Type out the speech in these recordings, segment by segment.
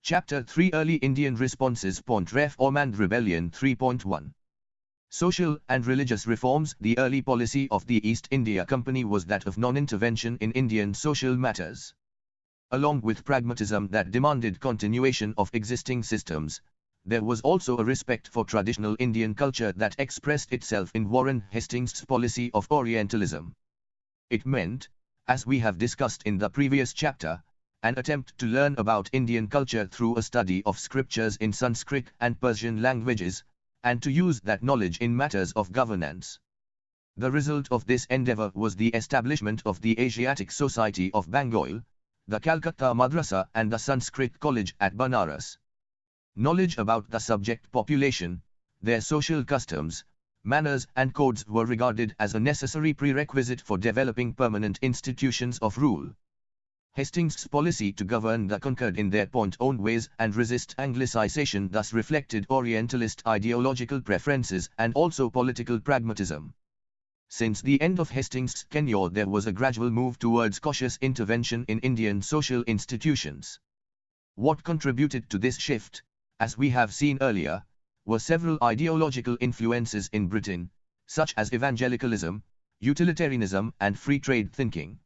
Chapter 3 Early Indian Responses. Reform and Rebellion. 3.1 Social and religious reforms. The early policy of the East India Company was that of non-intervention in Indian social matters. Along with pragmatism that demanded continuation of existing systems, there was also a respect for traditional Indian culture that expressed itself in Warren Hastings' policy of Orientalism. It meant, as we have discussed in the previous chapter, an attempt to learn about Indian culture through a study of scriptures in Sanskrit and Persian languages, and to use that knowledge in matters of governance. The result of this endeavor was the establishment of the Asiatic Society of Bengal, the Calcutta Madrasa and the Sanskrit College at Banaras. Knowledge about the subject population, their social customs, manners and codes were regarded as a necessary prerequisite for developing permanent institutions of rule. Hastings' policy to govern the conquered in their own ways and resist Anglicization thus reflected Orientalist ideological preferences and also political pragmatism. Since the end of Hastings' tenure, there was a gradual move towards cautious intervention in Indian social institutions. What contributed to this shift, as we have seen earlier, were several ideological influences in Britain, such as evangelicalism, utilitarianism and free trade thinking.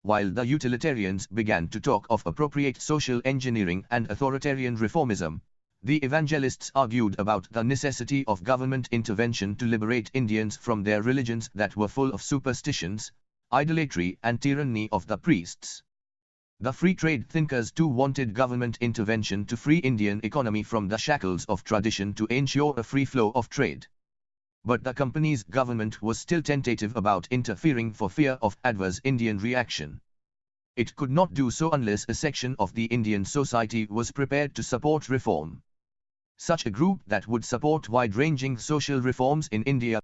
While the utilitarians began to talk of appropriate social engineering and authoritarian reformism, the evangelists argued about the necessity of government intervention to liberate Indians from their religions that were full of superstitions, idolatry and tyranny of the priests. The free trade thinkers too wanted government intervention to free Indian economy from the shackles of tradition to ensure a free flow of trade. But the company's government was still tentative about interfering for fear of adverse Indian reaction. It could not do so unless a section of the Indian society was prepared to support reform. Such a group that would support wide-ranging social reforms in India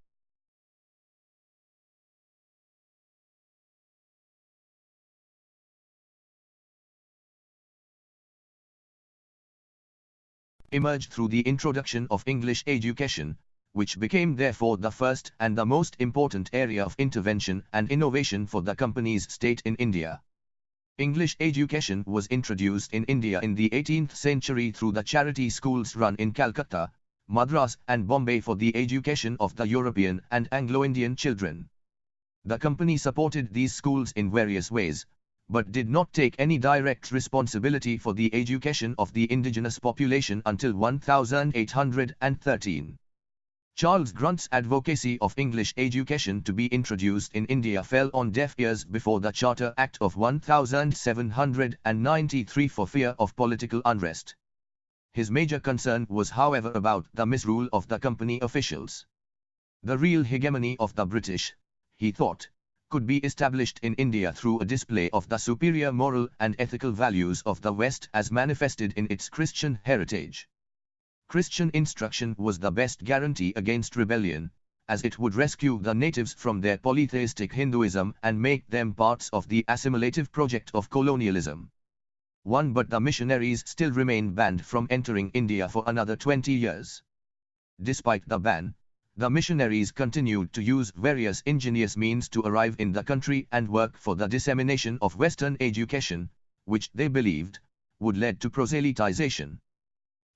emerged through the introduction of English education, which became therefore the first and the most important area of intervention and innovation for the company's state in India. English education was introduced in India in the 18th century through the charity schools run in Calcutta, Madras and Bombay for the education of the European and Anglo-Indian children. The company supported these schools in various ways, but did not take any direct responsibility for the education of the indigenous population until 1813. Charles Grunt's advocacy of English education to be introduced in India fell on deaf ears before the Charter Act of 1793 for fear of political unrest. His major concern was, however, about the misrule of the company officials. The real hegemony of the British, he thought, could be established in India through a display of the superior moral and ethical values of the West as manifested in its Christian heritage. Christian instruction was the best guarantee against rebellion, as it would rescue the natives from their polytheistic Hinduism and make them parts of the assimilative project of colonialism. But the missionaries still remained banned from entering India for another 20 years. Despite the ban, the missionaries continued to use various ingenious means to arrive in the country and work for the dissemination of Western education, which they believed would lead to proselytization.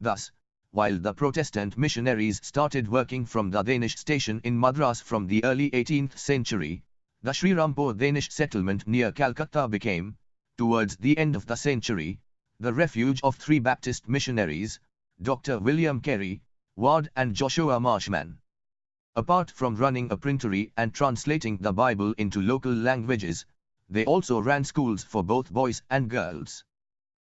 Thus, while the Protestant missionaries started working from the Danish station in Madras from the early 18th century, the Srirampur Danish settlement near Calcutta became, towards the end of the century, the refuge of three Baptist missionaries, Dr. William Carey, Ward and Joshua Marshman. Apart from running a printery and translating the Bible into local languages, they also ran schools for both boys and girls.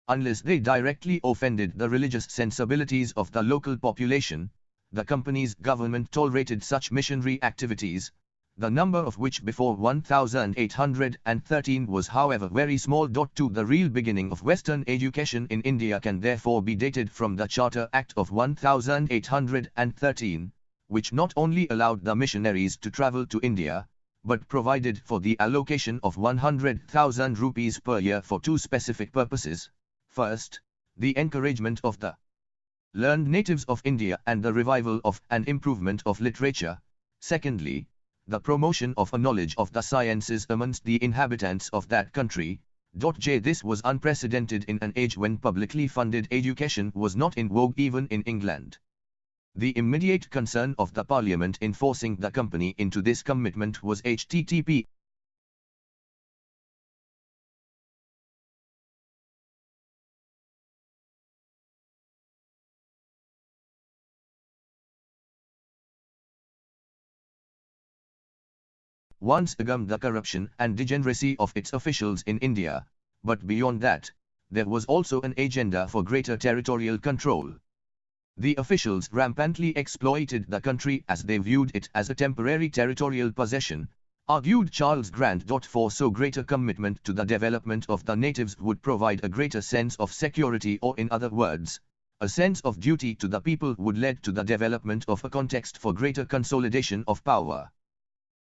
Unless they directly offended the religious sensibilities of the local population, the company's government tolerated such missionary activities, the number of which before 1813 was however very small. To the real beginning of Western education in India can therefore be dated from the Charter Act of 1813, which not only allowed the missionaries to travel to India, but provided for the allocation of 100,000 rupees per year for two specific purposes. First, the encouragement of the learned natives of India and the revival of and improvement of literature. Secondly, the promotion of a knowledge of the sciences amongst the inhabitants of that country, This was unprecedented in an age when publicly funded education was not in vogue even in England. The immediate concern of the Parliament in forcing the company into this commitment was http once again the corruption and degeneracy of its officials in India, but beyond that, there was also an agenda for greater territorial control. The officials rampantly exploited the country as they viewed it as a temporary territorial possession, argued Charles Grant. For so greater commitment to the development of the natives would provide a greater sense of security, or in other words, a sense of duty to the people would lead to the development of a context for greater consolidation of power.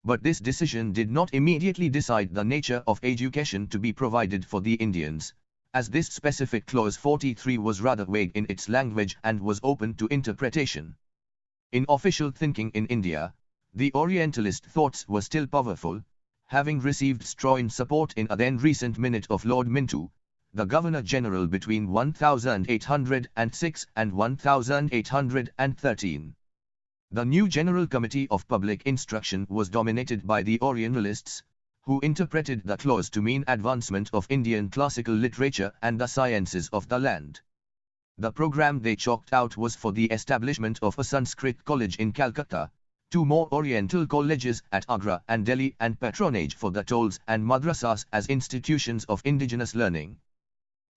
But this decision did not immediately decide the nature of education to be provided for the Indians, as this specific clause 43 was rather vague in its language and was open to interpretation. In official thinking in India, the Orientalist thoughts were still powerful, having received strong support in a then recent minute of Lord Minto, the Governor-General between 1806 and 1813. The new General Committee of Public Instruction was dominated by the Orientalists, who interpreted the clause to mean advancement of Indian classical literature and the sciences of the land. The program they chalked out was for the establishment of a Sanskrit college in Calcutta, 2 more Oriental colleges at Agra and Delhi, and patronage for the tolls and madrasas as institutions of indigenous learning.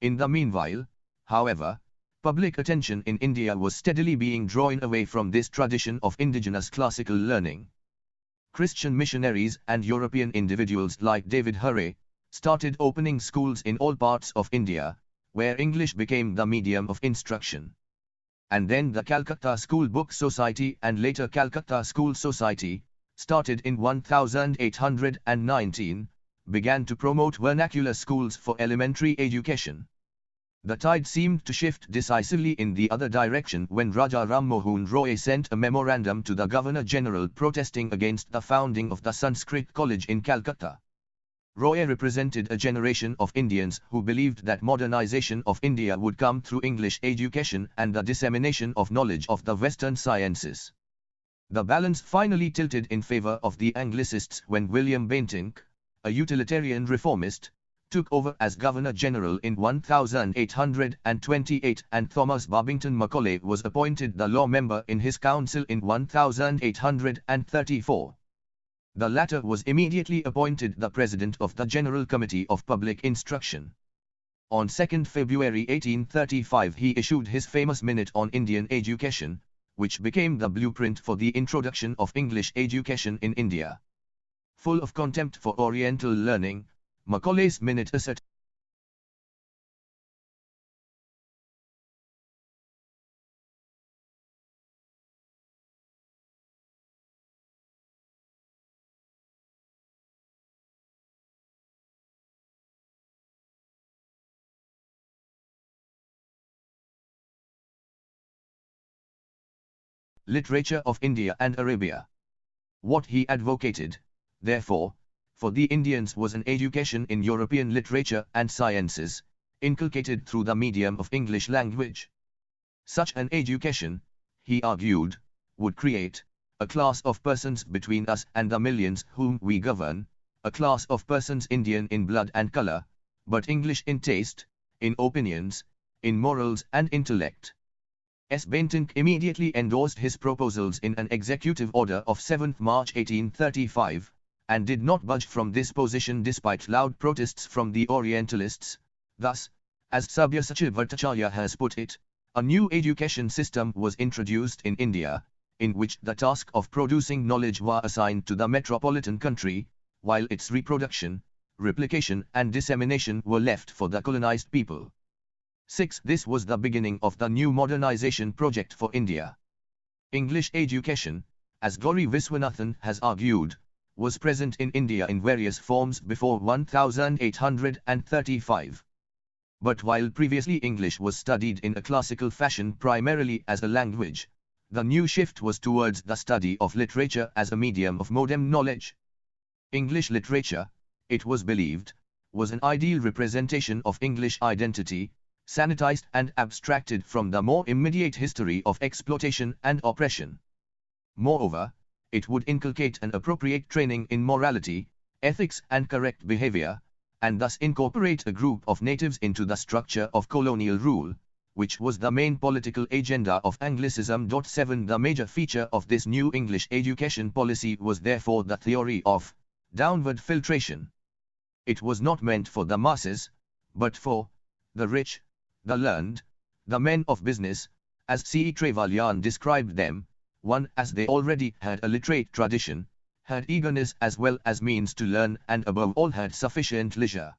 In the meanwhile, however, public attention in India was steadily being drawn away from this tradition of indigenous classical learning. Christian missionaries and European individuals like David Hurray started opening schools in all parts of India, where English became the medium of instruction. And then the Calcutta School Book Society and later Calcutta School Society, started in 1819, began to promote vernacular schools for elementary education. The tide seemed to shift decisively in the other direction when Raja Ram Mohan Roy sent a memorandum to the Governor-General protesting against the founding of the Sanskrit College in Calcutta. Roy represented a generation of Indians who believed that modernization of India would come through English education and the dissemination of knowledge of the Western sciences. The balance finally tilted in favor of the Anglicists when William Bentinck, a utilitarian reformist, took over as Governor-General in 1828 and Thomas Babington Macaulay was appointed the law member in his council in 1834. The latter was immediately appointed the President of the General Committee of Public Instruction. On 2 February 1835 he issued his famous Minute on Indian Education, which became the blueprint for the introduction of English education in India. Full of contempt for Oriental learning, Macaulay's Minute asserted literature of India and Arabia. What he advocated, therefore, for the Indians was an education in European literature and sciences, inculcated through the medium of English language. Such an education, he argued, would create a class of persons between us and the millions whom we govern, a class of persons Indian in blood and color, but English in taste, in opinions, in morals and intellect. S. Bentinck immediately endorsed his proposals in an executive order of 7 March 1835, and did not budge from this position despite loud protests from the Orientalists. Thus, as Sabyasachi Bhattacharya has put it, a new education system was introduced in India, in which the task of producing knowledge was assigned to the metropolitan country, while its reproduction, replication and dissemination were left for the colonized people. 6. This was the beginning of the new modernization project for India. English education, as Gauri Viswanathan has argued, was present in India in various forms before 1835. But while previously English was studied in a classical fashion primarily as a language, the new shift was towards the study of literature as a medium of modern knowledge. English literature, it was believed, was an ideal representation of English identity, sanitized and abstracted from the more immediate history of exploitation and oppression. Moreover, it would inculcate an appropriate training in morality, ethics and correct behavior, and thus incorporate a group of natives into the structure of colonial rule, which was the main political agenda of Anglicism. 7 The major feature of this new English education policy was therefore the theory of downward filtration. It was not meant for the masses, but for the rich, the learned, the men of business, as C. Trevelyan described them, one as they already had a literate tradition, had eagerness as well as means to learn, and above all had sufficient leisure.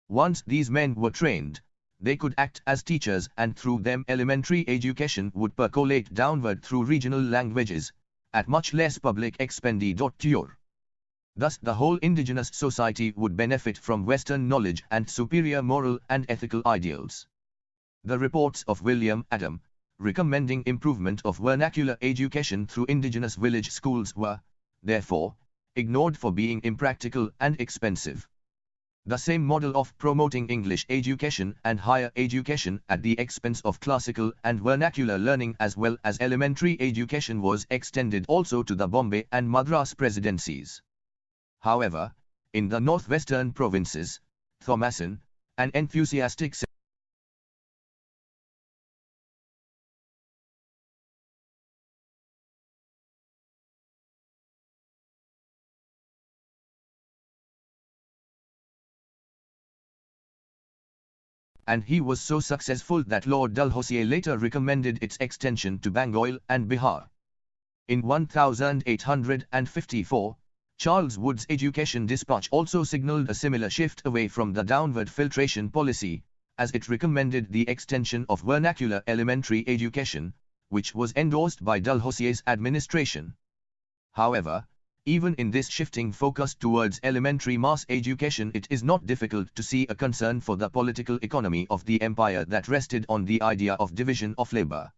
Once these men were trained, they could act as teachers, and through them elementary education would percolate downward through regional languages, at much less public expenditure. Thus the whole indigenous society would benefit from Western knowledge and superior moral and ethical ideals. The reports of William Adam, recommending improvement of vernacular education through indigenous village schools were, therefore, ignored for being impractical and expensive. The same model of promoting English education and higher education at the expense of classical and vernacular learning as well as elementary education was extended also to the Bombay and Madras presidencies. However, in the northwestern provinces, Thomason, an enthusiastic and he was so successful that Lord Dalhousie later recommended its extension to Bengal and Bihar. In 1854, Charles Wood's Education Dispatch also signaled a similar shift away from the downward filtration policy, as it recommended the extension of vernacular elementary education, which was endorsed by Dalhousie's administration. However, even in this shifting focus towards elementary mass education, it is not difficult to see a concern for the political economy of the empire that rested on the idea of division of labor.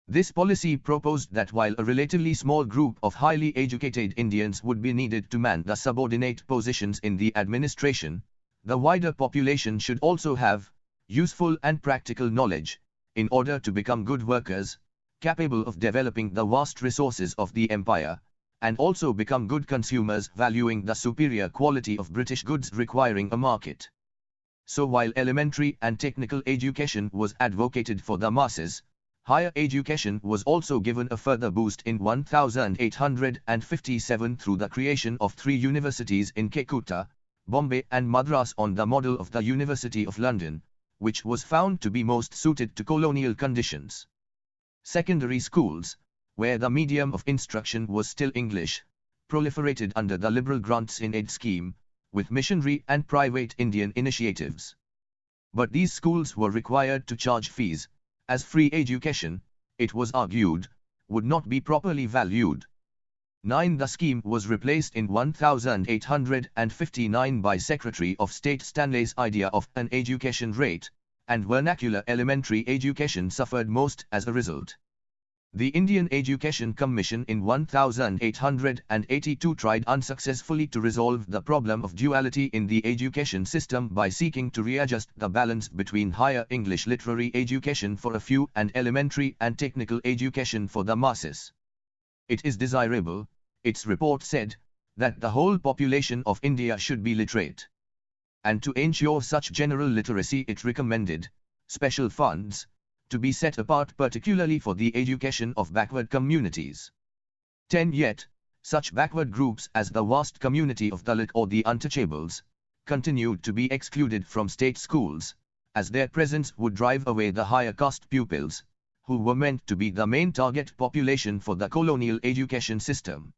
This policy proposed that while a relatively small group of highly educated Indians would be needed to man the subordinate positions in the administration, the wider population should also have useful and practical knowledge, in order to become good workers, capable of developing the vast resources of the empire, and also become good consumers valuing the superior quality of British goods requiring a market. So while elementary and technical education was advocated for the masses, higher education was also given a further boost in 1857 through the creation of 3 universities in Calcutta, Bombay and Madras on the model of the University of London, which was found to be most suited to colonial conditions. Secondary schools, where the medium of instruction was still English, proliferated under the liberal grants in aid scheme, with missionary and private Indian initiatives. But these schools were required to charge fees, as free education, it was argued, would not be properly valued. 9. The scheme was replaced in 1859 by Secretary of State Stanley's idea of an education rate, and vernacular elementary education suffered most as a result. The Indian Education Commission in 1882 tried unsuccessfully to resolve the problem of duality in the education system by seeking to readjust the balance between higher English literary education for a few and elementary and technical education for the masses. It is desirable, its report said, that the whole population of India should be literate. And to ensure such general literacy it recommended special funds to be set apart particularly for the education of backward communities. 10. Yet, such backward groups as the vast community of Dalit or the untouchables, continued to be excluded from state schools, as their presence would drive away the higher caste pupils, who were meant to be the main target population for the colonial education system.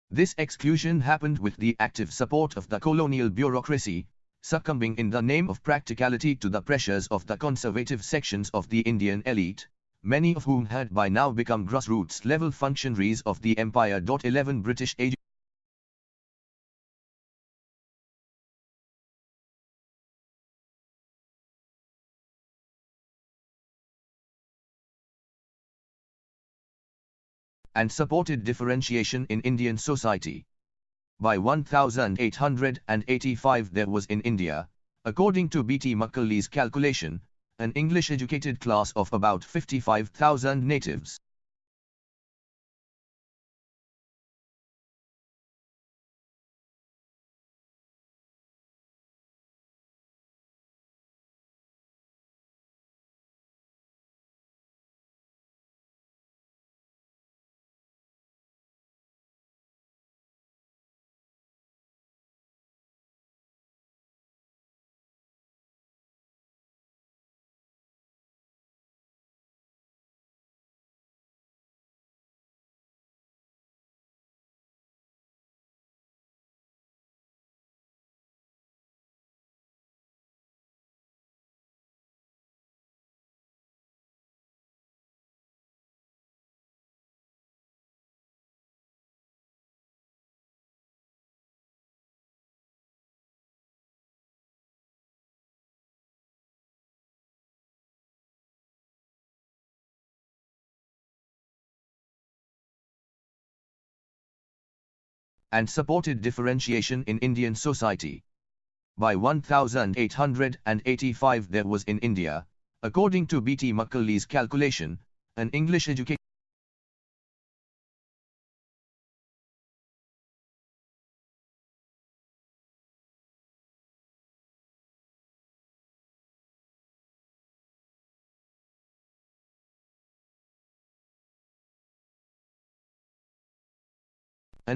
This exclusion happened with the active support of the colonial bureaucracy, succumbing in the name of practicality to the pressures of the conservative sections of the Indian elite, many of whom had by now become grassroots-level functionaries of the empire. 11 British and supported differentiation in Indian society. By 1885 there was in India, according to B.T. Macaulay's calculation, an English-educated class of about 55,000 natives. And supported differentiation in Indian society. By 1885 there was in India, according to B.T. Macaulay's calculation, an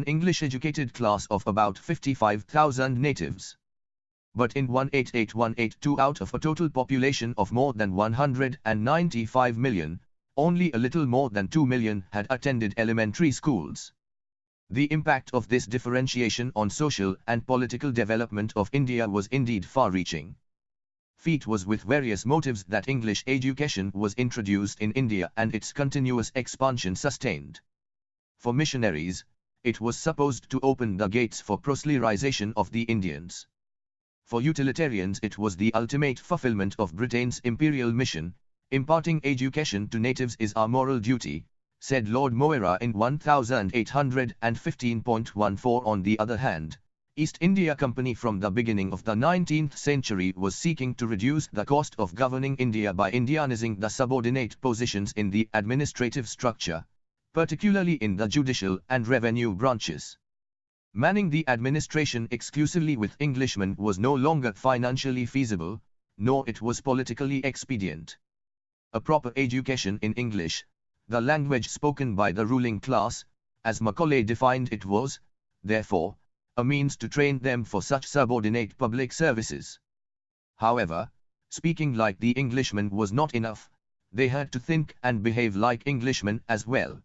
English-educated class of about 55,000 natives. But in 1881-82 out of a total population of more than 195 million, only a little more than 2 million had attended elementary schools. The impact of this differentiation on social and political development of India was indeed far-reaching. It was with various motives that English education was introduced in India and its continuous expansion sustained. For missionaries, it was supposed to open the gates for proselytization of the Indians. For utilitarians it was the ultimate fulfillment of Britain's imperial mission. Imparting education to natives is our moral duty, said Lord Moira in 1815.14. On the other hand, East India Company from the beginning of the 19th century was seeking to reduce the cost of governing India by Indianizing the subordinate positions in the administrative structure, particularly in the judicial and revenue branches. Manning the administration exclusively with Englishmen was no longer financially feasible, nor it was politically expedient. A proper education in English, the language spoken by the ruling class, as Macaulay defined it, was, therefore, a means to train them for such subordinate public services. However, speaking like the Englishman was not enough, they had to think and behave like Englishmen as well.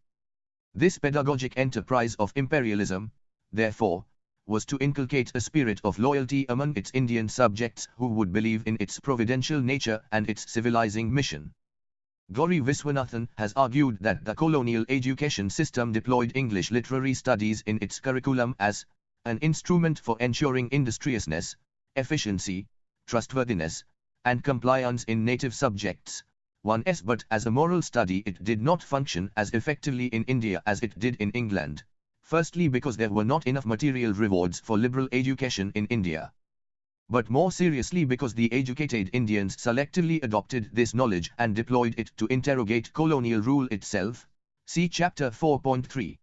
This pedagogic enterprise of imperialism, therefore, was to inculcate a spirit of loyalty among its Indian subjects who would believe in its providential nature and its civilizing mission. Gauri Viswanathan has argued that the colonial education system deployed English literary studies in its curriculum as an instrument for ensuring industriousness, efficiency, trustworthiness, and compliance in native subjects. But as a moral study it did not function as effectively in India as it did in England. Firstly because there were not enough material rewards for liberal education in India. But more seriously because the educated Indians selectively adopted this knowledge and deployed it to interrogate colonial rule itself. See Chapter 4.3.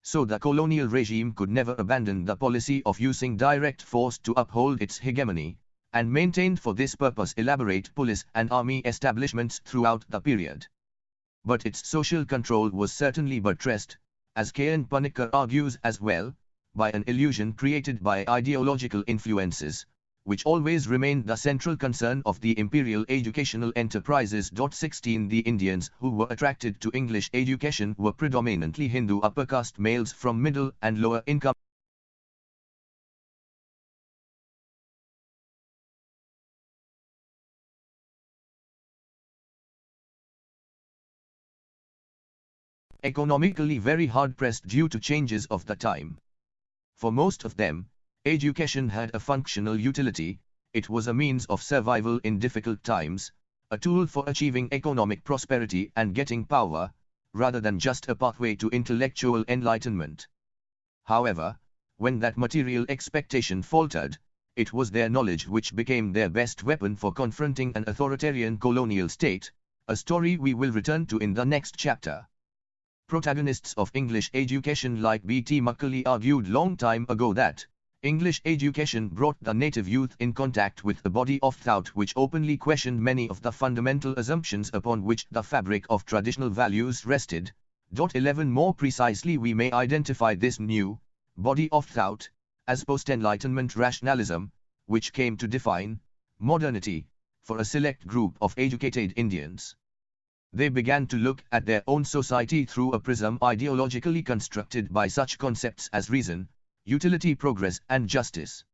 So the colonial regime could never abandon the policy of using direct force to uphold its hegemony, and maintained for this purpose elaborate police and army establishments throughout the period. But its social control was certainly buttressed, as K. N. Panikkar argues as well, by an illusion created by ideological influences, which always remained the central concern of the imperial educational enterprises. 16 The Indians who were attracted to English education were predominantly Hindu upper caste males from middle and lower income. Economically very hard-pressed due to changes of the time. For most of them, education had a functional utility. It was a means of survival in difficult times, a tool for achieving economic prosperity and getting power, rather than just a pathway to intellectual enlightenment. However, When that material expectation faltered, it was their knowledge which became their best weapon for confronting an authoritarian colonial state, a story we will return to in the next chapter. Protagonists of English education like B.T. Macaulay argued long time ago that English education brought the native youth in contact with a body of thought which openly questioned many of the fundamental assumptions upon which the fabric of traditional values rested. 11 More precisely, we may identify this new body of thought as post-Enlightenment rationalism, which came to define modernity for a select group of educated Indians. They began to look at their own society through a prism ideologically constructed by such concepts as reason, utility, progress, and justice.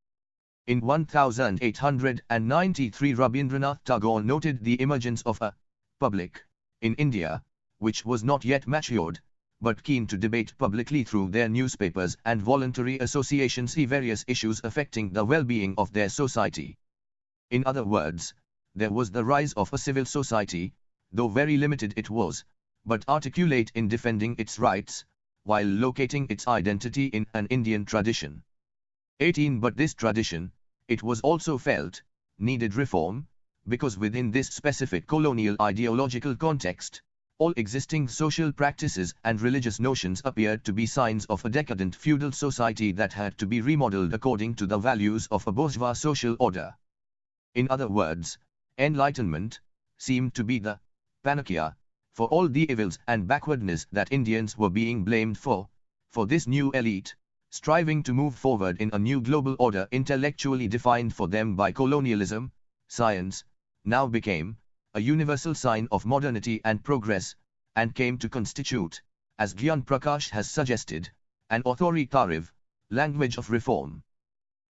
In 1893, Rabindranath Tagore noted the emergence of a public in India, which was not yet matured, but keen to debate publicly through their newspapers and voluntary associations various issues affecting the well-being of their society. In other words, there was the rise of a civil society, though very limited it was, but articulate in defending its rights, while locating its identity in an Indian tradition. 18 But this tradition, it was also felt, needed reform, because within this specific colonial ideological context, all existing social practices and religious notions appeared to be signs of a decadent feudal society that had to be remodeled according to the values of a bourgeois social order. In other words, Enlightenment seemed to be the panacea for all the evils and backwardness that Indians were being blamed for this new elite, striving to move forward in a new global order intellectually defined for them by colonialism. Science now became a universal sign of modernity and progress, and came to constitute, as Gyan Prakash has suggested, an authoritative language of reform.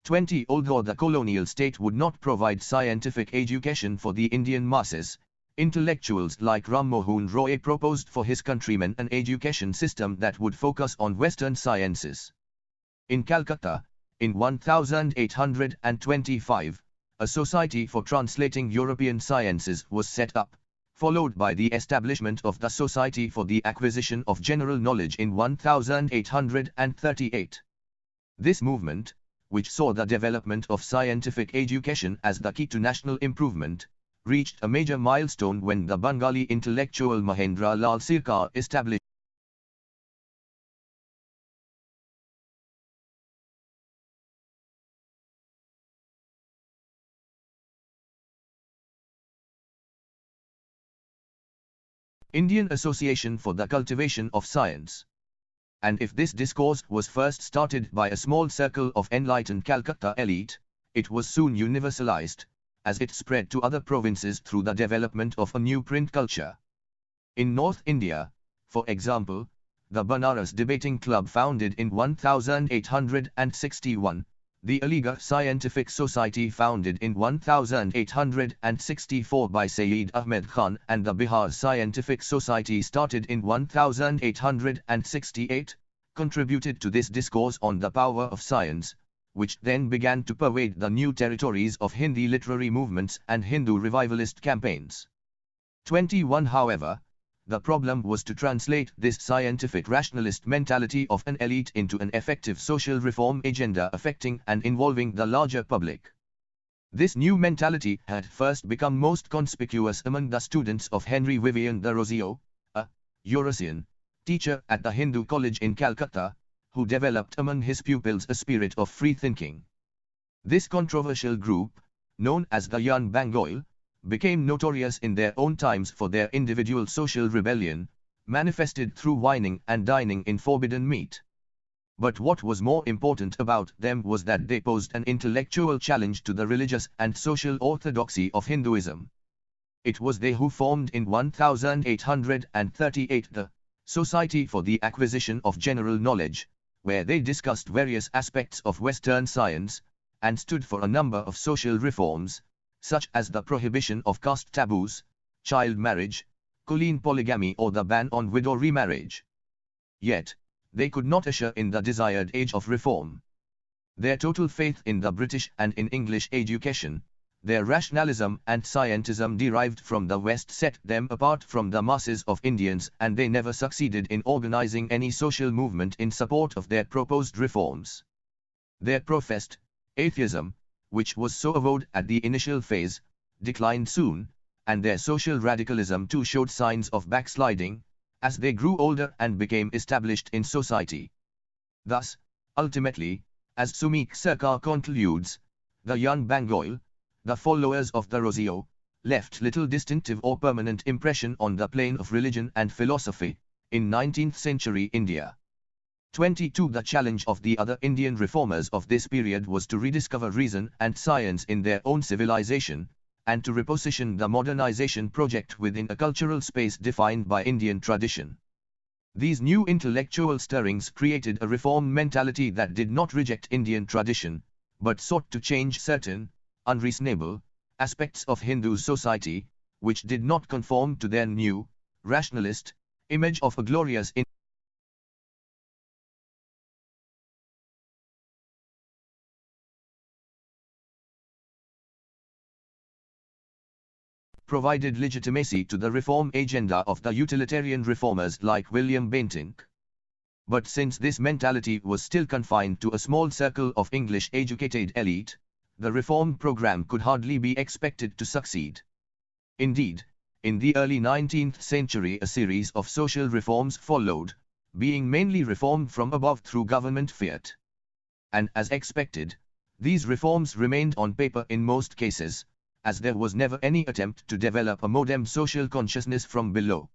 20 Although the colonial state would not provide scientific education for the Indian masses, intellectuals like Ram Mohan Roy proposed for his countrymen an education system that would focus on Western sciences. In Calcutta, in 1825, a society for translating European sciences was set up, followed by the establishment of the Society for the Acquisition of General Knowledge in 1838. This movement, which saw the development of scientific education as the key to national improvement, reached a major milestone when the Bengali intellectual Mahendra Lal Sircar established Indian Association for the Cultivation of Science. And if this discourse was first started by a small circle of enlightened Calcutta elite, it was soon universalized, as it spread to other provinces through the development of a new print culture. In North India, for example, the Banaras Debating Club founded in 1861, the Aligarh Scientific Society founded in 1864 by Sayyid Ahmed Khan, and the Bihar Scientific Society started in 1868, contributed to this discourse on the power of science, which then began to pervade the new territories of Hindi literary movements and Hindu revivalist campaigns. 21 However, the problem was to translate this scientific rationalist mentality of an elite into an effective social reform agenda affecting and involving the larger public. This new mentality had first become most conspicuous among the students of Henry Vivian Thoreau, a Eurasian teacher at the Hindu College in Calcutta, who developed among his pupils a spirit of free thinking. This controversial group, known as the Young Bengal, became notorious in their own times for their individual social rebellion, manifested through wining and dining in forbidden meat. But what was more important about them was that they posed an intellectual challenge to the religious and social orthodoxy of Hinduism. It was they who formed in 1838 the Society for the Acquisition of General Knowledge, where they discussed various aspects of Western science, and stood for a number of social reforms, such as the prohibition of caste taboos, child marriage, colleen polygamy, or the ban on widow remarriage. Yet, they could not usher in the desired age of reform. Their total faith in the British and in English education, their rationalism and scientism derived from the West set them apart from the masses of Indians, and they never succeeded in organizing any social movement in support of their proposed reforms. Their professed atheism, which was so avowed at the initial phase, declined soon, and their social radicalism too showed signs of backsliding, as they grew older and became established in society. Thus, ultimately, as Sumik Sarkar concludes, the young Bengal, the followers of the Rossio, left little distinctive or permanent impression on the plane of religion and philosophy, in 19th century India. 22. The challenge of the other Indian reformers of this period was to rediscover reason and science in their own civilization, and to reposition the modernization project within a cultural space defined by Indian tradition. These new intellectual stirrings created a reform mentality that did not reject Indian tradition, but sought to change certain, unreasonable, aspects of Hindu society, which did not conform to their new, rationalist, image of a glorious India. Provided legitimacy to the reform agenda of the utilitarian reformers like William Bentinck. But since this mentality was still confined to a small circle of English-educated elite, the reform program could hardly be expected to succeed. Indeed, in the early 19th century a series of social reforms followed, being mainly reformed from above through government fiat. And as expected, these reforms remained on paper in most cases, as there was never any attempt to develop a modern social consciousness from below.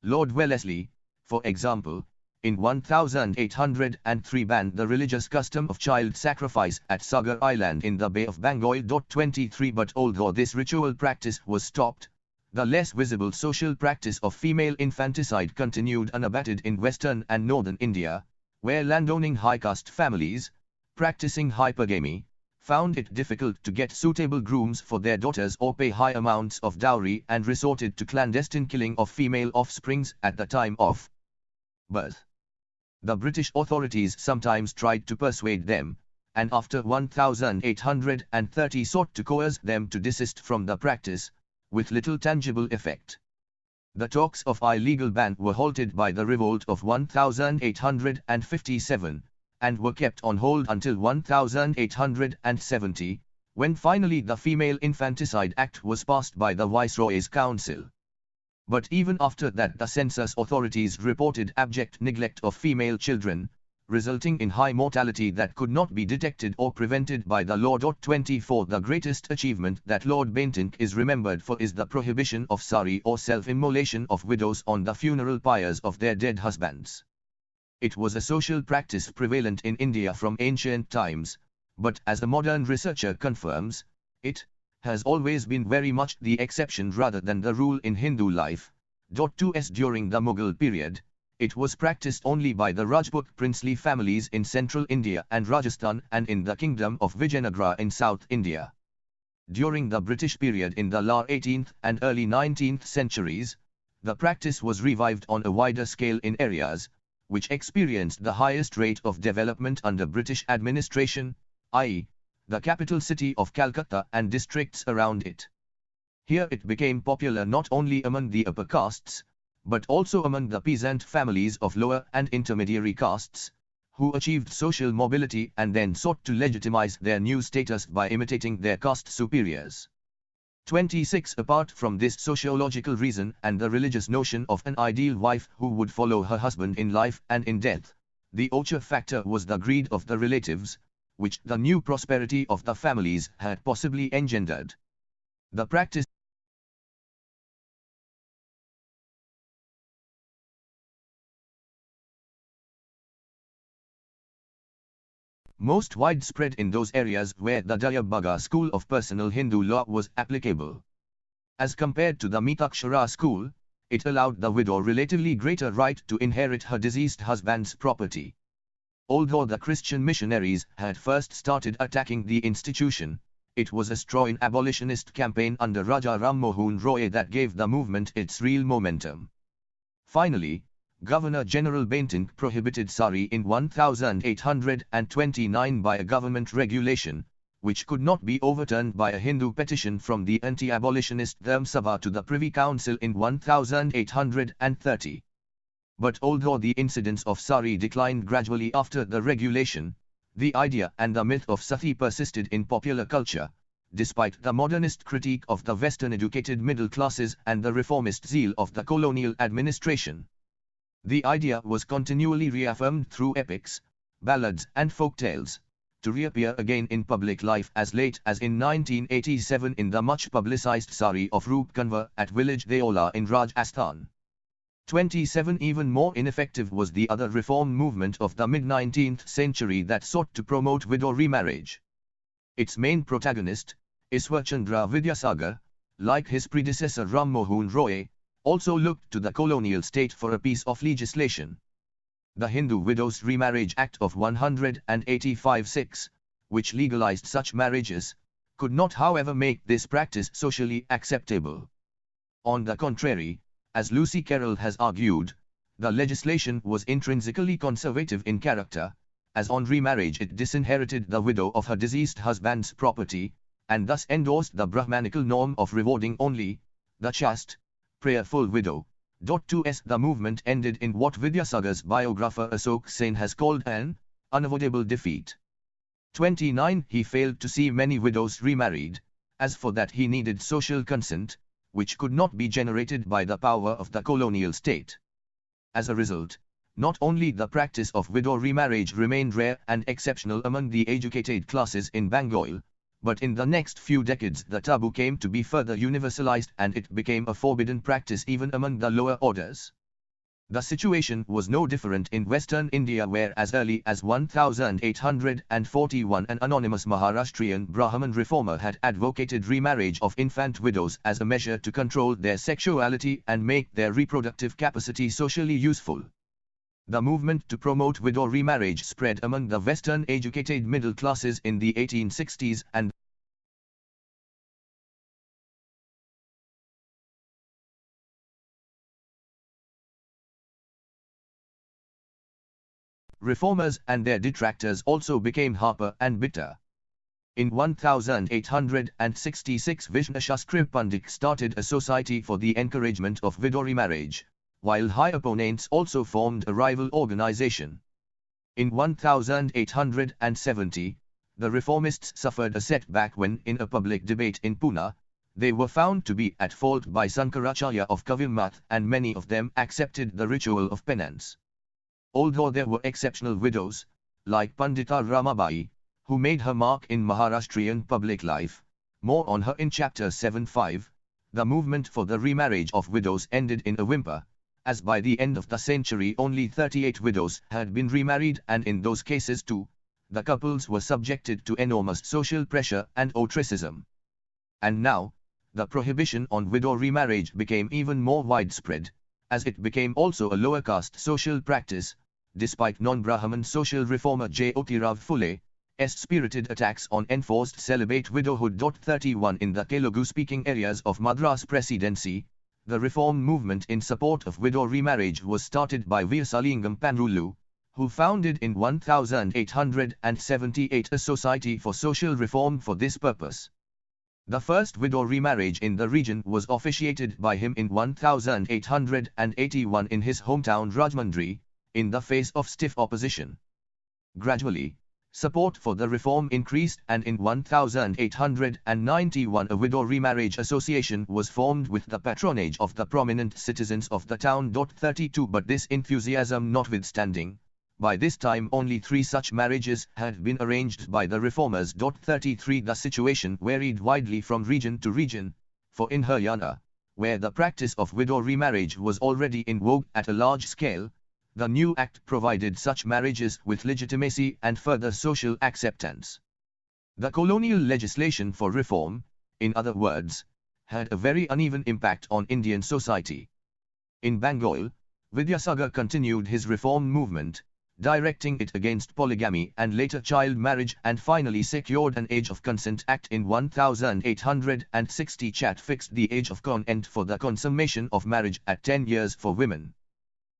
Lord Wellesley, for example, in 1803 banned the religious custom of child sacrifice at Sagar Island in the Bay of Bengal. 23 But although this ritual practice was stopped, the less visible social practice of female infanticide continued unabated in western and northern India, where landowning high caste families, practicing hypergamy, found it difficult to get suitable grooms for their daughters or pay high amounts of dowry and resorted to clandestine killing of female offsprings at the time of birth. The British authorities sometimes tried to persuade them, and after 1830 sought to coerce them to desist from the practice, with little tangible effect. The talks of illegal ban were halted by the revolt of 1857, and were kept on hold until 1870, when finally the Female Infanticide Act was passed by the Viceroy's Council. But even after that the census authorities reported abject neglect of female children, resulting in high mortality that could not be detected or prevented by the law. 24 The greatest achievement that Lord Bentinck is remembered for is the prohibition of sari or self-immolation of widows on the funeral pyres of their dead husbands. It was a social practice prevalent in India from ancient times, but as a modern researcher confirms, it has always been very much the exception rather than the rule in Hindu life. 2s During the Mughal period, it was practiced only by the Rajput princely families in central India and Rajasthan and in the kingdom of Vijayanagara in South India. During the British period in the late 18th and early 19th centuries, the practice was revived on a wider scale in areas which experienced the highest rate of development under British administration, i.e., the capital city of Calcutta and districts around it. Here it became popular not only among the upper castes, but also among the peasant families of lower and intermediary castes, who achieved social mobility and then sought to legitimize their new status by imitating their caste superiors. 26 Apart from this sociological reason and the religious notion of an ideal wife who would follow her husband in life and in death, the other factor was the greed of the relatives, which the new prosperity of the families had possibly engendered. The practice most widespread in those areas where the Dayabaga school of personal Hindu law was applicable. As compared to the Mitakshara school, it allowed the widow relatively greater right to inherit her deceased husband's property. Although the Christian missionaries had first started attacking the institution, it was a strong abolitionist campaign under Raja Ram Mohan Roy that gave the movement its real momentum. Finally, Governor General Bentinck prohibited sari in 1829 by a government regulation, which could not be overturned by a Hindu petition from the anti-abolitionist Dharm Sabha to the Privy Council in 1830. But although the incidence of sari declined gradually after the regulation, The idea and the myth of sati persisted in popular culture, despite the modernist critique of the Western-educated middle classes and the reformist zeal of the colonial administration. The idea was continually reaffirmed through epics, ballads and folk tales, to reappear again in public life as late as in 1987 in the much-publicized sari of Roop Kanwar at village Deola in Rajasthan. 27 Even more ineffective was the other reform movement of the mid-19th century that sought to promote widow remarriage. Its main protagonist, Ishwarchandra Vidyasagar, like his predecessor Ram Mohan Roy, also looked to the colonial state for a piece of legislation. The Hindu Widows Remarriage Act of 185-6, which legalized such marriages, could not however make this practice socially acceptable. On the contrary, as Lucy Carroll has argued, the legislation was intrinsically conservative in character, as on remarriage it disinherited the widow of her deceased husband's property, and thus endorsed the Brahmanical norm of rewarding only the chaste, prayerful widow. 2s The movement ended in what Vidyasagar's biographer Ashok Sen has called an unavoidable defeat. 29 He failed to see many widows remarried, as for that he needed social consent, which could not be generated by the power of the colonial state. As a result, not only the practice of widow remarriage remained rare and exceptional among the educated classes in Bengal, but in the next few decades the taboo came to be further universalized and it became a forbidden practice even among the lower orders. The situation was no different in Western India where as early as 1841 an anonymous Maharashtrian Brahman reformer had advocated remarriage of infant widows as a measure to control their sexuality and make their reproductive capacity socially useful. The movement to promote widow remarriage spread among the Western educated middle classes in the 1860s and reformers and their detractors also became harper and bitter. In 1866 Vishnu Shastri Pandit started a society for the encouragement of widow remarriage, while high opponents also formed a rival organization. In 1870, the reformists suffered a setback when in a public debate in Pune, they were found to be at fault by Sankaracharya of Kavirmath and many of them accepted the ritual of penance. Although there were exceptional widows, like Pandita Ramabai, who made her mark in Maharashtrian public life, more on her in chapter 7.5, the movement for the remarriage of widows ended in a whimper, as by the end of the century only 38 widows had been remarried and in those cases too, the couples were subjected to enormous social pressure and ostracism. And now, the prohibition on widow remarriage became even more widespread, as it became also a lower caste social practice, despite non-Brahman social reformer Jyotirao Phule's spirited attacks on enforced celibate widowhood. 31 In the Telugu-speaking areas of Madras Presidency, the reform movement in support of widow remarriage was started by Vyasalingam Panrulu, who founded in 1878 a society for social reform for this purpose. The first widow remarriage in the region was officiated by him in 1881 in his hometown Rajahmundry, in the face of stiff opposition. Gradually, support for the reform increased and in 1891 a widow remarriage association was formed with the patronage of the prominent citizens of the town. 32 But this enthusiasm notwithstanding, by this time only 3 such marriages had been arranged by the reformers. 33 The situation varied widely from region to region, for in Haryana, where the practice of widow remarriage was already in vogue at a large scale, the new act provided such marriages with legitimacy and further social acceptance. The colonial legislation for reform, in other words, had a very uneven impact on Indian society. In Bengal, Vidyasagar continued his reform movement, directing it against polygamy and later child marriage and finally secured an Age of Consent Act in 1860 which fixed the age of consent for the consummation of marriage at 10 years for women.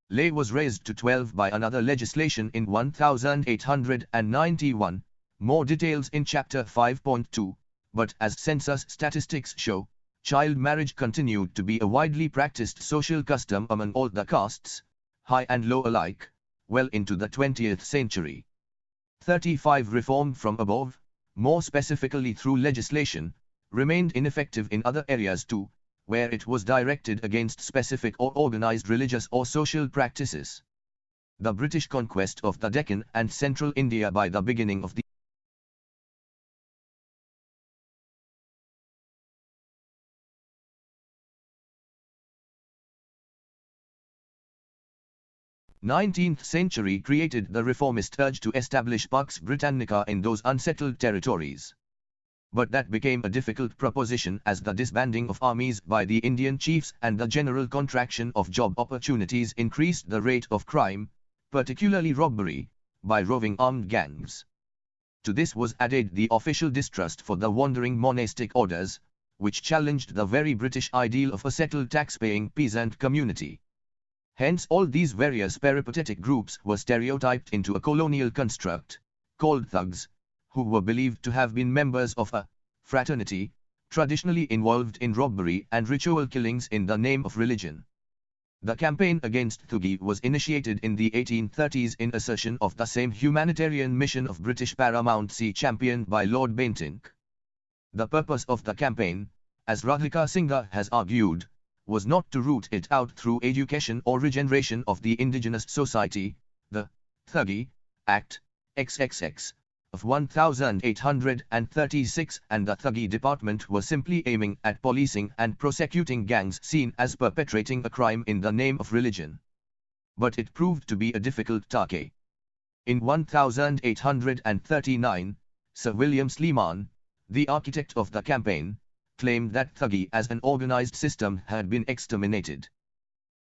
Lay was raised to 12 by another legislation in 1891, more details in chapter 5.2, but as census statistics show, child marriage continued to be a widely practiced social custom among all the castes, high and low alike, well into the 20th century. 35 reformed from above, more specifically through legislation, remained ineffective in other areas too, where it was directed against specific or organized religious or social practices. The British conquest of the Deccan and central India by the beginning of the 19th century created the reformist urge to establish Pax Britannica in those unsettled territories. But that became a difficult proposition as the disbanding of armies by the Indian chiefs and the general contraction of job opportunities increased the rate of crime, particularly robbery, by roving armed gangs. To this was added the official distrust for the wandering monastic orders, which challenged the very British ideal of a settled tax-paying peasant community. Hence all these various peripatetic groups were stereotyped into a colonial construct, called thugs, who were believed to have been members of a fraternity, traditionally involved in robbery and ritual killings in the name of religion. The campaign against Thuggee was initiated in the 1830s in assertion of the same humanitarian mission of British paramountcy championed by Lord Bentinck. The purpose of the campaign, as Radhika Singha has argued, was not to root it out through education or regeneration of the indigenous society. The Thuggee Act, XXX, of 1836 and the Thuggee Department were simply aiming at policing and prosecuting gangs seen as perpetrating a crime in the name of religion. But it proved to be a difficult task. In 1839, Sir William Sleeman, the architect of the campaign, claimed that Thuggee as an organized system had been exterminated.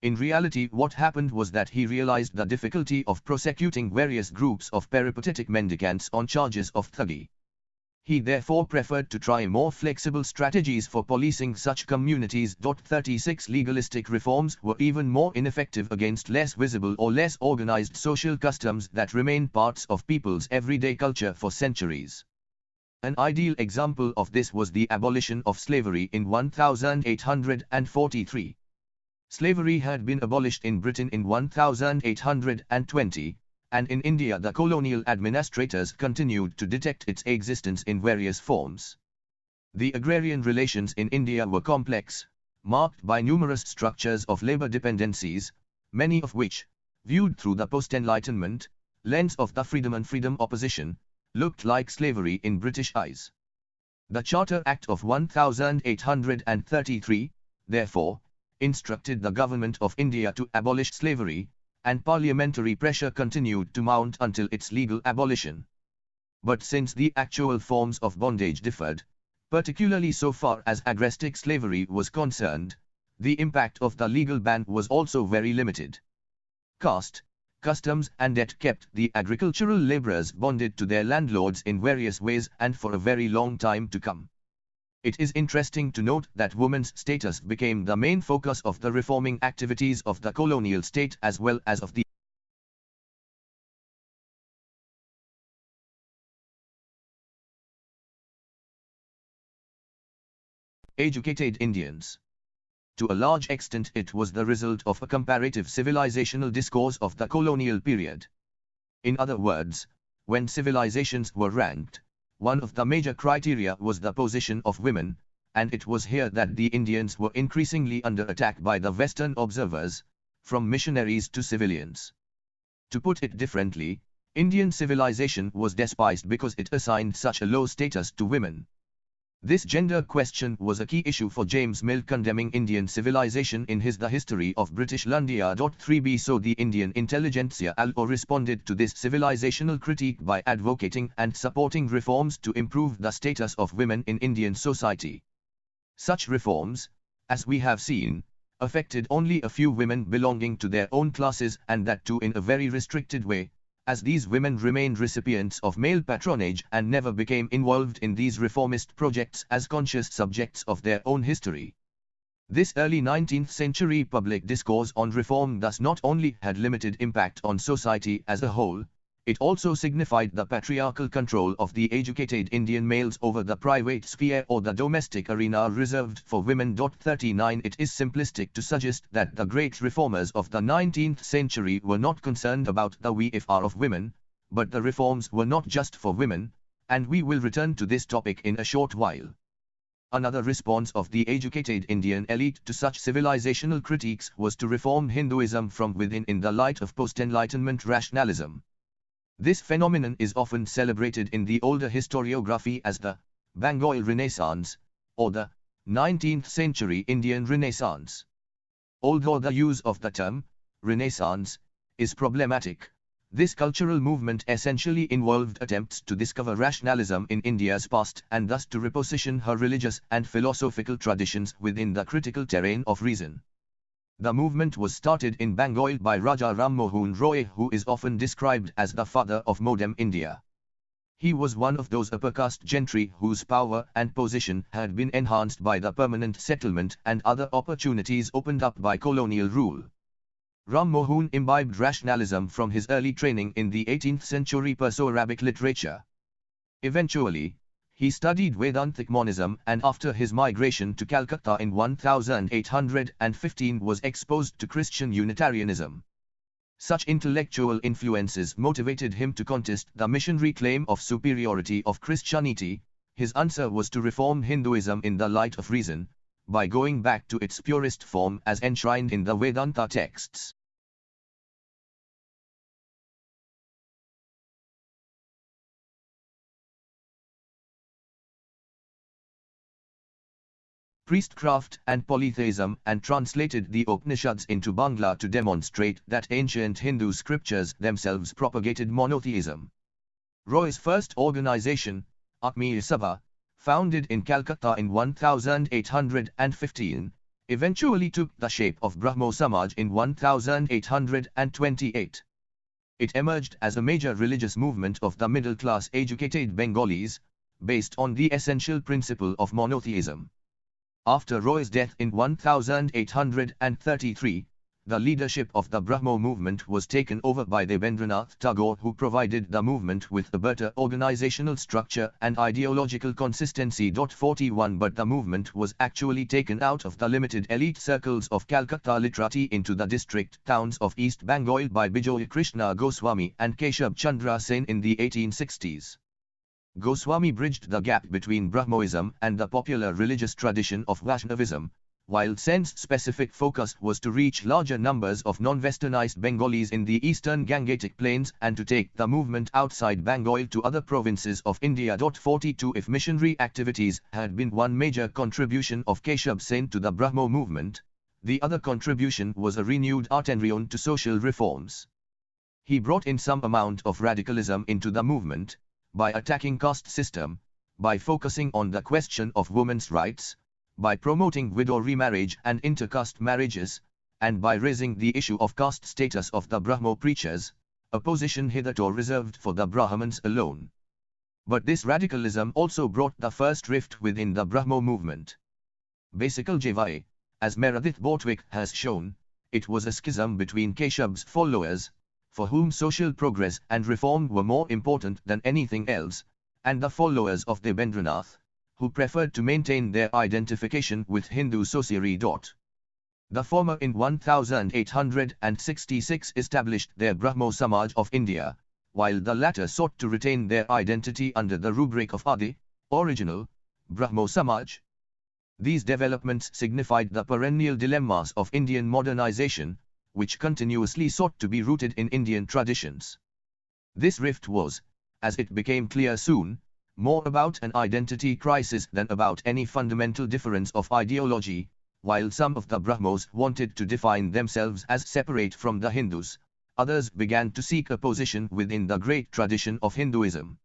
In reality, what happened was that he realized the difficulty of prosecuting various groups of peripatetic mendicants on charges of Thuggee. He therefore preferred to try more flexible strategies for policing such communities. 36 legalistic reforms were even more ineffective against less visible or less organized social customs that remained parts of people's everyday culture for centuries. An ideal example of this was the abolition of slavery in 1843. Slavery had been abolished in Britain in 1820, and in India the colonial administrators continued to detect its existence in various forms. The agrarian relations in India were complex, marked by numerous structures of labor dependencies, many of which, viewed through the post-Enlightenment lens of the freedom and freedom opposition, looked like slavery in British eyes. The Charter Act of 1833, therefore, instructed the Government of India to abolish slavery, and parliamentary pressure continued to mount until its legal abolition. But since the actual forms of bondage differed, particularly so far as agrestic slavery was concerned, the impact of the legal ban was also very limited. Caste, customs and debt kept the agricultural laborers bonded to their landlords in various ways and for a very long time to come. It is interesting to note that women's status became the main focus of the reforming activities of the colonial state as well as of the educated Indians. To a large extent it was the result of a comparative civilizational discourse of the colonial period. In other words, when civilizations were ranked, one of the major criteria was the position of women, and it was here that the Indians were increasingly under attack by the Western observers, from missionaries to civilians. To put it differently, Indian civilization was despised because it assigned such a low status to women. This gender question was a key issue for James Mill, condemning Indian civilization in his The History of British Landia. 3b So the Indian intelligentsia responded to this civilizational critique by advocating and supporting reforms to improve the status of women in Indian society. Such reforms, as we have seen, affected only a few women belonging to their own classes, and that too in a very restricted way, as these women remained recipients of male patronage and never became involved in these reformist projects as conscious subjects of their own history. This early 19th century public discourse on reform thus not only had limited impact on society as a whole, it also signified the patriarchal control of the educated Indian males over the private sphere or the domestic arena reserved for women. 39 It is simplistic to suggest that the great reformers of the 19th century were not concerned about the we-if-are of women, But the reforms were not just for women, and we will return to this topic in a short while. Another response of the educated Indian elite to such civilizational critiques was to reform Hinduism from within in the light of post-Enlightenment rationalism. This phenomenon is often celebrated in the older historiography as the Bengal Renaissance, or the 19th century Indian Renaissance. Although the use of the term Renaissance is problematic, this cultural movement essentially involved attempts to discover rationalism in India's past and thus to reposition her religious and philosophical traditions within the critical terrain of reason. The movement was started in Bengal by Raja Ram Mohan Roy, who is often described as the father of modern India. He was one of those upper caste gentry whose power and position had been enhanced by the permanent settlement and other opportunities opened up by colonial rule. Ram Mohan imbibed rationalism from his early training in the 18th century Perso-Arabic literature. Eventually, he studied Vedantic monism and after his migration to Calcutta in 1815 was exposed to Christian Unitarianism. Such intellectual influences motivated him to contest the missionary claim of superiority of Christianity. His answer was to reform Hinduism in the light of reason, by going back to its purest form as enshrined in the Vedanta texts. Priestcraft and polytheism, and translated the Upanishads into Bangla to demonstrate that ancient Hindu scriptures themselves propagated monotheism. Roy's first organization, Atmiya Sabha, founded in Calcutta in 1815, eventually took the shape of Brahmo Samaj in 1828. It emerged as a major religious movement of the middle-class educated Bengalis, based on the essential principle of monotheism. After Roy's death in 1833, the leadership of the Brahmo movement was taken over by Debendranath Tagore, who provided the movement with a better organizational structure and ideological consistency. 41 But the movement was actually taken out of the limited elite circles of Calcutta literati into the district towns of East Bengal by Bijoy Krishna Goswami and Keshab Chandra Sen in the 1860s. Goswami bridged the gap between Brahmoism and the popular religious tradition of Rationalism, while Sen's specific focus was to reach larger numbers of non-westernized Bengalis in the eastern Gangetic plains and to take the movement outside Bengal to other provinces of India. 42 If missionary activities had been one major contribution of Keshab Sen to the Brahmo movement, the other contribution was a renewed attention to social reforms. He brought in some amount of radicalism into the movement, by attacking caste system, by focusing on the question of women's rights, by promoting widow remarriage and intercaste marriages, and by raising the issue of caste status of the Brahmo preachers, a position hitherto reserved for the Brahmins alone. But this radicalism also brought the first rift within the Brahmo movement. Basically, as Meredith Bortwick has shown, it was a schism between Keshab's followers, for whom social progress and reform were more important than anything else, and the followers of Debendranath, who preferred to maintain their identification with Hindu society. The former in 1866 established their Brahmo Samaj of India, while the latter sought to retain their identity under the rubric of Adi, original, Brahmo Samaj. These developments signified the perennial dilemmas of Indian modernization, which continuously sought to be rooted in Indian traditions. This rift was, as it became clear soon, more about an identity crisis than about any fundamental difference of ideology. While some of the Brahmos wanted to define themselves as separate from the Hindus, others began to seek a position within the great tradition of Hinduism.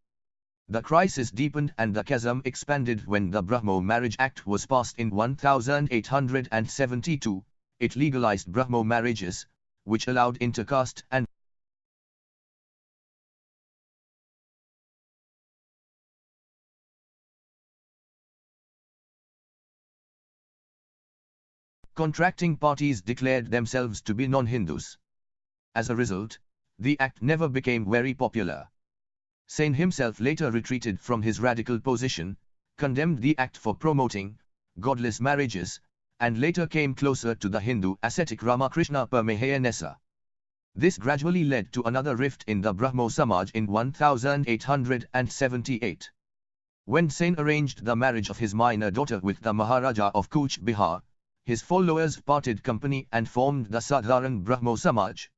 The crisis deepened and the chasm expanded when the Brahmo Marriage Act was passed in 1872. It legalized Brahmo marriages, which allowed intercaste and contracting parties declared themselves to be non-Hindus. As a result, the act never became very popular. Sen himself later retreated from his radical position, condemned the act for promoting godless marriages, and later came closer to the Hindu ascetic Ramakrishna Paramahansa. This gradually led to another rift in the Brahmo Samaj in 1878. When Sen arranged the marriage of his minor daughter with the Maharaja of Cooch Behar, his followers parted company and formed the Sadharan Brahmo Samaj.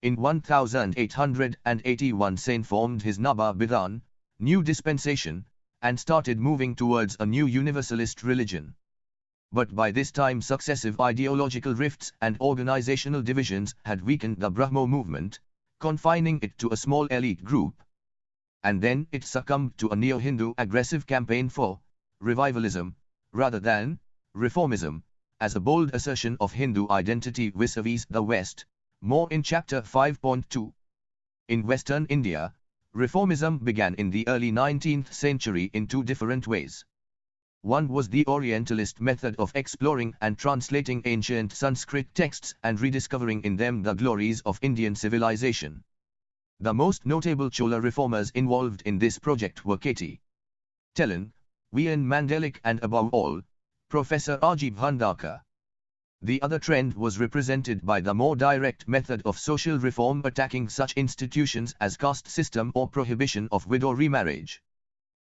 In 1881 Sen formed his Naba Bidhan, new dispensation, and started moving towards a new universalist religion. But by this time successive ideological rifts and organizational divisions had weakened the Brahmo movement, confining it to a small elite group. And then it succumbed to a neo-Hindu aggressive campaign for revivalism, rather than reformism, as a bold assertion of Hindu identity vis-a-vis the West, more in Chapter 5.2. In Western India, reformism began in the early 19th century in two different ways. One was the Orientalist method of exploring and translating ancient Sanskrit texts and rediscovering in them the glories of Indian civilization. The most notable Chola reformers involved in this project were K.T. Tellon, V. N. Mandalik and above all, Professor R.G. Bhandakar. The other trend was represented by the more direct method of social reform attacking such institutions as caste system or prohibition of widow remarriage.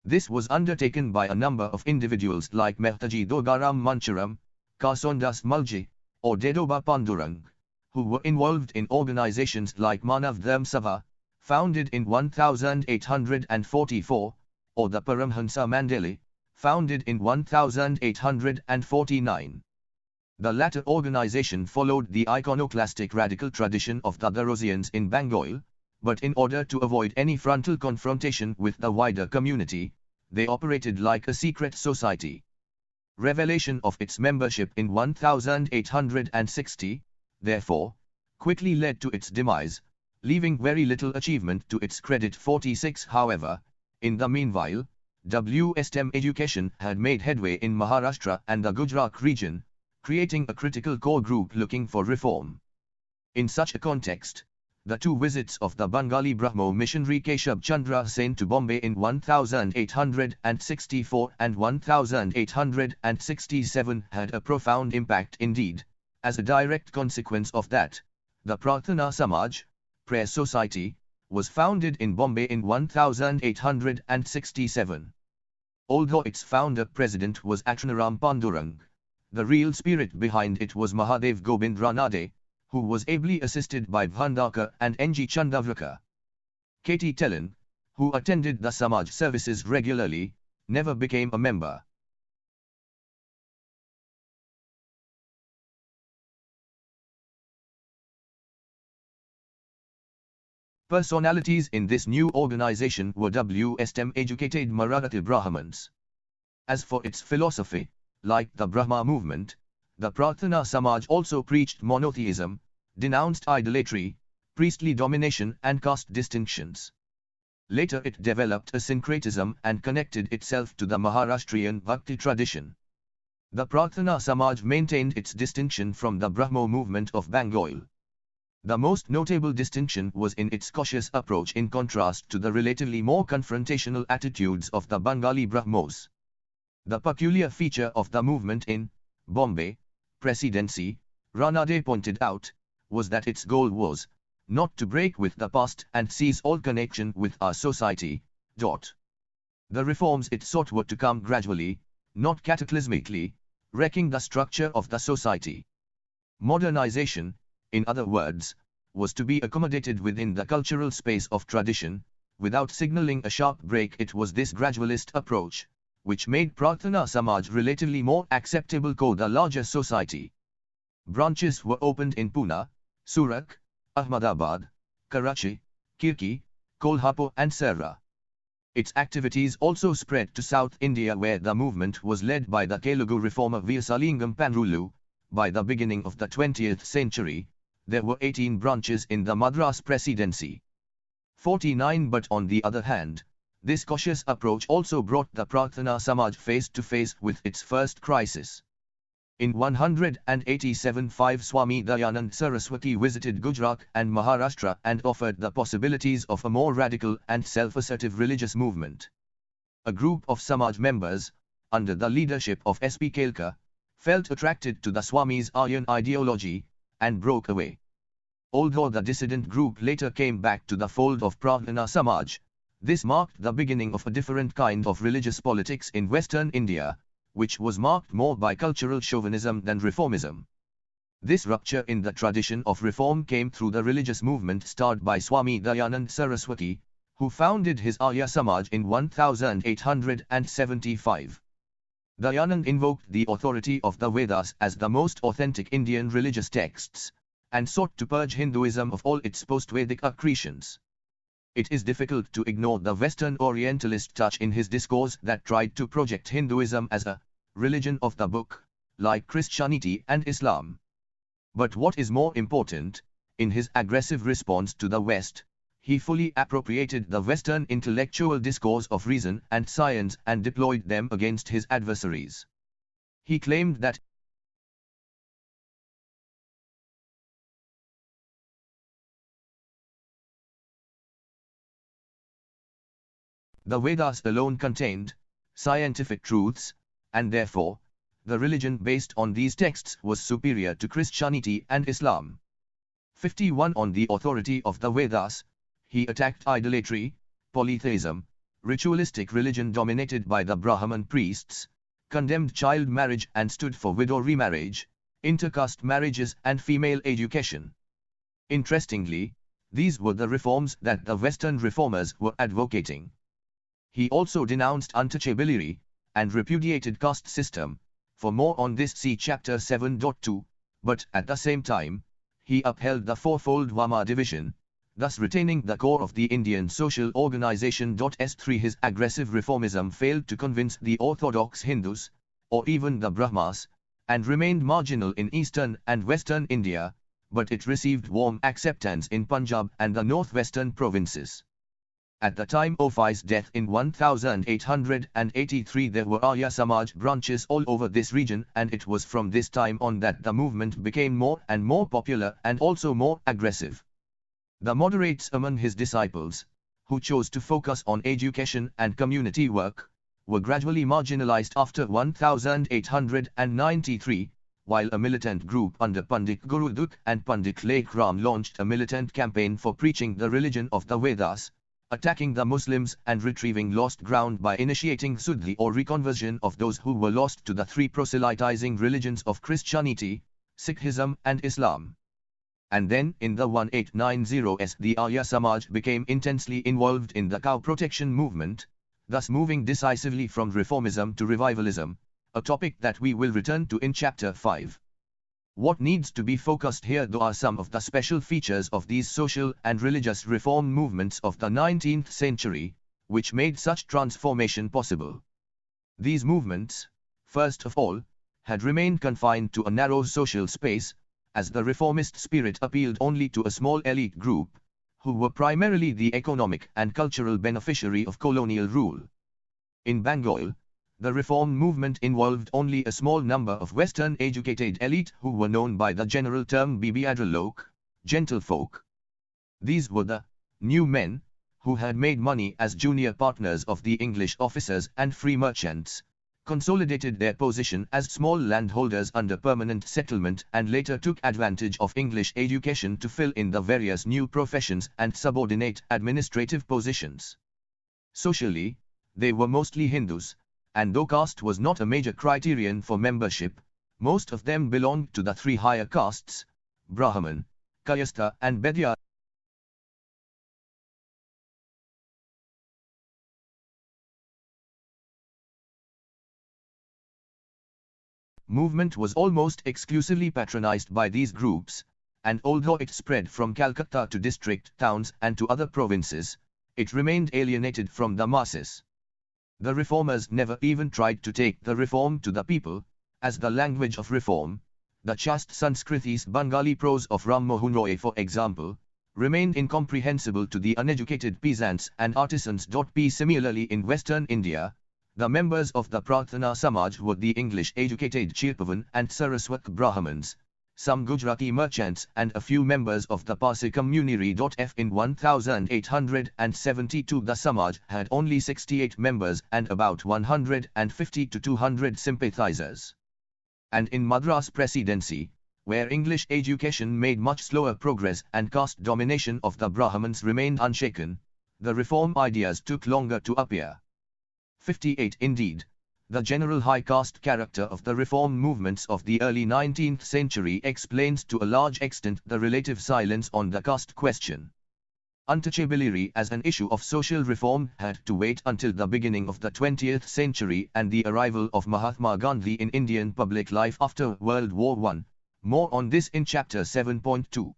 This was undertaken by a number of individuals like Mehtaji Dogaram Mancharam, Kasondas Mulji, or Dedoba Pandurang, who were involved in organizations like Manav Dharm Sabha, founded in 1844, or the Paramhansa Mandali, founded in 1849. The latter organization followed the iconoclastic radical tradition of the Darosians in Bengal, but in order to avoid any frontal confrontation with the wider community, they operated like a secret society. Revelation of its membership in 1860, therefore, quickly led to its demise, leaving very little achievement to its credit. 46 However, in the meanwhile, STEM education had made headway in Maharashtra and the Gujarat region, creating a critical core group looking for reform. In such a context, the two visits of the Bengali Brahmo missionary Keshab Chandra Sen to Bombay in 1864 and 1867 had a profound impact indeed. As a direct consequence of that, the Prarthana Samaj, Prayer Society, was founded in Bombay in 1867. Although its founder-president was Achanaram Pandurang, the real spirit behind it was Mahadev Gobind Ranade, who was ably assisted by Bhandakar and N.G. Chandavrakar. K.T. Tellon, who attended the Samaj services regularly, never became a member. Personalities in this new organization were STEM-educated Marathi Brahmins. As for its philosophy, like the Brahma Movement, the Prarthana Samaj also preached monotheism, denounced idolatry, priestly domination and caste distinctions. Later it developed a syncretism and connected itself to the Maharashtrian Bhakti tradition. The Prarthana Samaj maintained its distinction from the Brahmo movement of Bengal. The most notable distinction was in its cautious approach in contrast to the relatively more confrontational attitudes of the Bengali Brahmos. The peculiar feature of the movement in Bombay Presidency, Ranade pointed out, was that its goal was not to break with the past and seize all connection with our society. The reforms it sought were to come gradually, not cataclysmically, wrecking the structure of the society. Modernization, in other words, was to be accommodated within the cultural space of tradition, without signaling a sharp break. It was this gradualist approach which made Prarthana Samaj relatively more acceptable to the larger society. Branches were opened in Pune, Surat, Ahmedabad, Karachi, Kirki, Kolhapur and Serra. Its activities also spread to South India, where the movement was led by the Telugu reformer Vyasalingam Panrulu. By the beginning of the 20th century, there were 18 branches in the Madras Presidency. 49 But on the other hand, this cautious approach also brought the Prarthana Samaj face to face with its first crisis. In 187 Swami Dayanand Saraswati visited Gujarat and Maharashtra and offered the possibilities of a more radical and self-assertive religious movement. A group of Samaj members, under the leadership of S.P. Kelkar, felt attracted to the Swami's Aryan ideology, and broke away. Although the dissident group later came back to the fold of Pradhana Samaj, this marked the beginning of a different kind of religious politics in Western India, which was marked more by cultural chauvinism than reformism. This rupture in the tradition of reform came through the religious movement started by Swami Dayanand Saraswati, who founded his Arya Samaj in 1875. Dayanand invoked the authority of the Vedas as the most authentic Indian religious texts, and sought to purge Hinduism of all its post-Vedic accretions. It is difficult to ignore the Western Orientalist touch in his discourse that tried to project Hinduism as a religion of the book, like Christianity and Islam. But what is more important, in his aggressive response to the West, he fully appropriated the Western intellectual discourse of reason and science and deployed them against his adversaries. He claimed that the Vedas alone contained scientific truths, and therefore, the religion based on these texts was superior to Christianity and Islam. 51. On the authority of the Vedas, he attacked idolatry, polytheism, ritualistic religion dominated by the Brahman priests, condemned child marriage and stood for widow remarriage, intercaste marriages and female education. Interestingly, these were the reforms that the Western reformers were advocating. He also denounced untouchability and repudiated caste system. For more on this see chapter 7.2, but at the same time, he upheld the fourfold Varma division, thus retaining the core of the Indian social organization. S3. His aggressive reformism failed to convince the orthodox Hindus, or even the Brahmas, and remained marginal in eastern and western India, but it received warm acceptance in Punjab and the northwestern provinces. At the time of his death in 1883 there were Arya Samaj branches all over this region, and it was from this time on that the movement became more and more popular and also more aggressive. The moderates among his disciples, who chose to focus on education and community work, were gradually marginalized after 1893, while a militant group under Pandit Guru Dukh and Pandit Lake Ram launched a militant campaign for preaching the religion of the Vedas, attacking the Muslims and retrieving lost ground by initiating Suddhi or reconversion of those who were lost to the three proselytizing religions of Christianity, Sikhism and Islam. And then in the 1890s the Arya Samaj became intensely involved in the cow protection movement, thus moving decisively from reformism to revivalism, a topic that we will return to in chapter 5. What needs to be focused here though are some of the special features of these social and religious reform movements of the 19th century, which made such transformation possible. These movements, first of all, had remained confined to a narrow social space, as the reformist spirit appealed only to a small elite group, who were primarily the economic and cultural beneficiary of colonial rule. In Bengal, the reform movement involved only a small number of Western-educated elite who were known by the general term Bibiyadrolok, gentlefolk. These were the new men, who had made money as junior partners of the English officers and free merchants, consolidated their position as small landholders under permanent settlement and later took advantage of English education to fill in the various new professions and subordinate administrative positions. Socially, they were mostly Hindus, and though caste was not a major criterion for membership, most of them belonged to the three higher castes, Brahman, Kayastha and Bedya. Movement was almost exclusively patronized by these groups, and although it spread from Calcutta to district towns and to other provinces, it remained alienated from the masses. The reformers never even tried to take the reform to the people, as the language of reform, the chaste Sanskritis Bengali prose of Ram Mohan Roy for example, remained incomprehensible to the uneducated peasants and artisans. Similarly in Western India, the members of the Pradhana Samaj were the English-educated Chirpavan and Saraswat Brahmins, some Gujarati merchants and a few members of the Parsi community. In 1872 the Samaj had only 68 members and about 150 to 200 sympathizers. And in Madras Presidency, where English education made much slower progress and caste domination of the Brahmins remained unshaken, the reform ideas took longer to appear. 58 Indeed, the general high caste character of the reform movements of the early 19th century explains to a large extent the relative silence on the caste question. Untouchability as an issue of social reform had to wait until the beginning of the 20th century and the arrival of Mahatma Gandhi in Indian public life after World War I. More on this in Chapter 7.2.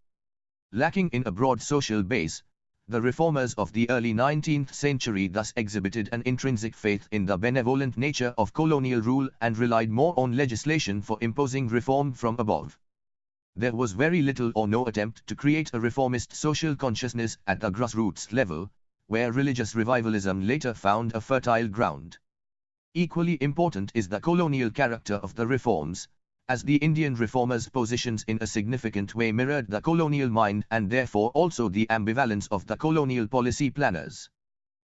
Lacking in a broad social base, the reformers of the early 19th century thus exhibited an intrinsic faith in the benevolent nature of colonial rule and relied more on legislation for imposing reform from above. There was very little or no attempt to create a reformist social consciousness at the grassroots level, where religious revivalism later found a fertile ground. Equally important is the colonial character of the reforms, as the Indian reformers' positions in a significant way mirrored the colonial mind and therefore also the ambivalence of the colonial policy planners.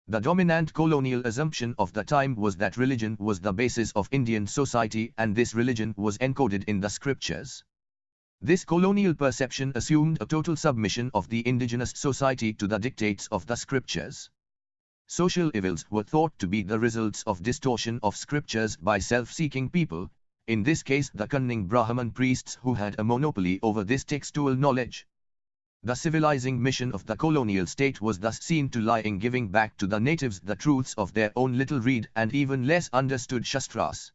The dominant colonial assumption of the time was that religion was the basis of Indian society and this religion was encoded in the scriptures. This colonial perception assumed a total submission of the indigenous society to the dictates of the scriptures. Social evils were thought to be the results of distortion of scriptures by self-seeking people, in this case the cunning Brahman priests who had a monopoly over this textual knowledge. The civilizing mission of the colonial state was thus seen to lie in giving back to the natives the truths of their own little read and even less understood Shastras.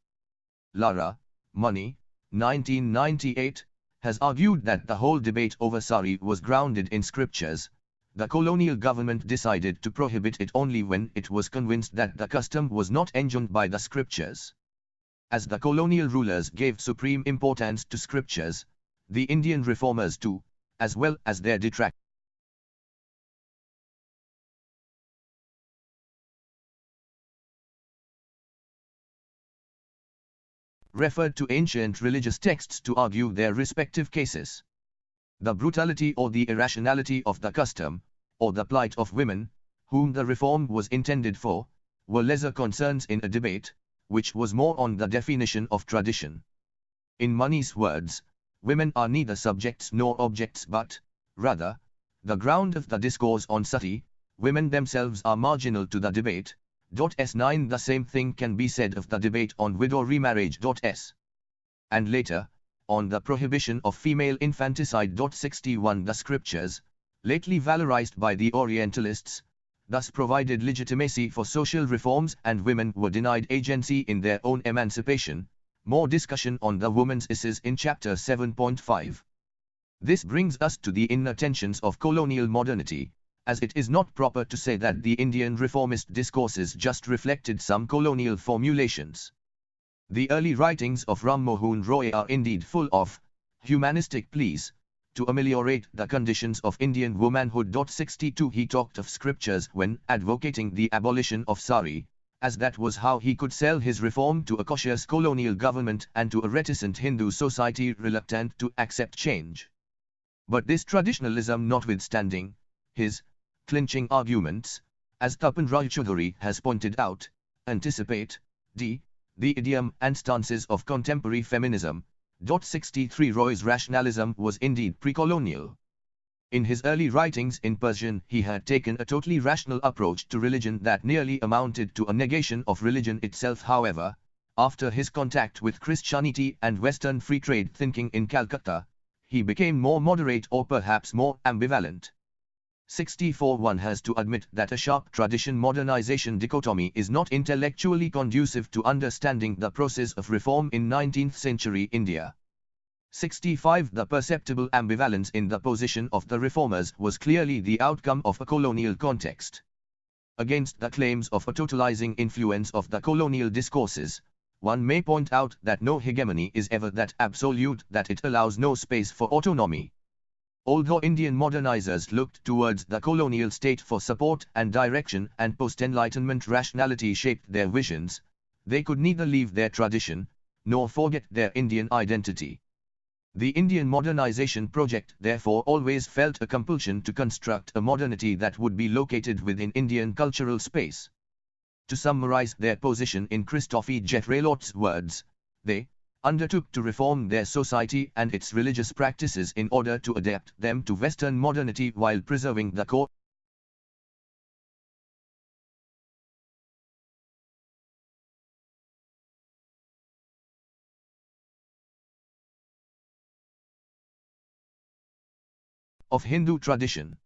Lara, Money, 1998, has argued that the whole debate over sari was grounded in scriptures. The colonial government decided to prohibit it only when it was convinced that the custom was not enjoined by the scriptures. As the colonial rulers gave supreme importance to scriptures, the Indian reformers too, as well as their detractors, referred to ancient religious texts to argue their respective cases. The brutality or the irrationality of the custom, or the plight of women, whom the reform was intended for, were lesser concerns in a debate, which was more on the definition of tradition. In Mani's words, women are neither subjects nor objects but, rather, the ground of the discourse on sati, women themselves are marginal to the debate. S9 The same thing can be said of the debate on widow remarriage. S. And later, on the prohibition of female infanticide. 61 The scriptures, lately valorized by the Orientalists, thus provided legitimacy for social reforms and women were denied agency in their own emancipation. More discussion on the woman's issues in Chapter 7.5. This brings us to the inner tensions of colonial modernity, as it is not proper to say that the Indian reformist discourses just reflected some colonial formulations. The early writings of Ram Mohan Roy are indeed full of humanistic pleas to ameliorate the conditions of Indian womanhood. 62 He talked of scriptures when advocating the abolition of sari, as that was how he could sell his reform to a cautious colonial government and to a reticent Hindu society reluctant to accept change. But this traditionalism notwithstanding, his clinching arguments, as Tapan Rai Chaudhuri has pointed out, anticipate the idiom and stances of contemporary feminism. 63 Roy's rationalism was indeed pre-colonial. In his early writings in Persian he had taken a totally rational approach to religion that nearly amounted to a negation of religion itself. However, after his contact with Christianity and Western free trade thinking in Calcutta, he became more moderate or perhaps more ambivalent. 64 One has to admit that a sharp tradition-modernization dichotomy is not intellectually conducive to understanding the process of reform in 19th century India. 65 The perceptible ambivalence in the position of the reformers was clearly the outcome of a colonial context. Against the claims of a totalizing influence of the colonial discourses, one may point out that no hegemony is ever that absolute that it allows no space for autonomy. Although Indian modernizers looked towards the colonial state for support and direction and post-Enlightenment rationality shaped their visions, they could neither leave their tradition, nor forget their Indian identity. The Indian modernization project therefore always felt a compulsion to construct a modernity that would be located within Indian cultural space. To summarize their position in Christophe Getrelot's words, they undertook to reform their society and its religious practices in order to adapt them to Western modernity while preserving the core of Hindu tradition.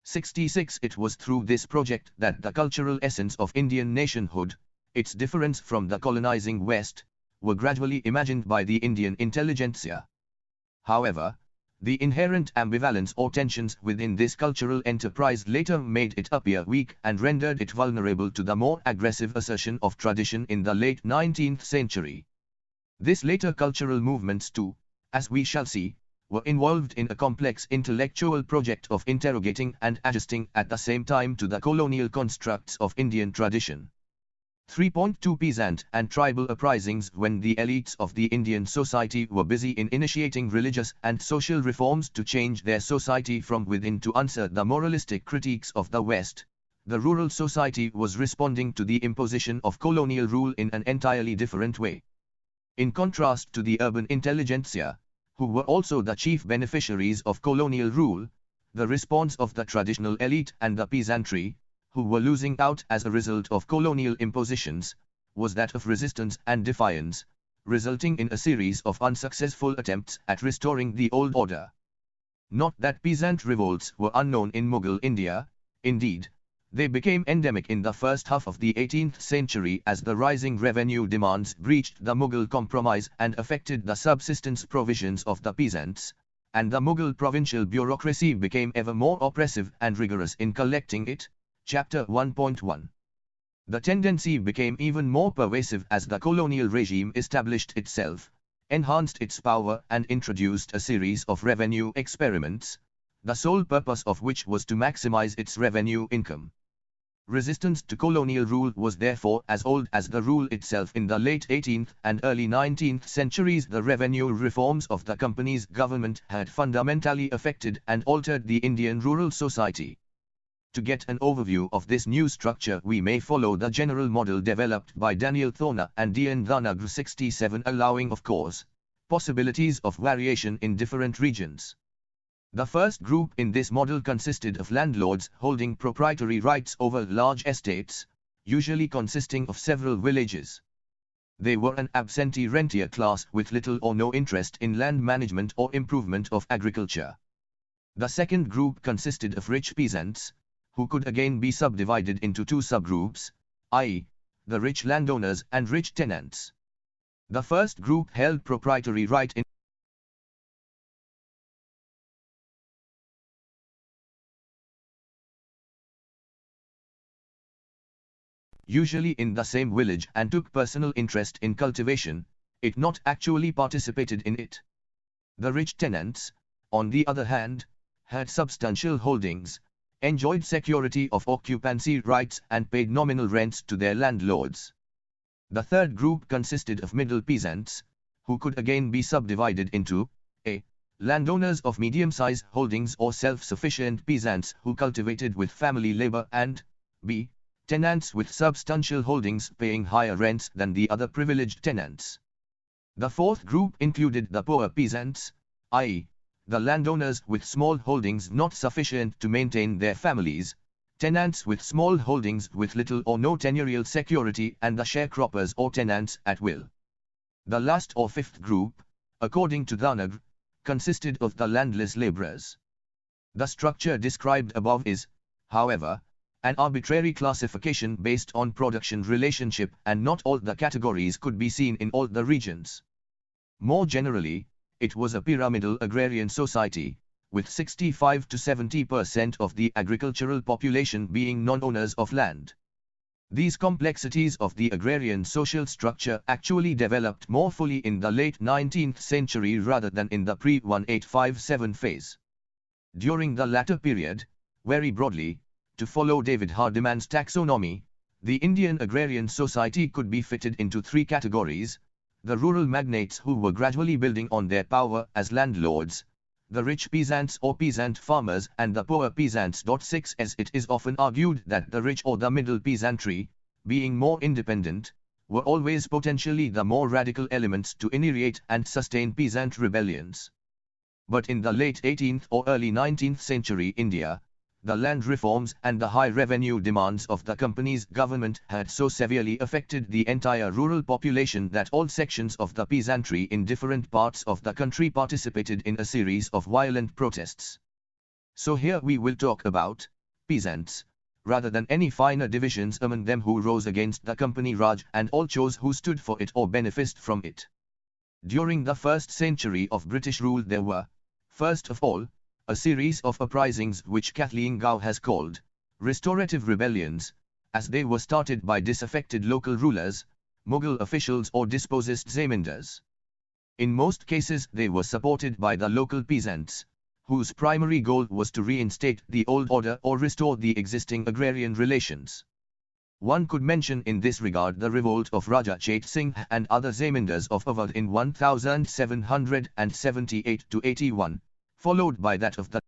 66 It was through this project that the cultural essence of Indian nationhood, its difference from the colonizing West, were gradually imagined by the Indian intelligentsia. However, the inherent ambivalence or tensions within this cultural enterprise later made it appear weak and rendered it vulnerable to the more aggressive assertion of tradition in the late 19th century. This later cultural movements too, as we shall see, were involved in a complex intellectual project of interrogating and adjusting at the same time to the colonial constructs of Indian tradition. 3.2 Peasant and tribal uprisings. When the elites of the Indian society were busy in initiating religious and social reforms to change their society from within to answer the moralistic critiques of the West, the rural society was responding to the imposition of colonial rule in an entirely different way. In contrast to the urban intelligentsia, who were also the chief beneficiaries of colonial rule, the response of the traditional elite and the peasantry, who were losing out as a result of colonial impositions, was that of resistance and defiance, resulting in a series of unsuccessful attempts at restoring the old order. Not that peasant revolts were unknown in Mughal India, indeed, they became endemic in the first half of the 18th century as the rising revenue demands breached the Mughal compromise and affected the subsistence provisions of the peasants, and the Mughal provincial bureaucracy became ever more oppressive and rigorous in collecting it. Chapter 1.1. The tendency became even more pervasive as the colonial regime established itself, enhanced its power and introduced a series of revenue experiments, the sole purpose of which was to maximize its revenue income. Resistance to colonial rule was therefore as old as the rule itself. In the late 18th and early 19th centuries, the revenue reforms of the company's government had fundamentally affected and altered the Indian rural society. To get an overview of this new structure, we may follow the general model developed by Daniel Thorner and D. N. Dhanagr 67, allowing, of course, possibilities of variation in different regions. The first group in this model consisted of landlords holding proprietary rights over large estates, usually consisting of several villages. They were an absentee rentier class with little or no interest in land management or improvement of agriculture. The second group consisted of rich peasants, who could again be subdivided into two subgroups, i.e., the rich landowners and rich tenants. The first group held proprietary right in usually in the same village and took personal interest in cultivation, if not actually participated in it. The rich tenants, on the other hand, had substantial holdings, enjoyed security of occupancy rights and paid nominal rents to their landlords. The third group consisted of middle peasants, who could again be subdivided into a. Landowners of medium-sized holdings or self-sufficient peasants who cultivated with family labor, and b. Tenants with substantial holdings paying higher rents than the other privileged tenants. The fourth group included the poor peasants, i.e., the landowners with small holdings not sufficient to maintain their families, tenants with small holdings with little or no tenurial security, and the sharecroppers or tenants at will. The last or fifth group, according to Dhanagr, consisted of the landless laborers. The structure described above is, however, an arbitrary classification based on production relationship, and not all the categories could be seen in all the regions. More generally, it was a pyramidal agrarian society, with 65 to 70% of the agricultural population being non-owners of land. These complexities of the agrarian social structure actually developed more fully in the late 19th century rather than in the pre-1857 phase. During the latter period, very broadly, to follow David Hardiman's taxonomy, the Indian agrarian society could be fitted into three categories: the rural magnates who were gradually building on their power as landlords, the rich peasants or peasant farmers, and the poor peasants. 6 As it is often argued that the rich or the middle peasantry, being more independent, were always potentially the more radical elements to inebriate and sustain peasant rebellions. But in the late 18th or early 19th century India, the land reforms and the high revenue demands of the company's government had so severely affected the entire rural population that all sections of the peasantry in different parts of the country participated in a series of violent protests. So here we will talk about peasants, rather than any finer divisions among them who rose against the company Raj and all chose who stood for it or benefited from it. During the first century of British rule there were, first of all, a series of uprisings which Kathleen Gow has called restorative rebellions, as they were started by disaffected local rulers, Mughal officials or dispossessed zamindars. In most cases they were supported by the local peasants, whose primary goal was to reinstate the old order or restore the existing agrarian relations. One could mention in this regard the revolt of Raja Chet Singh and other zamindars of Awadh in 1778-81, followed by that of the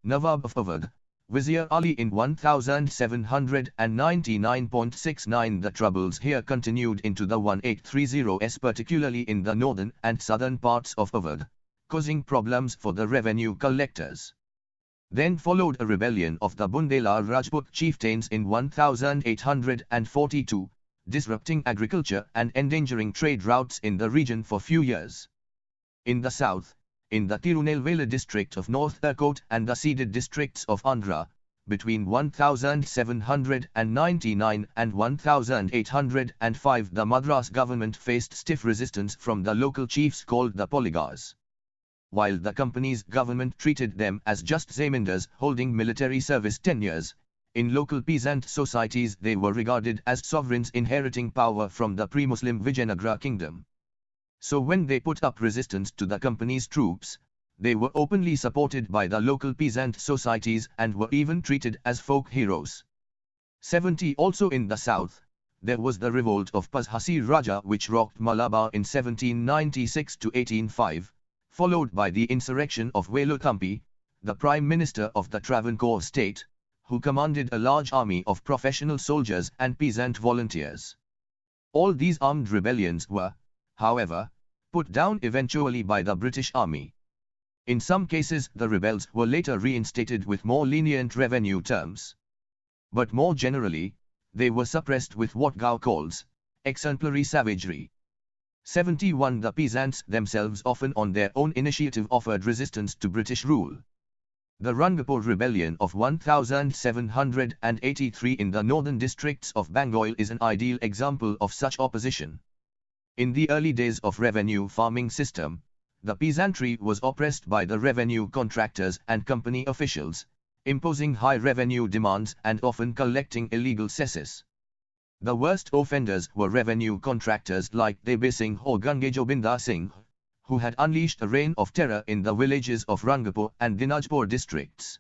Nawab of Awadh, Vizier Ali in 1799.69. The troubles here continued into the 1830s, particularly in the northern and southern parts of Awadh, causing problems for the revenue collectors. Then followed a rebellion of the Bundela Rajput chieftains in 1842, disrupting agriculture and endangering trade routes in the region for few years. In the south, in the Tirunelveli district of North Erkot and the ceded districts of Andhra, between 1799 and 1805 the Madras government faced stiff resistance from the local chiefs called the Polygars. While the company's government treated them as just zamindars holding military service tenures, in local peasant societies they were regarded as sovereigns inheriting power from the pre-Muslim Vijayanagara kingdom. So when they put up resistance to the company's troops, they were openly supported by the local peasant societies and were even treated as folk heroes. 70 Also in the south, there was the revolt of Pazhassi Raja which rocked Malabar in 1796-1805. Followed by the insurrection of Veluthampi, the Prime Minister of the Travancore state, who commanded a large army of professional soldiers and peasant volunteers. All these armed rebellions were, however, put down eventually by the British Army. In some cases the rebels were later reinstated with more lenient revenue terms. But more generally, they were suppressed with what Gow calls exemplary savagery. 71 The peasants themselves often on their own initiative offered resistance to British rule. The Rangapur rebellion of 1783 in the northern districts of Bengal is an ideal example of such opposition. In the early days of revenue farming system, the peasantry was oppressed by the revenue contractors and company officials, imposing high revenue demands and often collecting illegal cesses. The worst offenders were revenue contractors like Debe Singh or Gangejobinda Singh, who had unleashed a reign of terror in the villages of Rangapur and Dinajpur districts.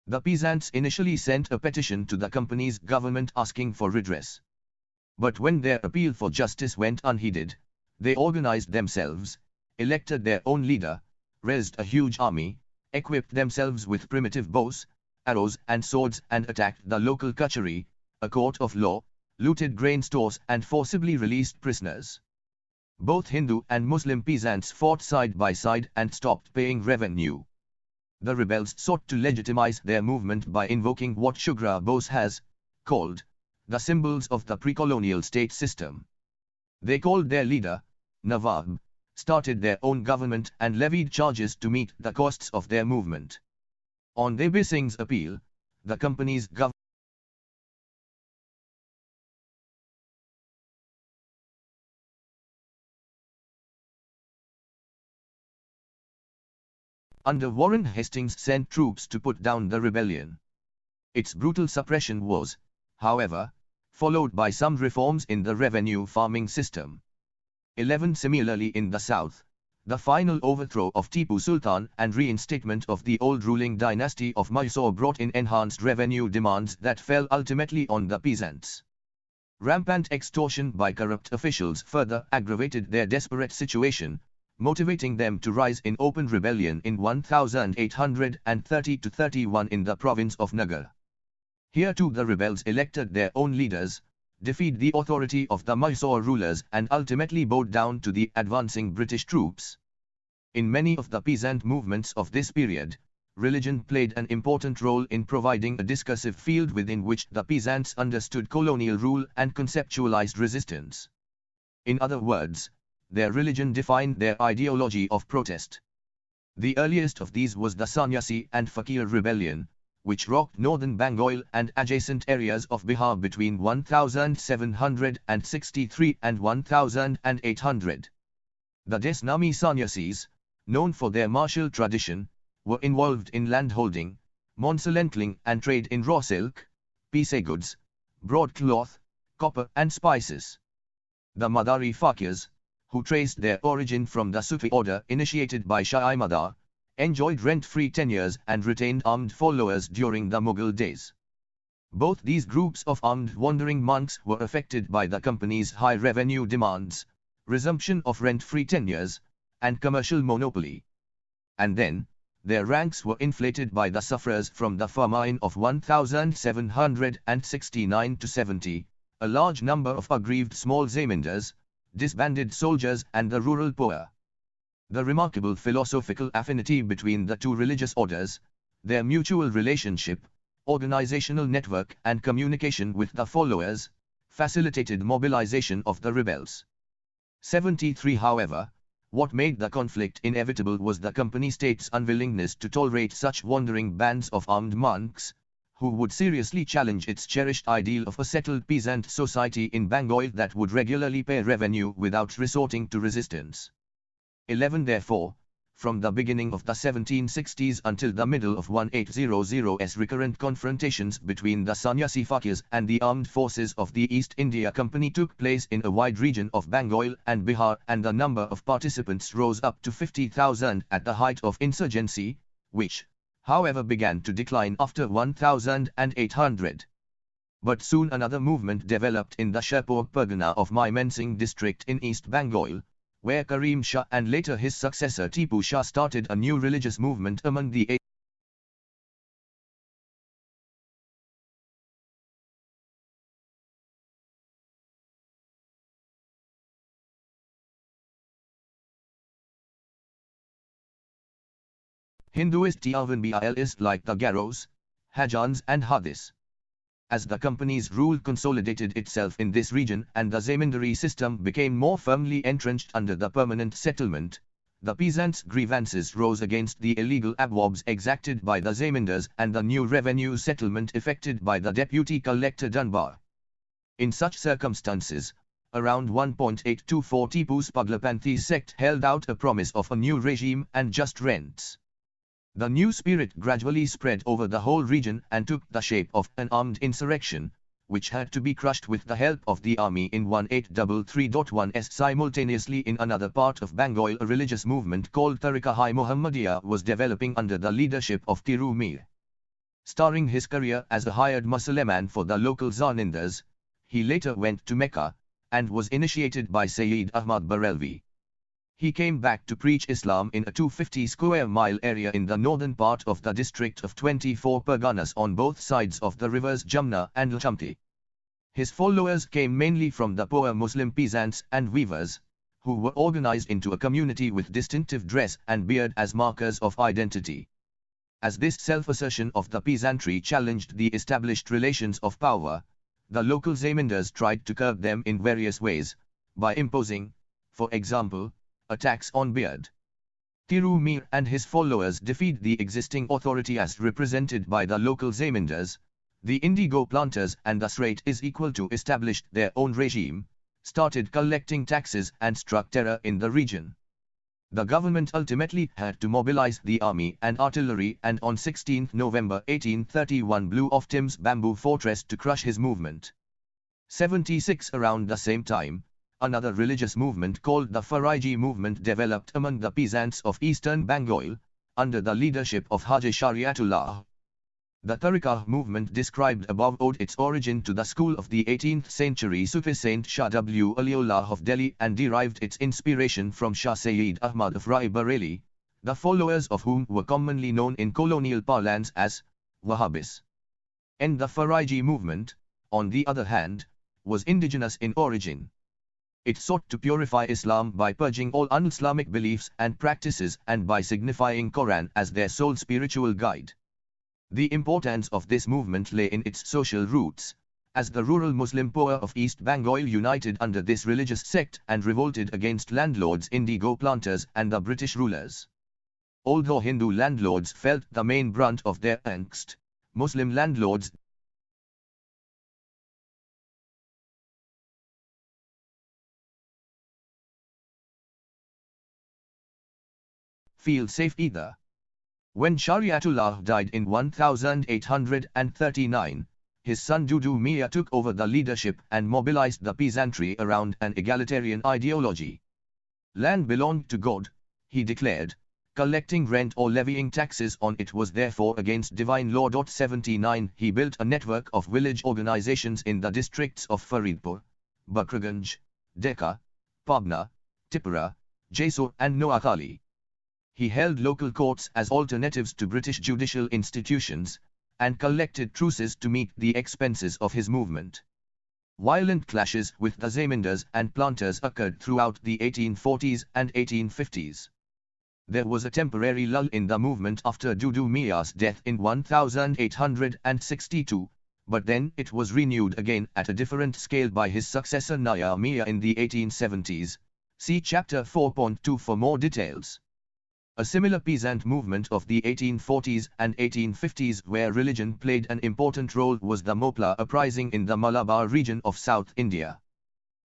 The peasants initially sent a petition to the company's government asking for redress. But when their appeal for justice went unheeded, they organized themselves, elected their own leader, raised a huge army, equipped themselves with primitive bows, arrows and swords and attacked the local kachari, a court of law, looted grain stores and forcibly released prisoners. Both Hindu and Muslim peasants fought side by side and stopped paying revenue. The rebels sought to legitimize their movement by invoking what Sugra Bose has called the symbols of the pre-colonial state system. They called their leader, Nawab, started their own government and levied charges to meet the costs of their movement. On Debe Singh's appeal, the company's government under Warren Hastings sent troops to put down the rebellion. Its brutal suppression was, however, followed by some reforms in the revenue farming system. 11 Similarly in the south, the final overthrow of Tipu Sultan and reinstatement of the old ruling dynasty of Mysore brought in enhanced revenue demands that fell ultimately on the peasants. Rampant extortion by corrupt officials further aggravated their desperate situation, motivating them to rise in open rebellion in 1830-31 in the province of Nagar. Here too the rebels elected their own leaders, defied the authority of the Mysore rulers and ultimately bowed down to the advancing British troops. In many of the peasant movements of this period, religion played an important role in providing a discursive field within which the peasants understood colonial rule and conceptualized resistance. In other words, their religion defined their ideology of protest. The earliest of these was the Sannyasi and Fakir rebellion, which rocked northern Bengal and adjacent areas of Bihar between 1763 and 1800. The Desnami Sannyasis, known for their martial tradition, were involved in landholding, monsolettling and trade in raw silk, piece goods, broadcloth, copper and spices. The Madari Fakirs, who traced their origin from the Sufi order initiated by Shah Madar, enjoyed rent-free tenures and retained armed followers during the Mughal days. Both these groups of armed wandering monks were affected by the company's high revenue demands, resumption of rent-free tenures, and commercial monopoly. And then, their ranks were inflated by the sufferers from the famine of 1769-70, a large number of aggrieved small zamindars, disbanded soldiers and the rural poor. The remarkable philosophical affinity between the two religious orders, their mutual relationship, organizational network and communication with the followers, facilitated mobilization of the rebels. 73 However, what made the conflict inevitable was the company state's unwillingness to tolerate such wandering bands of armed monks, who would seriously challenge its cherished ideal of a settled peasant society in Bengal that would regularly pay revenue without resorting to resistance. 11 Therefore, from the beginning of the 1760s until the middle of 1800s, recurrent confrontations between the Sannyasi Fakirs and the armed forces of the East India Company took place in a wide region of Bengal and Bihar, and the number of participants rose up to 50,000 at the height of insurgency, which, however, began to decline after 1800. But soon another movement developed in the Sherpur Pargana of Mymensingh district in East Bengal, where Karim Shah and later his successor Tipu Shah started a new religious movement among the Hinduist Yavanbialists like the Garos, Hajans and Hadis. As the company's rule consolidated itself in this region and the zamindari system became more firmly entrenched under the permanent settlement, the peasants' grievances rose against the illegal abwabs exacted by the zamindars and the new revenue settlement effected by the deputy collector Dunbar. In such circumstances, around 1.824 Tipu's Paglapanthi sect held out a promise of a new regime and just rents. The new spirit gradually spread over the whole region and took the shape of an armed insurrection, which had to be crushed with the help of the army in 1833-1s. Simultaneously in another part of Bengal, a religious movement called Tariqa-i-Muhammadiyya was developing under the leadership of Tiru Mir. Starting his career as a hired Mussulman for the local Zanindars, he later went to Mecca, and was initiated by Sayyid Ahmad Barelvi. He came back to preach Islam in a 250 square mile area in the northern part of the district of 24 Parganas on both sides of the rivers Jamna and Lachamti. His followers came mainly from the poor Muslim peasants and weavers, who were organized into a community with distinctive dress and beard as markers of identity. As this self-assertion of the peasantry challenged the established relations of power, the local zamindars tried to curb them in various ways, by imposing, for example, a tax on beard. Tiru Mir and his followers defied the existing authority as represented by the local zamindars, the indigo planters, and thus rate is equal to established their own regime, started collecting taxes and struck terror in the region. The government ultimately had to mobilize the army and artillery, and on 16 November 1831 blew off Tim's bamboo fortress to crush his movement. 76 Around the same time, another religious movement called the Faraiji movement developed among the peasants of eastern Bengal, under the leadership of Haji Shariatullah. The Tariqah movement described above owed its origin to the school of the 18th century Sufi Saint Shah W. Aliullah of Delhi and derived its inspiration from Shah Sayyid Ahmad of Rai Bareli, the followers of whom were commonly known in colonial parlance as Wahhabis. And the Fariji movement, on the other hand, was indigenous in origin. It sought to purify Islam by purging all un-Islamic beliefs and practices and by signifying Quran as their sole spiritual guide. The importance of this movement lay in its social roots, as the rural Muslim poor of East Bengal united under this religious sect and revolted against landlords, indigo planters and the British rulers. Although Hindu landlords felt the main brunt of their angst, Muslim landlords feel safe either. When Shariatullah died in 1839, his son Dudu Miah took over the leadership and mobilized the peasantry around an egalitarian ideology. Land belonged to God, he declared. Collecting rent or levying taxes on it was therefore against divine law. 79 He built a network of village organizations in the districts of Faridpur, Bakraganj, Decca, Pabna, Tipura, Jaisur and Noakhali. He held local courts as alternatives to British judicial institutions, and collected truces to meet the expenses of his movement. Violent clashes with the zamindars and planters occurred throughout the 1840s and 1850s. There was a temporary lull in the movement after Dudu Miah's death in 1862, but then it was renewed again at a different scale by his successor Naya Miah in the 1870s. See Chapter 4.2 for more details. A similar peasant movement of the 1840s and 1850s where religion played an important role was the Mopla uprising in the Malabar region of South India.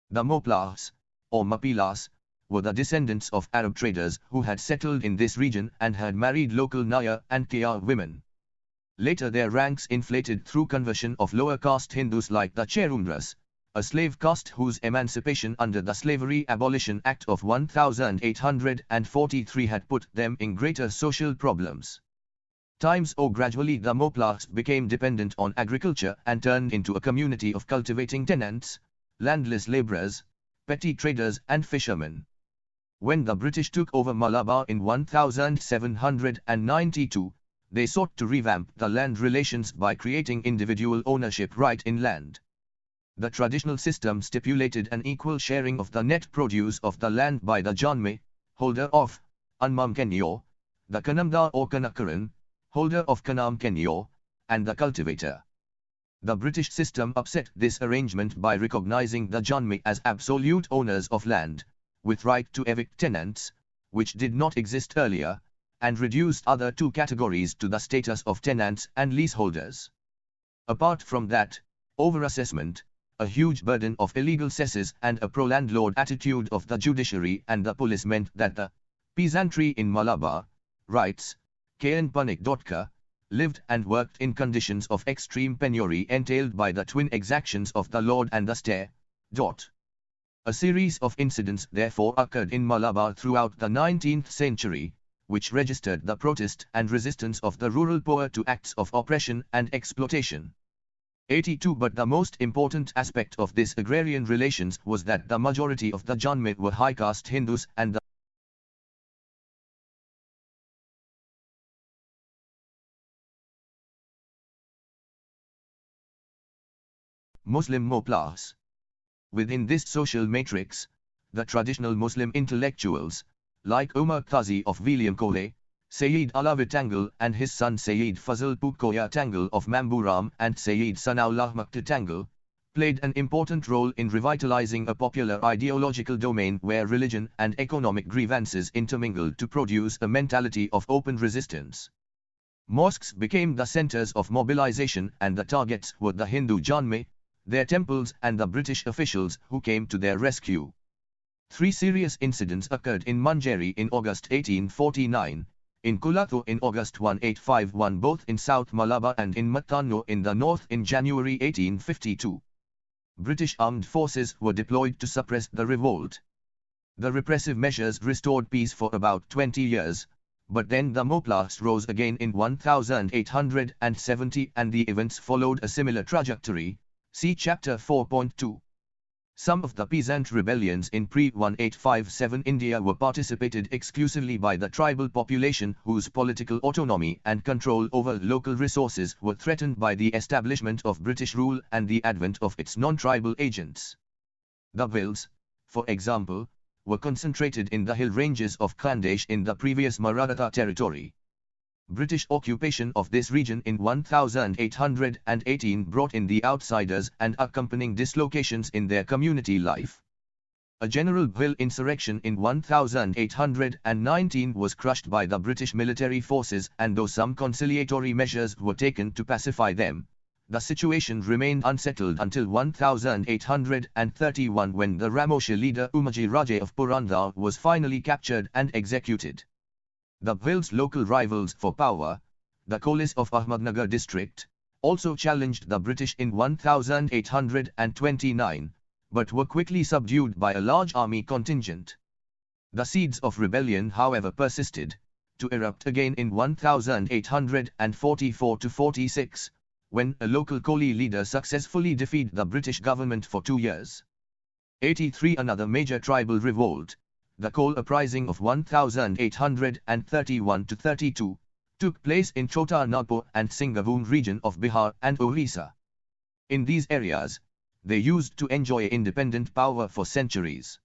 The Moplas, or Mapilas, were the descendants of Arab traders who had settled in this region and had married local Naya and Kaya women. Later their ranks inflated through conversion of lower caste Hindus like the Cherundras, a slave caste whose emancipation under the Slavery Abolition Act of 1843 had put them in greater social problems. Gradually the Moplas became dependent on agriculture and turned into a community of cultivating tenants, landless labourers, petty traders and fishermen. When the British took over Malabar in 1792, they sought to revamp the land relations by creating individual ownership right in land. The traditional system stipulated an equal sharing of the net produce of the land by the Janme, holder of Anmam Kenyo, the Kanamdar or Kanakaran, holder of Kanam Kenyo, and the cultivator. The British system upset this arrangement by recognizing the Janme as absolute owners of land, with right to evict tenants, which did not exist earlier, and reduced other two categories to the status of tenants and leaseholders. Apart from that, overassessment, a huge burden of illegal cesses and a pro-landlord attitude of the judiciary and the police meant that the peasantry in Malabar, writes K.N. Panik. Lived and worked in conditions of extreme penury entailed by the twin exactions of the Lord and the Stare. A series of incidents therefore occurred in Malabar throughout the 19th century, which registered the protest and resistance of the rural poor to acts of oppression and exploitation. 82 But the most important aspect of this agrarian relations was that the majority of the Janme were high caste Hindus and the Muslim Moplas. Within this social matrix, the traditional Muslim intellectuals, like Omar Qazi of William Kohli, Sayyid Alawi Tangle and his son Sayyid Fazl Pukoya Tangle of Mamburam and Sayyid Sanaullah Makta Tangle, played an important role in revitalizing a popular ideological domain where religion and economic grievances intermingled to produce a mentality of open resistance. Mosques became the centers of mobilization and the targets were the Hindu Janme, their temples and the British officials who came to their rescue. 3 serious incidents occurred in Manjeri in August 1849, in Kulathu in August 1851 both in South Malabar and in Matano in the north in January 1852. British armed forces were deployed to suppress the revolt. The repressive measures restored peace for about 20 years, But then the Moplahs rose again in 1870 and the events followed a similar trajectory. See Chapter 4.2. Some of the peasant rebellions in pre-1857 India were participated exclusively by the tribal population whose political autonomy and control over local resources were threatened by the establishment of British rule and the advent of its non-tribal agents. The Bhils, for example, were concentrated in the hill ranges of Khandesh in the previous Maratha territory. British occupation of this region in 1818 brought in the outsiders and accompanying dislocations in their community life. A general Bhil insurrection in 1819 was crushed by the British military forces, and though some conciliatory measures were taken to pacify them, the situation remained unsettled until 1831 when the Ramoshi leader Umaji Raje of Purandar was finally captured and executed. The Bhils' local rivals for power, the Kolis of Ahmednagar district, also challenged the British in 1829, but were quickly subdued by a large army contingent. The seeds of rebellion, however, persisted, to erupt again in 1844-46, when a local Koli leader successfully defied the British government for 2 years. 83 Another major tribal revolt, the Kol uprising of 1831-32, took place in Chota Nagpur and Singhbhum region of Bihar and Orissa. In these areas, they used to enjoy independent power for centuries.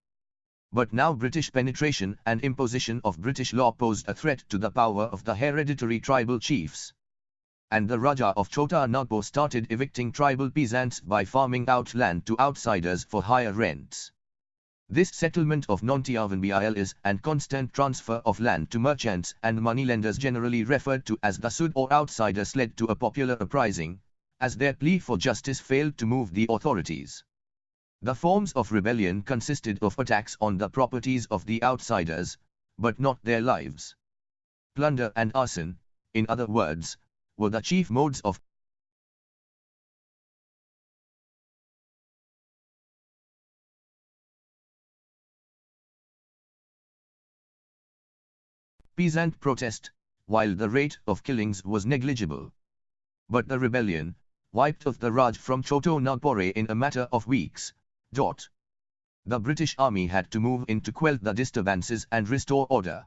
But now British penetration and imposition of British law posed a threat to the power of the hereditary tribal chiefs. And the Raja of Chota Nagpur started evicting tribal peasants by farming out land to outsiders for higher rents. This settlement of non-Bils and constant transfer of land to merchants and moneylenders, generally referred to as the Sud or outsiders, led to a popular uprising, as their plea for justice failed to move the authorities. The forms of rebellion consisted of attacks on the properties of the outsiders, but not their lives. Plunder and arson, in other words, were the chief modes of peasant protest, while the rate of killings was negligible. But the rebellion wiped off the Raj from Chota Nagpur in a matter of weeks. The British army had to move in to quell the disturbances and restore order.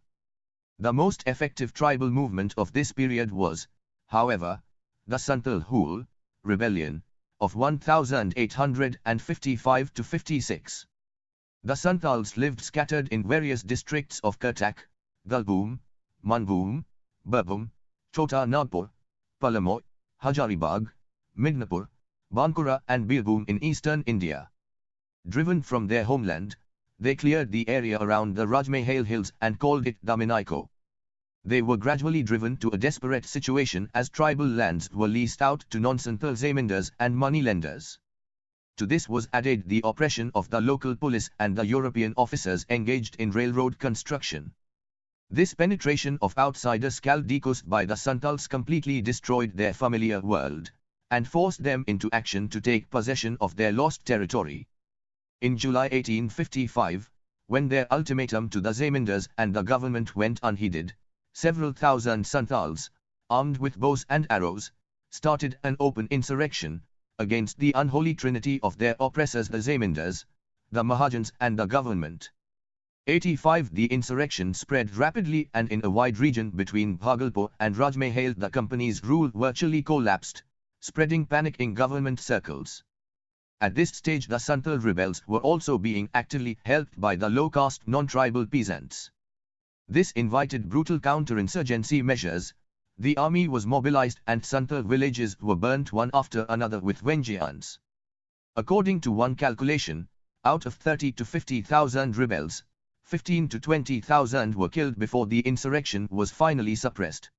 The most effective tribal movement of this period was, however, the Santal Hul rebellion of 1855-56. The Santals lived scattered in various districts of Cuttack, Galbhum, Manbhum, Birbhum, Chota Nagpur, Palamoy, Hajaribagh, Midnapur, Bankura and Birbhum in eastern India. Driven from their homeland, they cleared the area around the Rajmahal hills and called it the Minaiko. They were gradually driven to a desperate situation as tribal lands were leased out to non-Santal zamindars and moneylenders. To this was added the oppression of the local police and the European officers engaged in railroad construction. This penetration of outsiders caused by the Santals completely destroyed their familiar world, and forced them into action to take possession of their lost territory. In July 1855, when their ultimatum to the zamindars and the government went unheeded, several thousand Santals, armed with bows and arrows, started an open insurrection against the unholy trinity of their oppressors, the zamindars, the Mahajans and the government. 85 The insurrection spread rapidly, and in a wide region between Bhagalpur and Rajmahal the company's rule virtually collapsed, spreading panic in government circles. At this stage the Santal rebels were also being actively helped by the low-caste non-tribal peasants. This invited brutal counterinsurgency measures. The army was mobilized and Santal villages were burnt one after another with vengeance. According to one calculation, out of 30 to 50,000 rebels, 15 to 20,000 were killed before the insurrection was finally suppressed.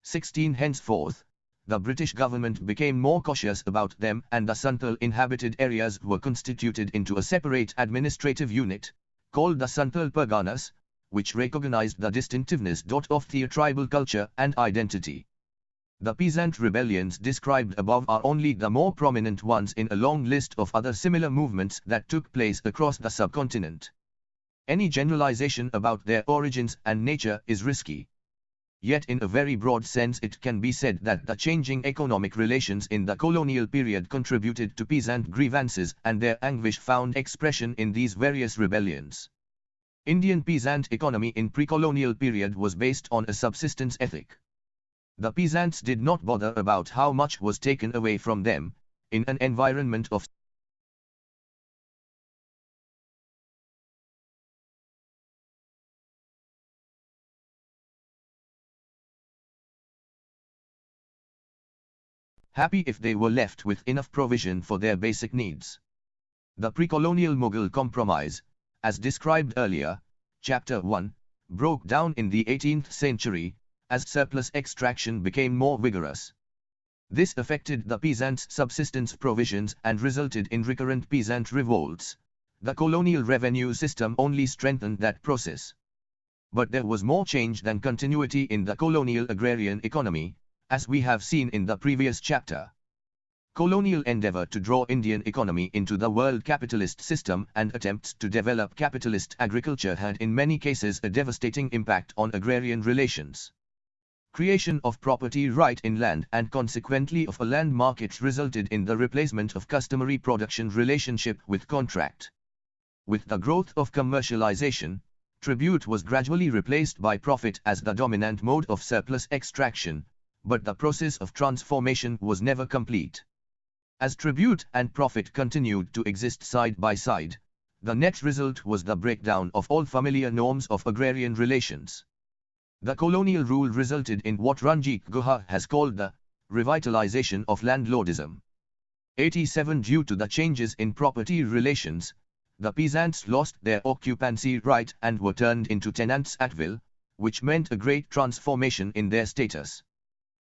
16 Henceforth, the British government became more cautious about them, and the Santal inhabited areas were constituted into a separate administrative unit, called the Santal Parganas, which recognized the distinctiveness of their tribal culture and identity. The peasant rebellions described above are only the more prominent ones in a long list of other similar movements that took place across the subcontinent. Any generalization about their origins and nature is risky. Yet in a very broad sense it can be said that the changing economic relations in the colonial period contributed to peasant grievances, and their anguish found expression in these various rebellions. Indian peasant economy in pre-colonial period was based on a subsistence ethic. The peasants did not bother about how much was taken away from them. In an environment of happy if they were left with enough provision for their basic needs. The pre-colonial Mughal compromise, as described earlier, Chapter 1, broke down in the 18th century, as surplus extraction became more vigorous. This affected the peasants' subsistence provisions and resulted in recurrent peasant revolts. The colonial revenue system only strengthened that process. But there was more change than continuity in the colonial agrarian economy, as we have seen in the previous chapter. Colonial endeavor to draw Indian economy into the world capitalist system and attempts to develop capitalist agriculture had in many cases a devastating impact on agrarian relations. Creation of property right in land and consequently of a land market resulted in the replacement of customary production relationship with contract. With the growth of commercialization, tribute was gradually replaced by profit as the dominant mode of surplus extraction, but the process of transformation was never complete. As tribute and profit continued to exist side by side, the net result was the breakdown of all familiar norms of agrarian relations. The colonial rule resulted in what Ranjit Guha has called the revitalization of landlordism. 87 Due to the changes in property relations, the peasants lost their occupancy right and were turned into tenants at will, which meant a great transformation in their status.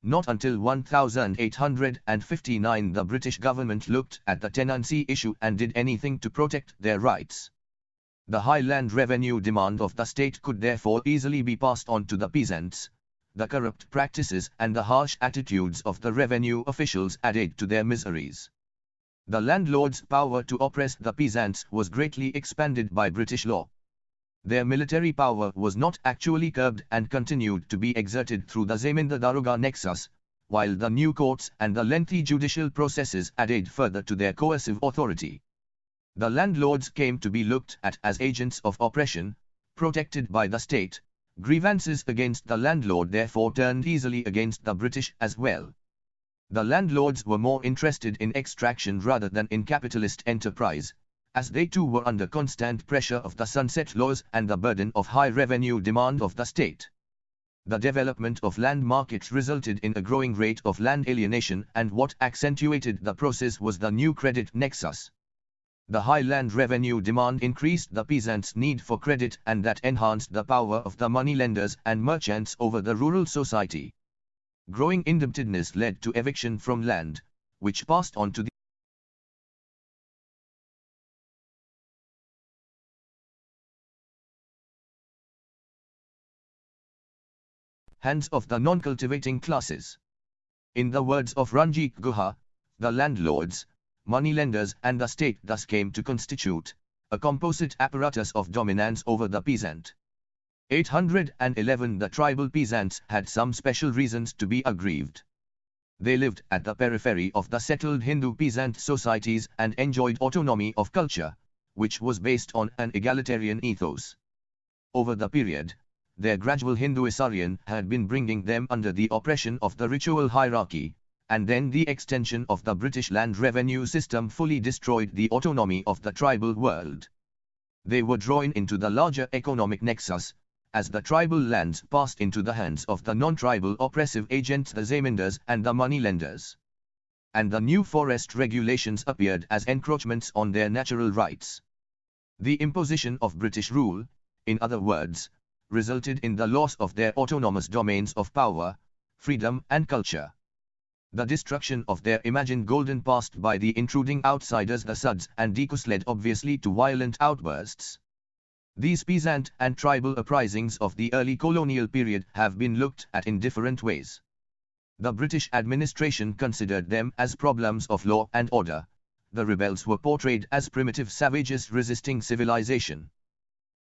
Not until 1859 the British government looked at the tenancy issue and did anything to protect their rights. The high land revenue demand of the state could therefore easily be passed on to the peasants. The corrupt practices and the harsh attitudes of the revenue officials added to their miseries. The landlord's power to oppress the peasants was greatly expanded by British law. Their military power was not actually curbed and continued to be exerted through the Zamindar-Daroga nexus, while the new courts and the lengthy judicial processes added further to their coercive authority. The landlords came to be looked at as agents of oppression, protected by the state. Grievances against the landlord therefore turned easily against the British as well. The landlords were more interested in extraction rather than in capitalist enterprise, as they too were under constant pressure of the sunset laws and the burden of high revenue demand of the state. The development of land markets resulted in a growing rate of land alienation, and what accentuated the process was the new credit nexus. The high land revenue demand increased the peasants' need for credit, and that enhanced the power of the moneylenders and merchants over the rural society. Growing indebtedness led to eviction from land, which passed on to the hands of the non-cultivating classes. In the words of Ranjit Guha, the landlords, moneylenders and the state thus came to constitute a composite apparatus of dominance over the peasant. 811 The tribal peasants had some special reasons to be aggrieved. They lived at the periphery of the settled Hindu peasant societies and enjoyed autonomy of culture, which was based on an egalitarian ethos. Over the period, their gradual Hinduisation had been bringing them under the oppression of the ritual hierarchy, and then the extension of the British land revenue system fully destroyed the autonomy of the tribal world. They were drawn into the larger economic nexus, as the tribal lands passed into the hands of the non-tribal oppressive agents, the zamindars and the moneylenders. And the new forest regulations appeared as encroachments on their natural rights. The imposition of British rule, in other words, resulted in the loss of their autonomous domains of power, freedom and culture. The destruction of their imagined golden past by the intruding outsiders, the Suds and Dekus, led obviously to violent outbursts. These peasant and tribal uprisings of the early colonial period have been looked at in different ways. The British administration considered them as problems of law and order. The rebels were portrayed as primitive savages resisting civilization.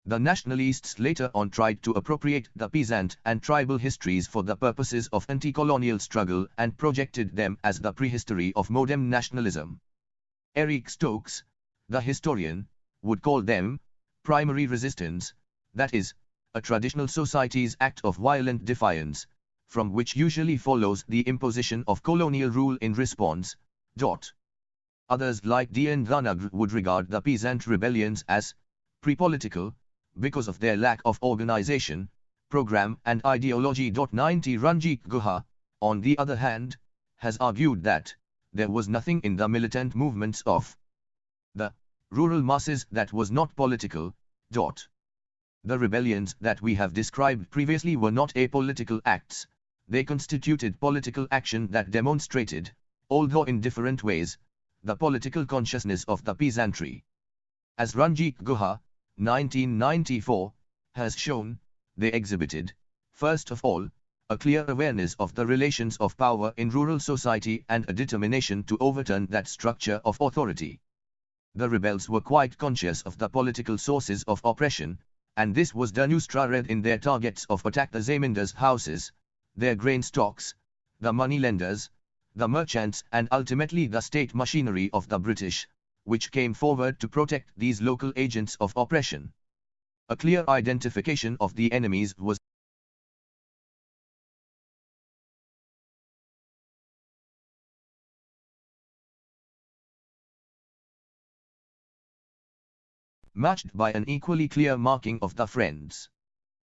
The nationalists later on tried to appropriate the peasant and tribal histories for the purposes of anti-colonial struggle and projected them as the prehistory of modern nationalism. Eric Stokes, the historian, would call them primary resistance, that is, a traditional society's act of violent defiance, from which usually follows the imposition of colonial rule in response. Others like D.N. Dhanagr would regard the peasant rebellions as pre-political, because of their lack of organization, program and ideology. 90 Ranjit Guha, on the other hand, has argued that there was nothing in the militant movements of the rural masses that was not political. The rebellions that we have described previously were not apolitical acts, they constituted political action that demonstrated, although in different ways, the political consciousness of the peasantry. As Ranjit Guha, 1994, has shown, they exhibited, first of all, a clear awareness of the relations of power in rural society and a determination to overturn that structure of authority. The rebels were quite conscious of the political sources of oppression, and this was demonstrated in their targets of attack: the zamindars' houses, their grain stocks, the moneylenders, the merchants, and ultimately the state machinery of the British, which came forward to protect these local agents of oppression. A clear identification of the enemies was matched by an equally clear marking of the friends.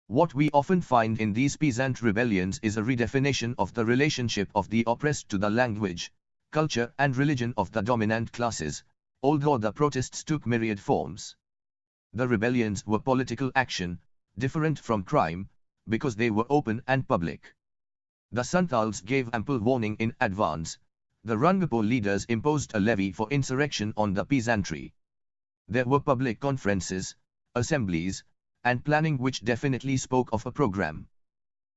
What we often find in these peasant rebellions is a redefinition of the relationship of the oppressed to the language, culture and religion of the dominant classes, although the protests took myriad forms. The rebellions were political action, different from crime, because they were open and public. The Santals gave ample warning in advance. The Rangapur leaders imposed a levy for insurrection on the peasantry. There were public conferences, assemblies, and planning which definitely spoke of a program.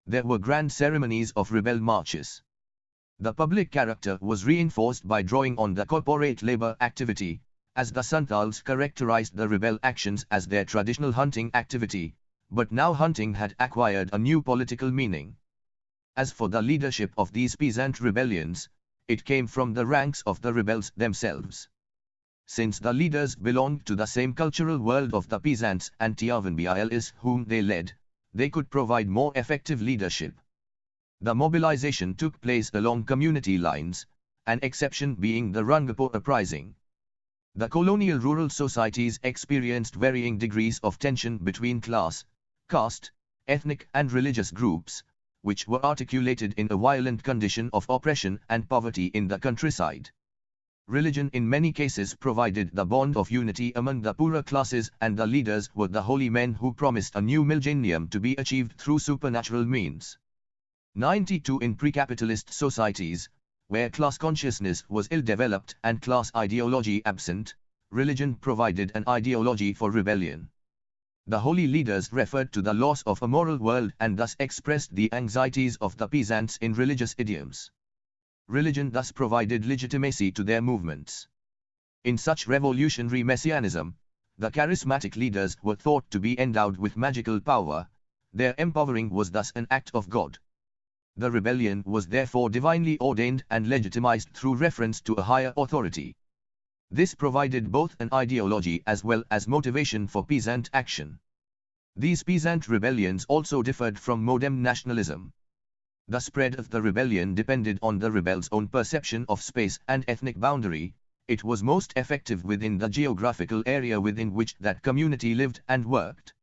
There were grand ceremonies of rebel marches. The public character was reinforced by drawing on the corporate labor activity, as the Santals characterized the rebel actions as their traditional hunting activity, but now hunting had acquired a new political meaning. As for the leadership of these peasant rebellions, it came from the ranks of the rebels themselves. Since the leaders belonged to the same cultural world of the peasants and Tiavanbilis whom they led, they could provide more effective leadership. The mobilization took place along community lines, an exception being the Rangapur uprising. The colonial rural societies experienced varying degrees of tension between class, caste, ethnic and religious groups, which were articulated in a violent condition of oppression and poverty in the countryside. Religion in many cases provided the bond of unity among the poorer classes, and the leaders were the holy men who promised a new millennium to be achieved through supernatural means. 92 In pre-capitalist societies, where class consciousness was ill-developed and class ideology absent, religion provided an ideology for rebellion. The holy leaders referred to the loss of a moral world and thus expressed the anxieties of the peasants in religious idioms. Religion thus provided legitimacy to their movements. In such revolutionary messianism, the charismatic leaders were thought to be endowed with magical power. Their empowering was thus an act of God. The rebellion was therefore divinely ordained and legitimized through reference to a higher authority. This provided both an ideology as well as motivation for peasant action. These peasant rebellions also differed from modern nationalism. The spread of the rebellion depended on the rebels' own perception of space and ethnic boundary. It was most effective within the geographical area within which that community lived and worked.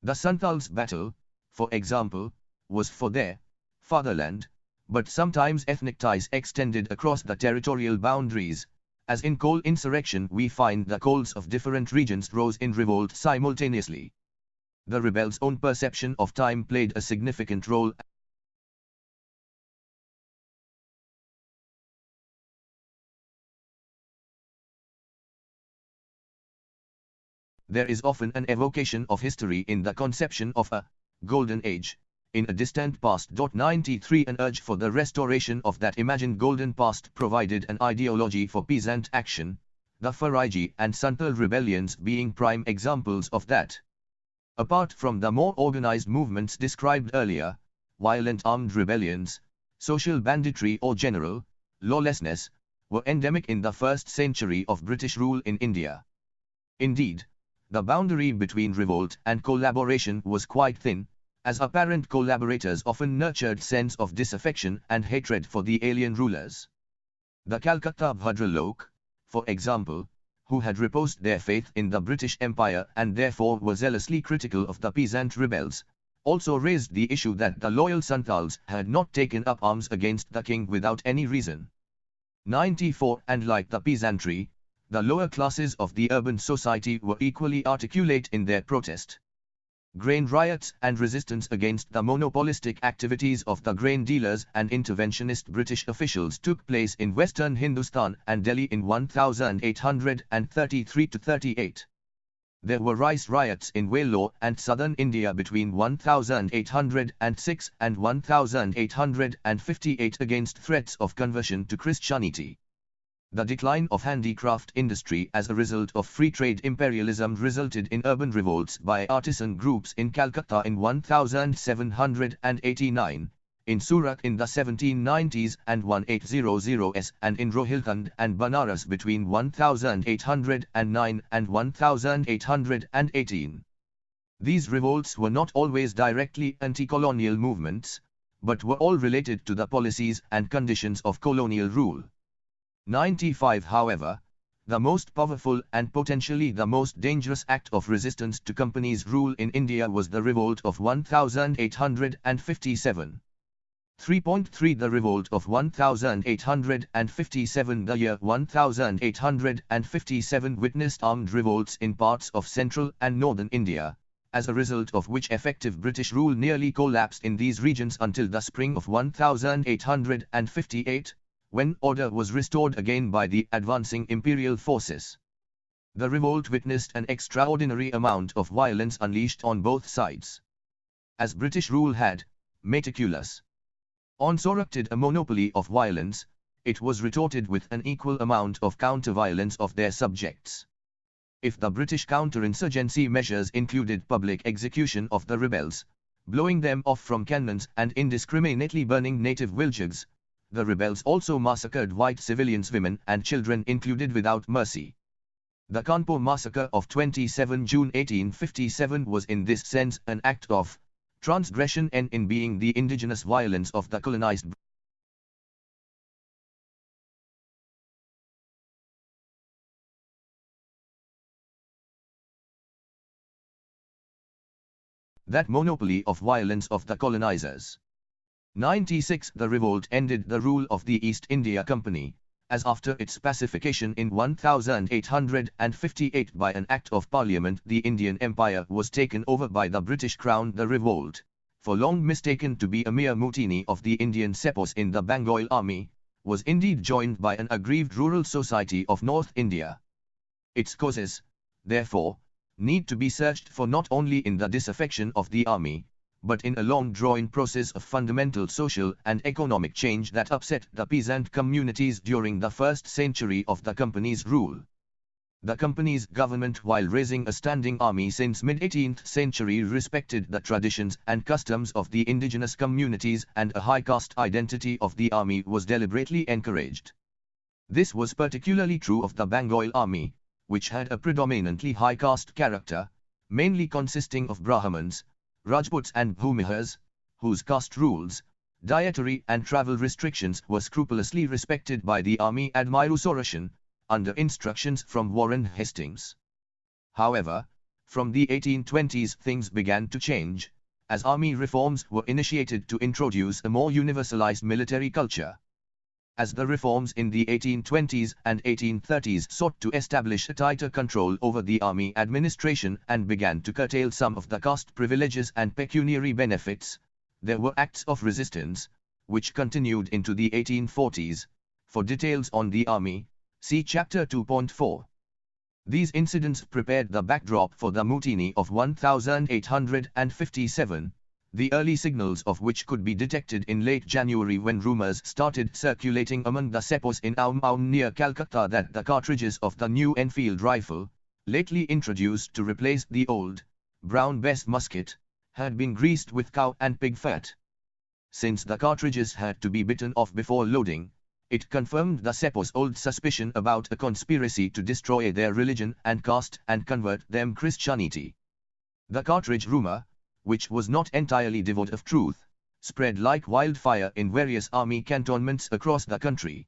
The Santals' battle, for example, was for their fatherland, but sometimes ethnic ties extended across the territorial boundaries. As in coal insurrection we find the coals of different regions rose in revolt simultaneously. The rebels' own perception of time played a significant role. There is often an evocation of history in the conception of a golden age in a distant past. 93 An urge for the restoration of that imagined golden past provided an ideology for peasant action, the Fariji and Santal rebellions being prime examples of that. Apart from the more organized movements described earlier, violent armed rebellions, social banditry or general lawlessness were endemic in the first century of British rule in India. Indeed, the boundary between revolt and collaboration was quite thin, as apparent collaborators often nurtured sense of disaffection and hatred for the alien rulers. The Calcutta Bhadralok, for example, who had reposed their faith in the British Empire and therefore were zealously critical of the Peasant rebels, also raised the issue that the loyal Santals had not taken up arms against the king without any reason. 94 And like the peasantry, the lower classes of the urban society were equally articulate in their protest. Grain riots and resistance against the monopolistic activities of the grain dealers and interventionist British officials took place in western Hindustan and Delhi in 1833–38. There were rice riots in Vellore and southern India between 1806 and 1858 against threats of conversion to Christianity. The decline of handicraft industry as a result of free trade imperialism resulted in urban revolts by artisan groups in Calcutta in 1789, in Surat in the 1790s and 1800s, and in Rohilkhand and Banaras between 1809 and 1818. These revolts were not always directly anti-colonial movements, but were all related to the policies and conditions of colonial rule. 95 However, the most powerful and potentially the most dangerous act of resistance to companies' rule in India was the revolt of 1857. 3.3 The revolt of 1857. The year 1857 witnessed armed revolts in parts of central and northern India, as a result of which effective British rule nearly collapsed in these regions until the spring of 1858, when order was restored again by the advancing imperial forces. The revolt witnessed an extraordinary amount of violence unleashed on both sides. As British rule had, meticulous, constructed a monopoly of violence, it was retorted with an equal amount of counter-violence of their subjects. If the British counterinsurgency measures included public execution of the rebels, blowing them off from cannons and indiscriminately burning native villages, the rebels also massacred white civilians, women and children included without mercy. The Kanpur massacre of 27 June 1857 was in this sense an act of transgression and in being the indigenous violence of the colonized. That monopoly of violence of the colonizers. 96 The revolt ended the rule of the East India Company, as after its pacification in 1858 by an Act of Parliament the Indian Empire was taken over by the British Crown. The revolt, for long mistaken to be a mere mutiny of the Indian sepoys in the Bengal army, was indeed joined by an aggrieved rural society of North India. Its causes, therefore, need to be searched for not only in the disaffection of the army, but in a long-drawn process of fundamental social and economic change that upset the peasant communities during the first century of the company's rule. The company's government, while raising a standing army since mid-18th century, respected the traditions and customs of the indigenous communities, and a high caste identity of the army was deliberately encouraged. This was particularly true of the Bengal army, which had a predominantly high caste character, mainly consisting of Brahmins, Rajputs and Bhumihars, whose caste rules, dietary and travel restrictions were scrupulously respected by the army administration, under instructions from Warren Hastings. However, from the 1820s things began to change, as army reforms were initiated to introduce a more universalized military culture. As the reforms in the 1820s and 1830s sought to establish a tighter control over the army administration and began to curtail some of the caste privileges and pecuniary benefits, there were acts of resistance, which continued into the 1840s. For details on the army, see Chapter 2.4. These incidents prepared the backdrop for the mutiny of 1857, the early signals of which could be detected in late January when rumors started circulating among the sepoys in Aum near Calcutta that the cartridges of the new Enfield rifle, lately introduced to replace the old, brown bess musket, had been greased with cow and pig fat. Since the cartridges had to be bitten off before loading, it confirmed the Sepoys' old suspicion about a conspiracy to destroy their religion and caste and convert them Christianity. The cartridge rumor, which was not entirely devoid of truth, spread like wildfire in various army cantonments across the country.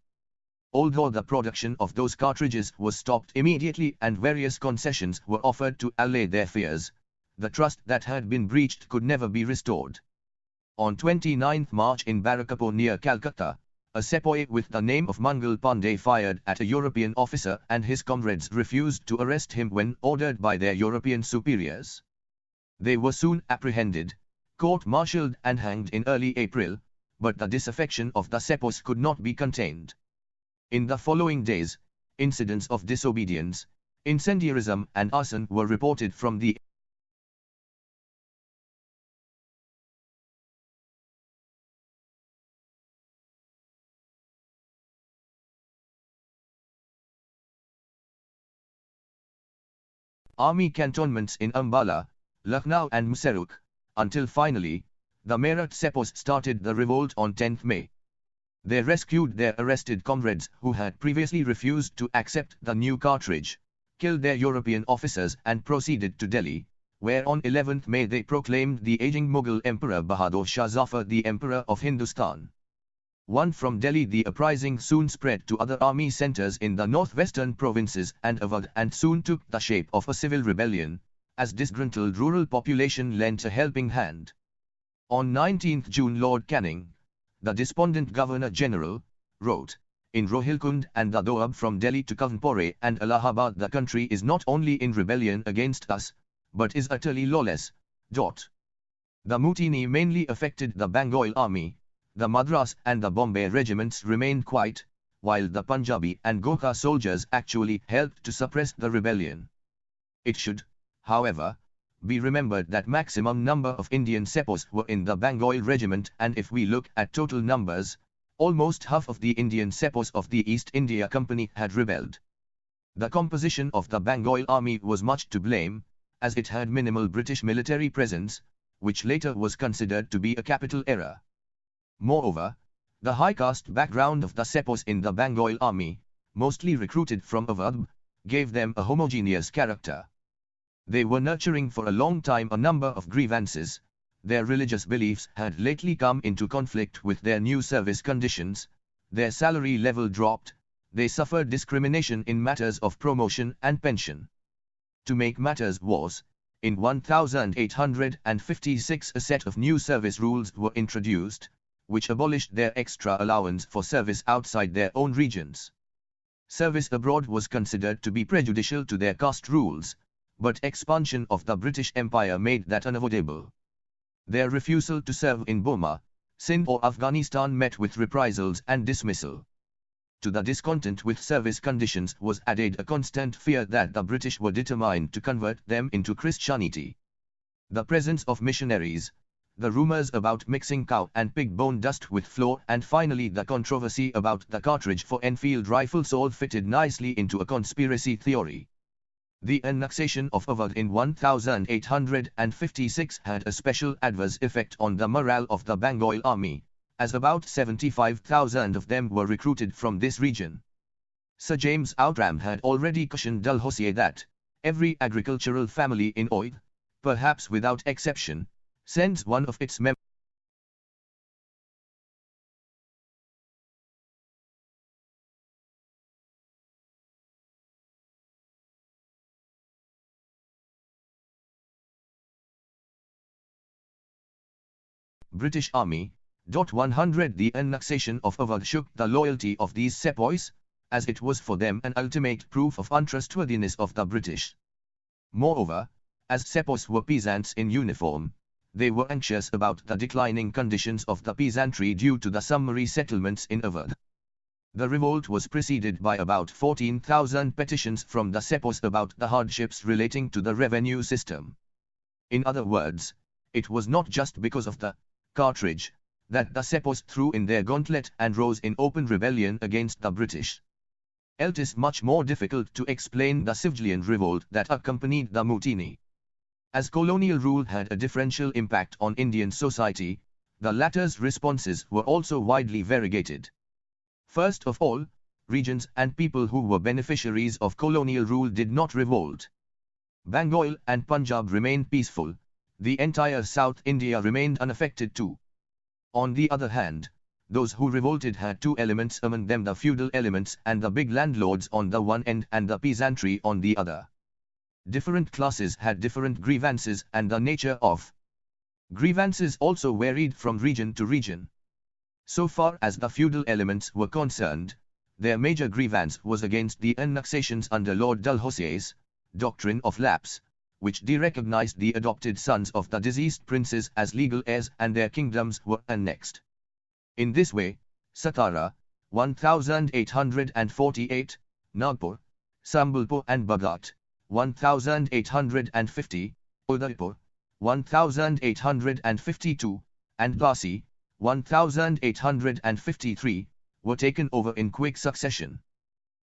Although the production of those cartridges was stopped immediately and various concessions were offered to allay their fears, the trust that had been breached could never be restored. On 29 March in Barakapur near Calcutta, a sepoy with the name of Mangal Pandey fired at a European officer and his comrades refused to arrest him when ordered by their European superiors. They were soon apprehended, court-martialed and hanged in early April, but the disaffection of the sepoys could not be contained. In the following days, incidents of disobedience, incendiarism and arson were reported from the army cantonments in Ambala, Lucknow and Museruk, until finally, the Meerut Sepoys started the revolt on 10 May. They rescued their arrested comrades who had previously refused to accept the new cartridge, killed their European officers and proceeded to Delhi, where on 11 May they proclaimed the aging Mughal Emperor Bahadur Shah Zafar the Emperor of Hindustan. From Delhi the uprising soon spread to other army centers in the northwestern provinces and Awadh and soon took the shape of a civil rebellion, as disgruntled rural population lent a helping hand. On 19 June Lord Canning, the despondent Governor-General, wrote, "In Rohilkund and the Doab from Delhi to Kanpur and Allahabad the country is not only in rebellion against us, but is utterly lawless." The mutiny mainly affected the Bengal army. The Madras and the Bombay regiments remained quiet, while the Punjabi and Gorkha soldiers actually helped to suppress the rebellion. It should, however, be remembered that maximum number of Indian sepoys were in the Bengal regiment, and if we look at total numbers, almost half of the Indian sepoys of the East India Company had rebelled. The composition of the Bengal army was much to blame, as it had minimal British military presence, which later was considered to be a capital error. Moreover, the high caste background of the sepoys in the Bengal army, mostly recruited from Awadh, gave them a homogeneous character. They were nurturing for a long time a number of grievances. Their religious beliefs had lately come into conflict with their new service conditions, their salary level dropped, they suffered discrimination in matters of promotion and pension. To make matters worse, in 1856 a set of new service rules were introduced, which abolished their extra allowance for service outside their own regions. Service abroad was considered to be prejudicial to their caste rules, but expansion of the British Empire made that unavoidable. Their refusal to serve in Burma, Sindh or Afghanistan met with reprisals and dismissal. To the discontent with service conditions was added a constant fear that the British were determined to convert them into Christianity. The presence of missionaries, the rumors about mixing cow and pig bone dust with flour, and finally the controversy about the cartridge for Enfield rifles all fitted nicely into a conspiracy theory. The annexation of Awadh in 1856 had a special adverse effect on the morale of the Bengal army, as about 75,000 of them were recruited from this region. Sir James Outram had already cautioned Dalhousie that every agricultural family in Oudh, perhaps without exception, sends one of its members. British Army. 100 The annexation of Awadh shook the loyalty of these sepoys, as it was for them an ultimate proof of untrustworthiness of the British. Moreover, as sepoys were peasants in uniform, they were anxious about the declining conditions of the peasantry due to the summary settlements in Awadh. The revolt was preceded by about 14,000 petitions from the sepoys about the hardships relating to the revenue system. In other words, it was not just because of the cartridge that the sepoys threw in their gauntlet and rose in open rebellion against the British. It is much more difficult to explain the civilian revolt that accompanied the mutiny. As colonial rule had a differential impact on Indian society, the latter's responses were also widely variegated. First of all, regions and people who were beneficiaries of colonial rule did not revolt. Bengal and Punjab remained peaceful, the entire South India remained unaffected too. On the other hand, those who revolted had two elements among them, the feudal elements and the big landlords on the one end and the peasantry on the other. Different classes had different grievances and the nature of grievances also varied from region to region. So far as the feudal elements were concerned, their major grievance was against the annexations under Lord Dalhousie's doctrine of lapse, which derecognized the adopted sons of the deceased princes as legal heirs and their kingdoms were annexed. In this way, Satara, 1848, Nagpur, Sambalpur and Bhagat, 1850, Udaipur, 1852, and Plassey, 1853, were taken over in quick succession.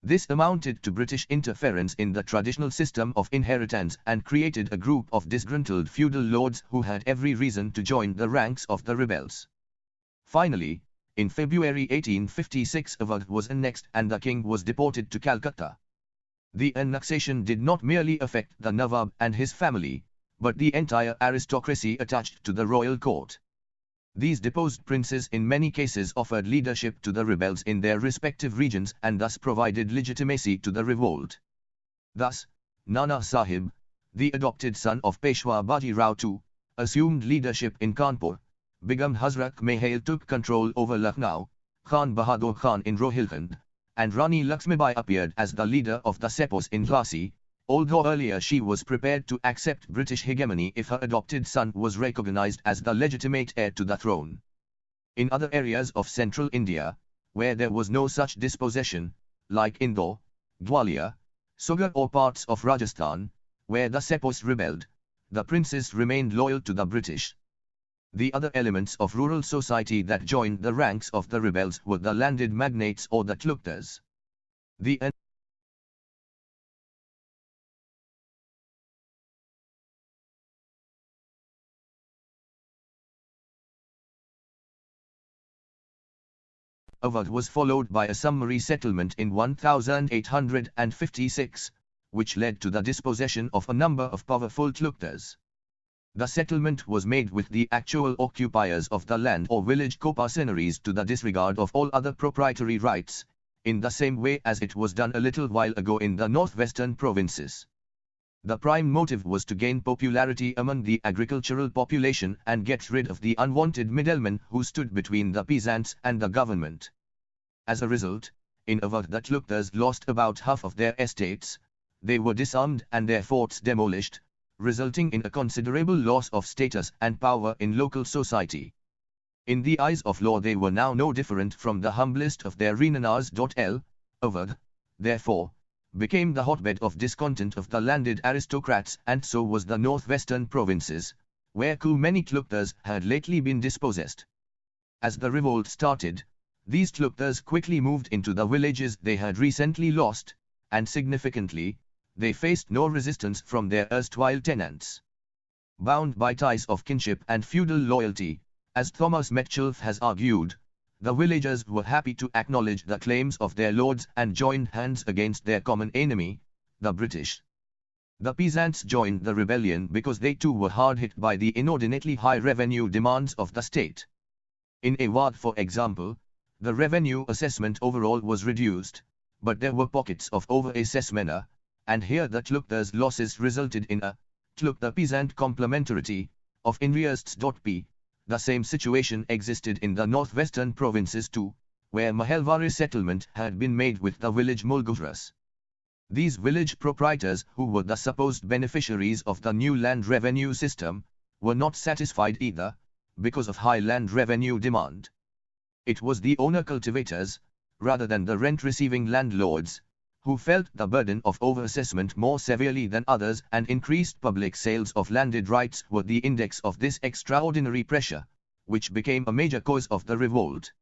This amounted to British interference in the traditional system of inheritance and created a group of disgruntled feudal lords who had every reason to join the ranks of the rebels. Finally, in February 1856 Awadh was annexed and the king was deported to Calcutta. The annexation did not merely affect the Nawab and his family, but the entire aristocracy attached to the royal court. These deposed princes in many cases offered leadership to the rebels in their respective regions and thus provided legitimacy to the revolt. Thus, Nana Sahib, the adopted son of Peshwa Baji Rao II, assumed leadership in Kanpur, Begum Hazrat Mahal took control over Lucknow, Khan Bahadur Khan in Rohilkhand, and Rani Laxmibai appeared as the leader of the Sepoys in Plassey, although earlier she was prepared to accept British hegemony if her adopted son was recognized as the legitimate heir to the throne. In other areas of central India, where there was no such dispossession, like Indore, Gwalior, Sugar or parts of Rajasthan, where the Sepoys rebelled, the princes remained loyal to the British. The other elements of rural society that joined the ranks of the rebels were the landed magnates or the Tluktars. The Awadh was followed by a summary settlement in 1856, which led to the dispossession of a number of powerful Tluktars. The settlement was made with the actual occupiers of the land or village co-parcenaries to the disregard of all other proprietary rights, in the same way as it was done a little while ago in the northwestern provinces. The prime motive was to gain popularity among the agricultural population and get rid of the unwanted middlemen who stood between the peasants and the government. As a result, in Awadh the Tluktars lost about half of their estates, they were disarmed and their forts demolished, resulting in a considerable loss of status and power in local society. In the eyes of law they were now no different from the humblest of their Renanas. Awadh, therefore, became the hotbed of discontent of the landed aristocrats, and so was the northwestern provinces, where too many Tluktars had lately been dispossessed. As the revolt started, these Tluktars quickly moved into the villages they had recently lost, and significantly, they faced no resistance from their erstwhile tenants. Bound by ties of kinship and feudal loyalty, as Thomas Metcalfe has argued, the villagers were happy to acknowledge the claims of their lords and joined hands against their common enemy, the British. The peasants joined the rebellion because they too were hard hit by the inordinately high revenue demands of the state. In Awadh, for example, the revenue assessment overall was reduced, but there were pockets of over-assessment, and here the Tluktars' losses resulted in a Tluktar-peasant complementarity of interest.p. The same situation existed in the northwestern provinces too, where Mahalwari settlement had been made with the village Mulgujras. These village proprietors, who were the supposed beneficiaries of the new land revenue system, were not satisfied either, because of high land revenue demand. It was the owner cultivators, rather than the rent-receiving landlords, who felt the burden of overassessment more severely than others, and increased public sales of landed rights were the index of this extraordinary pressure, which became a major cause of the revolt.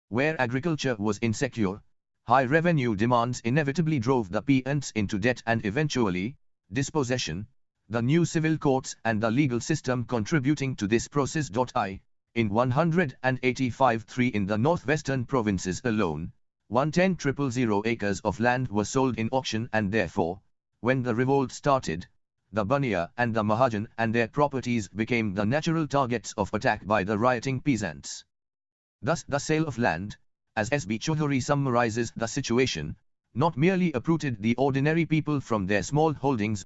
Where agriculture was insecure, high revenue demands inevitably drove the peasants into debt and eventually, dispossession. the new civil courts and the legal system contributing to this process. In 185-3 in the northwestern provinces alone, 110,000 acres of land were sold in auction, and therefore, when the revolt started, the Baniya and the Mahajan and their properties became the natural targets of attack by the rioting peasants. Thus the sale of land, as S.B. Chaudhuri summarizes the situation, not merely uprooted the ordinary people from their small holdings,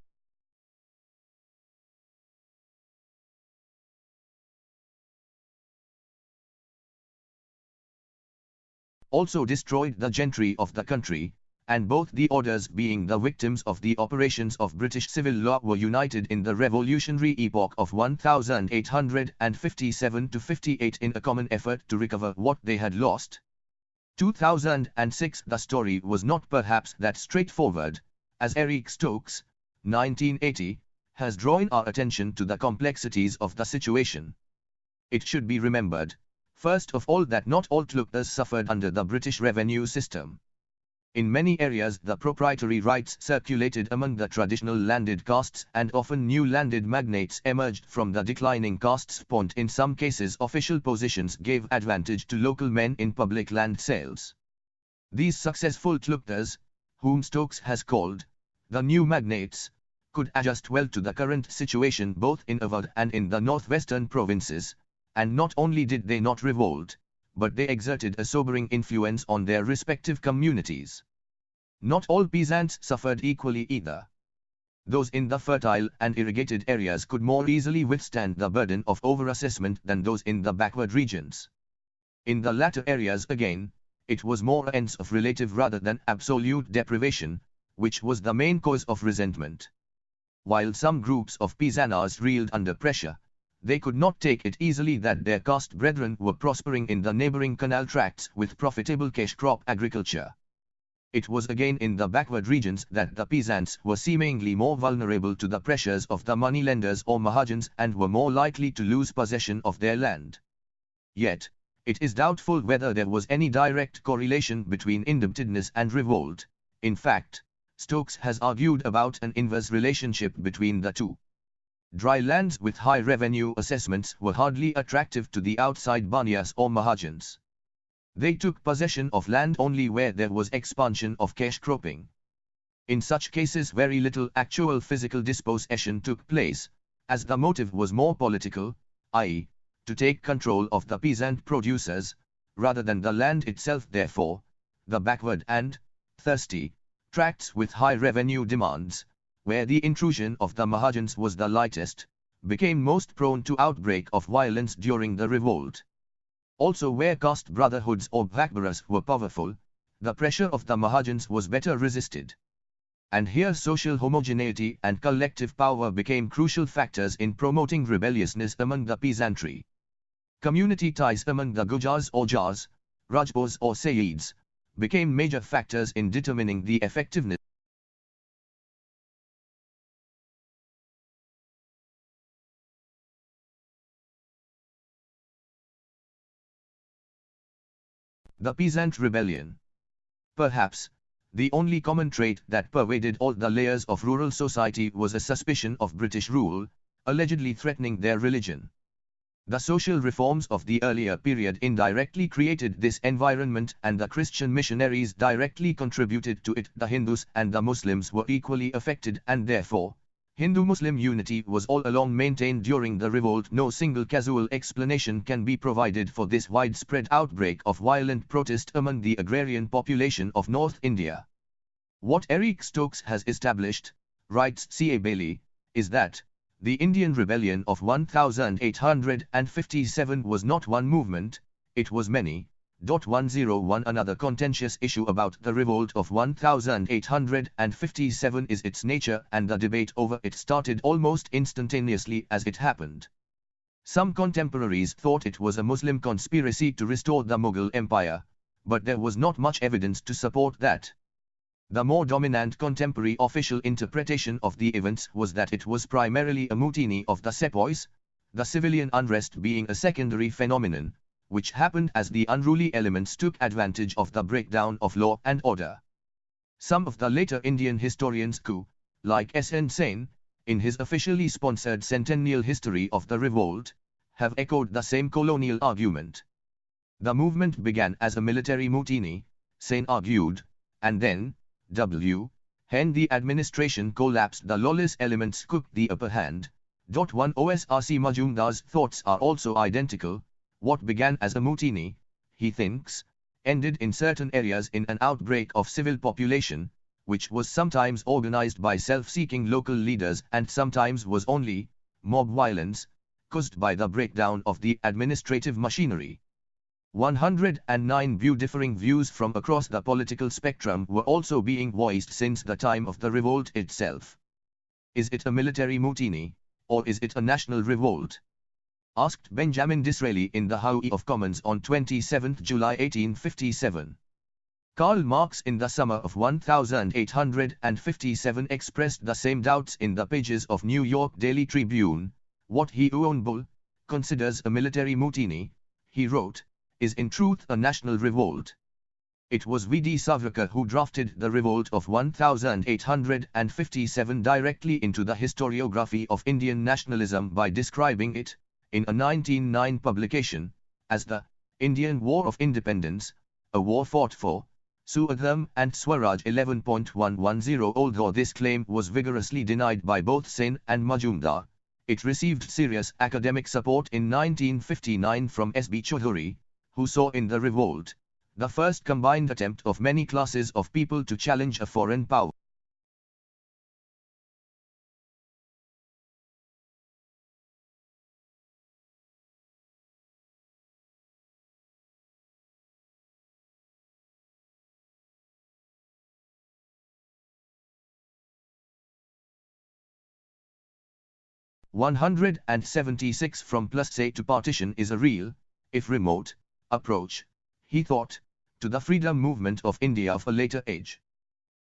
also destroyed the gentry of the country, and both the orders, being the victims of the operations of British civil law, were united in the revolutionary epoch of 1857-58 in a common effort to recover what they had lost. 2006. The story was not perhaps that straightforward, as Eric Stokes, 1980, has drawn our attention to the complexities of the situation. It should be remembered, first of all, that not all tlukters suffered under the British revenue system. In many areas the proprietary rights circulated among the traditional landed castes, and often new landed magnates emerged from the declining castes. In some cases official positions gave advantage to local men in public land sales. These successful tlukters, whom Stokes has called the new magnates, could adjust well to the current situation both in Awadh and in the northwestern provinces, and not only did they not revolt, but they exerted a sobering influence on their respective communities. Not all peasants suffered equally either. Those in the fertile and irrigated areas could more easily withstand the burden of overassessment than those in the backward regions. In the latter areas again, it was more a sense of relative rather than absolute deprivation, which was the main cause of resentment. While some groups of peasannars reeled under pressure, they could not take it easily that their caste brethren were prospering in the neighboring canal tracts with profitable cash crop agriculture. It was again in the backward regions that the peasants were seemingly more vulnerable to the pressures of the moneylenders or Mahajans and were more likely to lose possession of their land. Yet, it is doubtful whether there was any direct correlation between indebtedness and revolt. In fact, Stokes has argued about an inverse relationship between the two. Dry lands with high revenue assessments were hardly attractive to the outside Baniyas or Mahajans. They took possession of land only where there was expansion of cash cropping. In such cases very little actual physical dispossession took place, as the motive was more political, i.e., to take control of the peasant producers, rather than the land itself. Therefore, the backward and thirsty tracts with high revenue demands, where the intrusion of the Mahajans was the lightest, became most prone to outbreak of violence during the revolt. Also where caste brotherhoods or bhakbaras were powerful, the pressure of the Mahajans was better resisted. And here social homogeneity and collective power became crucial factors in promoting rebelliousness among the peasantry. Community ties among the Gujars or Jars, Rajputs or Sayyids, became major factors in determining the effectiveness. The Peasant Rebellion. Perhaps, the only common trait that pervaded all the layers of rural society was a suspicion of British rule, allegedly threatening their religion. The social reforms of the earlier period indirectly created this environment, and the Christian missionaries directly contributed to it. The Hindus and the Muslims were equally affected, and therefore, Hindu-Muslim unity was all along maintained during the revolt. No single causal explanation can be provided for this widespread outbreak of violent protest among the agrarian population of North India. What Eric Stokes has established, writes C. A. Bailey, is that the Indian Rebellion of 1857 was not one movement, it was many. 101 Another contentious issue about the revolt of 1857 is its nature, and the debate over it started almost instantaneously as it happened. Some contemporaries thought it was a Muslim conspiracy to restore the Mughal Empire, but there was not much evidence to support that. The more dominant contemporary official interpretation of the events was that it was primarily a mutiny of the sepoys, the civilian unrest being a secondary phenomenon, which happened as the unruly elements took advantage of the breakdown of law and order. Some of the later Indian historians, like S. N. Sen, in his officially sponsored centennial history of the revolt, have echoed the same colonial argument. The movement began as a military mutiny, Sen argued, and then, when the administration collapsed, the lawless elements took the upper hand. One OSRC Majumdar's thoughts are also identical. What began as a mutiny, he thinks, ended in certain areas in an outbreak of civil population, which was sometimes organized by self-seeking local leaders and sometimes was only mob violence, caused by the breakdown of the administrative machinery. 109 differing views from across the political spectrum were also being voiced since the time of the revolt itself. Is it a military mutiny, or is it a national revolt? Asked Benjamin Disraeli in the House of Commons on 27 July 1857. Karl Marx in the summer of 1857 expressed the same doubts in the pages of New York Daily Tribune. What he Bull considers a military mutiny, he wrote, is in truth a national revolt. It was V.D. Savarkar who drafted the revolt of 1857 directly into the historiography of Indian nationalism by describing it, in a 1909 publication, as the Indian War of Independence, a war fought for Swadharma and Swaraj. 11.110. Although this claim was vigorously denied by both Sen and Majumdar, it received serious academic support in 1959 from S.B. Chaudhuri, who saw in the revolt the first combined attempt of many classes of people to challenge a foreign power. (176) From PLASSEY to partition is a real, if remote, approach, he thought, to the freedom movement of India of a later age.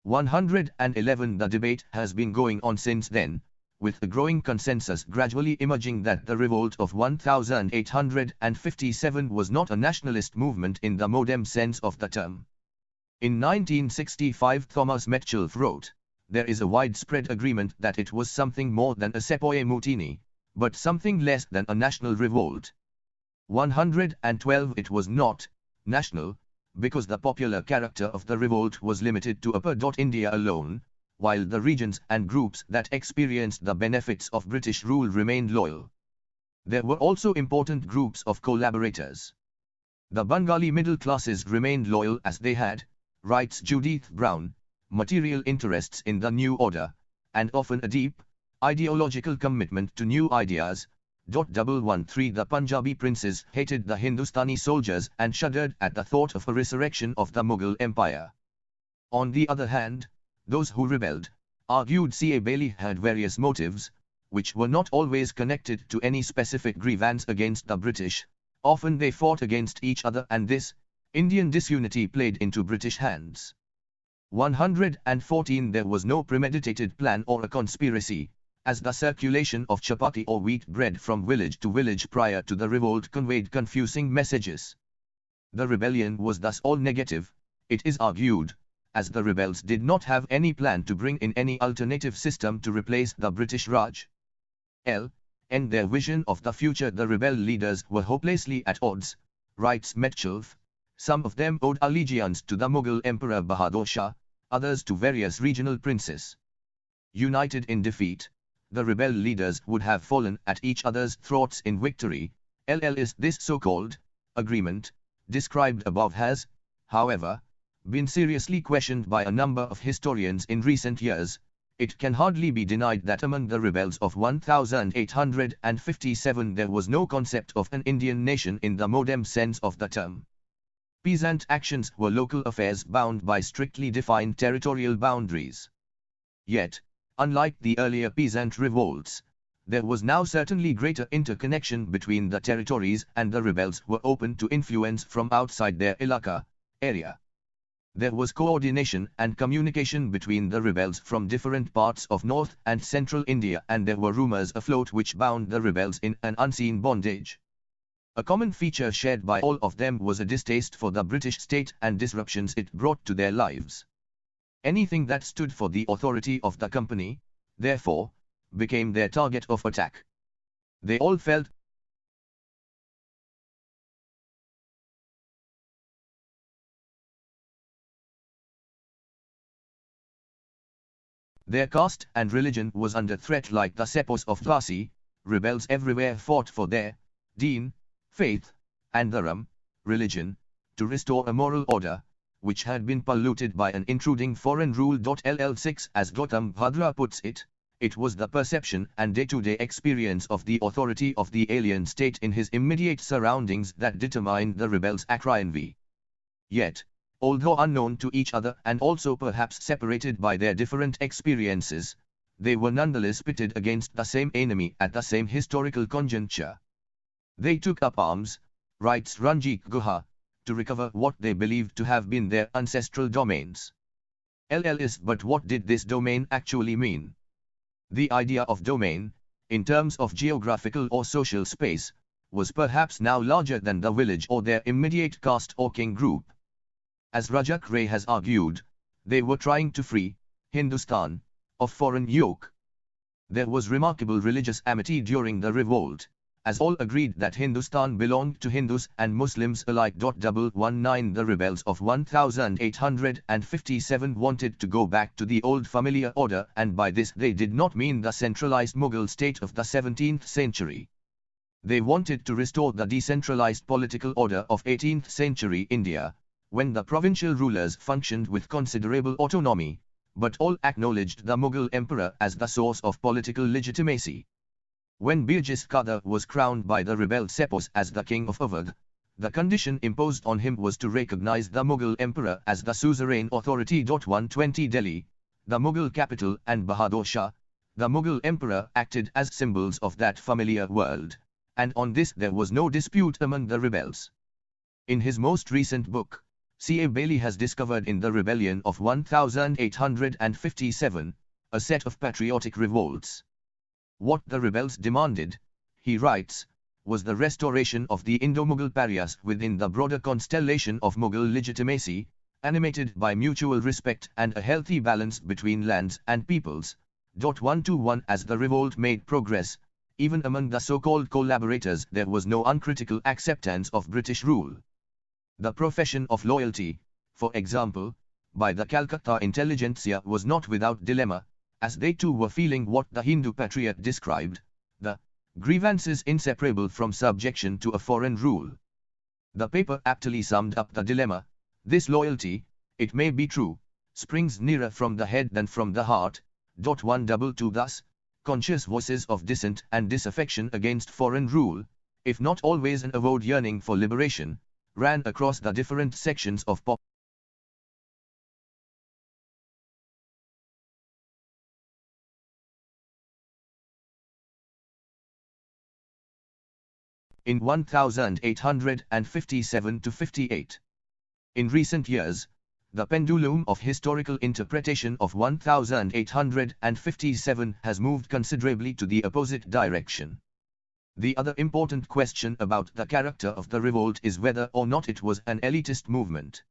111 The debate has been going on since then, with a growing consensus gradually emerging that the revolt of 1857 was not a nationalist movement in the modern sense of the term. In 1965 Thomas Metcalfe wrote, there is a widespread agreement that it was something more than a sepoy mutiny, but something less than a national revolt. 112 It was not national, because the popular character of the revolt was limited to Upper India alone, while the regions and groups that experienced the benefits of British rule remained loyal. There were also important groups of collaborators. The Bengali middle classes remained loyal as they had, writes Judith Brown, material interests in the new order, and often a deep, ideological commitment to new ideas. 113 The Punjabi princes hated the Hindustani soldiers and shuddered at the thought of a resurrection of the Mughal Empire. On the other hand, those who rebelled, argued C.A. Bailey, had various motives, which were not always connected to any specific grievance against the British. Often they fought against each other, and this Indian disunity played into British hands. 114 There was no premeditated plan or a conspiracy, as the circulation of chapati or wheat bread from village to village prior to the revolt conveyed confusing messages. The rebellion was thus all negative, it is argued, as the rebels did not have any plan to bring in any alternative system to replace the British Raj. In their vision of the future the rebel leaders were hopelessly at odds, writes Metcalfe. Some of them owed allegiance to the Mughal Emperor Bahadur Shah, others to various regional princes. United in defeat, the rebel leaders would have fallen at each other's throats in victory. Is this so-called agreement, described above, has, however, been seriously questioned by a number of historians in recent years. It can hardly be denied that among the rebels of 1857 there was no concept of an Indian nation in the modern sense of the term. Peasant actions were local affairs bound by strictly defined territorial boundaries. Yet, unlike the earlier peasant revolts, there was now certainly greater interconnection between the territories, and the rebels were open to influence from outside their area. There was coordination and communication between the rebels from different parts of North and Central India, and there were rumors afloat which bound the rebels in an unseen bondage. A common feature shared by all of them was a distaste for the British state and disruptions it brought to their lives. Anything that stood for the authority of the company, therefore, became their target of attack. They all felt their caste and religion was under threat like the Sepoys of Plassey. Rebels everywhere fought for their deen, faith, and dharam, religion, to restore a moral order, which had been polluted by an intruding foreign rule. LL6 as Gautam Bhadra puts it, it was the perception and day-to-day experience of the authority of the alien state in his immediate surroundings that determined the rebels' acrimony. Yet, although unknown to each other and also perhaps separated by their different experiences, they were nonetheless pitted against the same enemy at the same historical conjuncture. They took up arms, writes Ranjit Guha, to recover what they believed to have been their ancestral domains. LLS. But what did this domain actually mean? The idea of domain, in terms of geographical or social space, was perhaps now larger than the village or their immediate caste or king group. As Rajak Ray has argued, they were trying to free Hindustan of foreign yoke. There was remarkable religious amity during the revolt, as all agreed that Hindustan belonged to Hindus and Muslims alike. 19 The rebels of 1857 wanted to go back to the old familiar order, and by this they did not mean the centralized Mughal state of the 17th century. They wanted to restore the decentralized political order of 18th century India, when the provincial rulers functioned with considerable autonomy, but all acknowledged the Mughal emperor as the source of political legitimacy. When Birjis Qadar was crowned by the rebel Sepoys as the king of Awadh, the condition imposed on him was to recognize the Mughal emperor as the suzerain authority. 120 Delhi, the Mughal capital, and Bahadur Shah, the Mughal emperor, acted as symbols of that familiar world, and on this there was no dispute among the rebels. In his most recent book, C. A. Bailey has discovered in the rebellion of 1857, a set of patriotic revolts. What the rebels demanded, he writes, was the restoration of the Indo-Mughal parias within the broader constellation of Mughal legitimacy, animated by mutual respect and a healthy balance between lands and peoples. 121 As the revolt made progress, even among the so-called collaborators there was no uncritical acceptance of British rule. The profession of loyalty, for example, by the Calcutta intelligentsia was not without dilemma, as they too were feeling what the Hindu patriot described, the grievances inseparable from subjection to a foreign rule. The paper aptly summed up the dilemma. This loyalty, it may be true, springs nearer from the head than from the heart. 122 Thus, conscious voices of dissent and disaffection against foreign rule, if not always an avowed yearning for liberation, ran across the different sections of population. In 1857–58. In recent years, the pendulum of historical interpretation of 1857 has moved considerably to the opposite direction. The other important question about the character of the revolt is whether or not it was an elitist movement.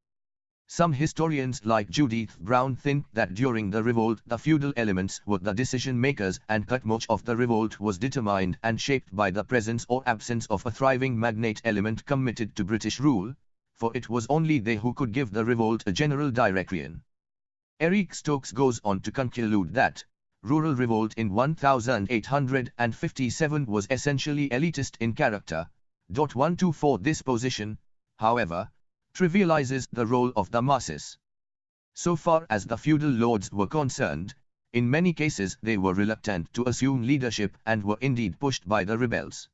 Some historians like Judith Brown think that during the revolt the feudal elements were the decision-makers and that much of the revolt was determined and shaped by the presence or absence of a thriving magnate element committed to British rule, for it was only they who could give the revolt a general direction. Eric Stokes goes on to conclude that rural revolt in 1857 was essentially elitist in character. 124 This position, however, trivializes the role of the masses. So far as the feudal lords were concerned, in many cases they were reluctant to assume leadership and were indeed pushed by the rebels.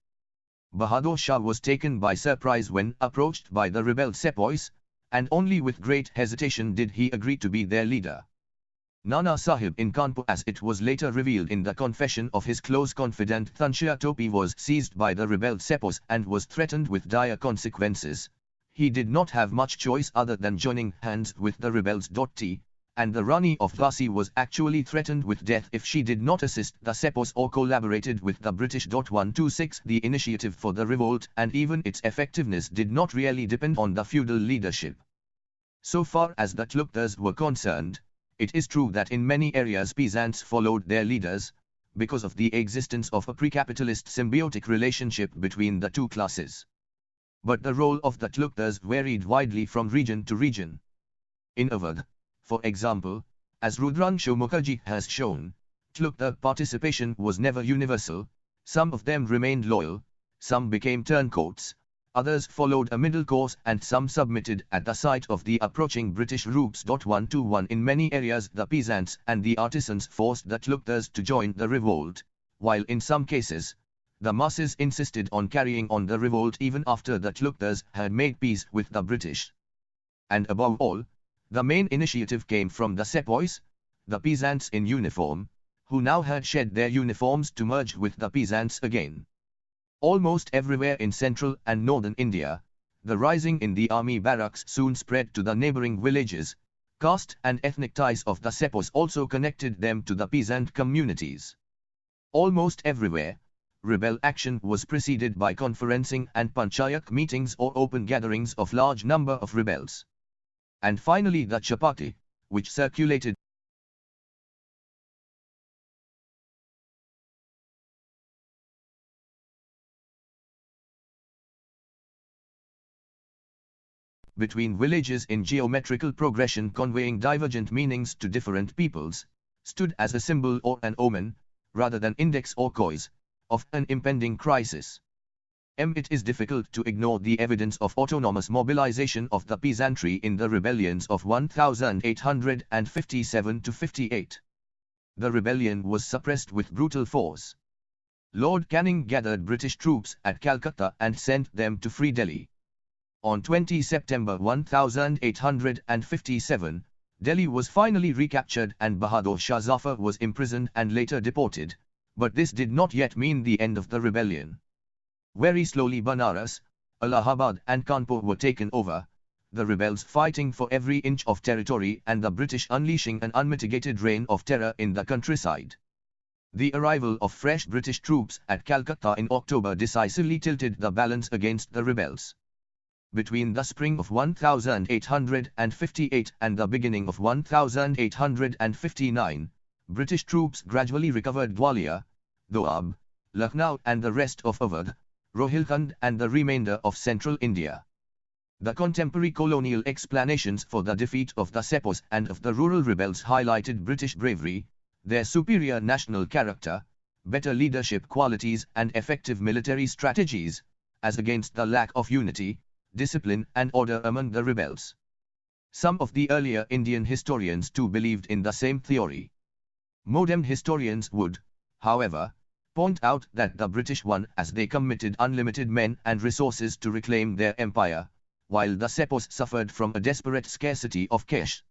Bahadur Shah was taken by surprise when approached by the rebel sepoys, and only with great hesitation did he agree to be their leader. Nana Sahib in Kanpur, as it was later revealed in the confession of his close confidant Thansha Topi, was seized by the rebel sepoys and was threatened with dire consequences. He did not have much choice other than joining hands with the rebels. And the Rani of Plassey was actually threatened with death if she did not assist the sepoys or collaborated with the British. 126 The initiative for the revolt and even its effectiveness did not really depend on the feudal leadership. So far as the Tluktars were concerned, it is true that in many areas peasants followed their leaders, because of the existence of a pre-capitalist symbiotic relationship between the two classes. But the role of the Tluktars varied widely from region to region. In Awadh, for example, as Rudranshu Mukherjee has shown, Tluktar participation was never universal. Some of them remained loyal, some became turncoats, others followed a middle course, and some submitted at the sight of the approaching British troops. 1-1 In many areas the peasants and the artisans forced the Tluktars to join the revolt, while in some cases, the masses insisted on carrying on the revolt even after the Tluktars had made peace with the British. And above all, the main initiative came from the sepoys, the peasants in uniform, who now had shed their uniforms to merge with the peasants again. Almost everywhere in central and northern India, the rising in the army barracks soon spread to the neighboring villages. Caste and ethnic ties of the sepoys also connected them to the peasant communities. Almost everywhere, rebel action was preceded by conferencing and panchayat meetings or open gatherings of large number of rebels. And finally the chapati, which circulated between villages in geometrical progression conveying divergent meanings to different peoples, stood as a symbol or an omen, rather than index or cause, of an impending crisis. It is difficult to ignore the evidence of autonomous mobilization of the peasantry in the rebellions of 1857 to 58. The rebellion was suppressed with brutal force. Lord Canning gathered British troops at Calcutta and sent them to free Delhi. On 20 September 1857, Delhi was finally recaptured and Bahadur Shah Zafar was imprisoned and later deported, but this did not yet mean the end of the rebellion. Very slowly Banaras, Allahabad and Kanpur were taken over, the rebels fighting for every inch of territory and the British unleashing an unmitigated reign of terror in the countryside. The arrival of fresh British troops at Calcutta in October decisively tilted the balance against the rebels. Between the spring of 1858 and the beginning of 1859, British troops gradually recovered Gwalior, Doab, Lucknow and the rest of Awadh, Rohilkhand and the remainder of central India. The contemporary colonial explanations for the defeat of the sepoys and of the rural rebels highlighted British bravery, their superior national character, better leadership qualities and effective military strategies, as against the lack of unity, discipline and order among the rebels. Some of the earlier Indian historians too believed in the same theory. Modern historians would, however, point out that the British won as they committed unlimited men and resources to reclaim their empire, while the sepoys suffered from a desperate scarcity of cash.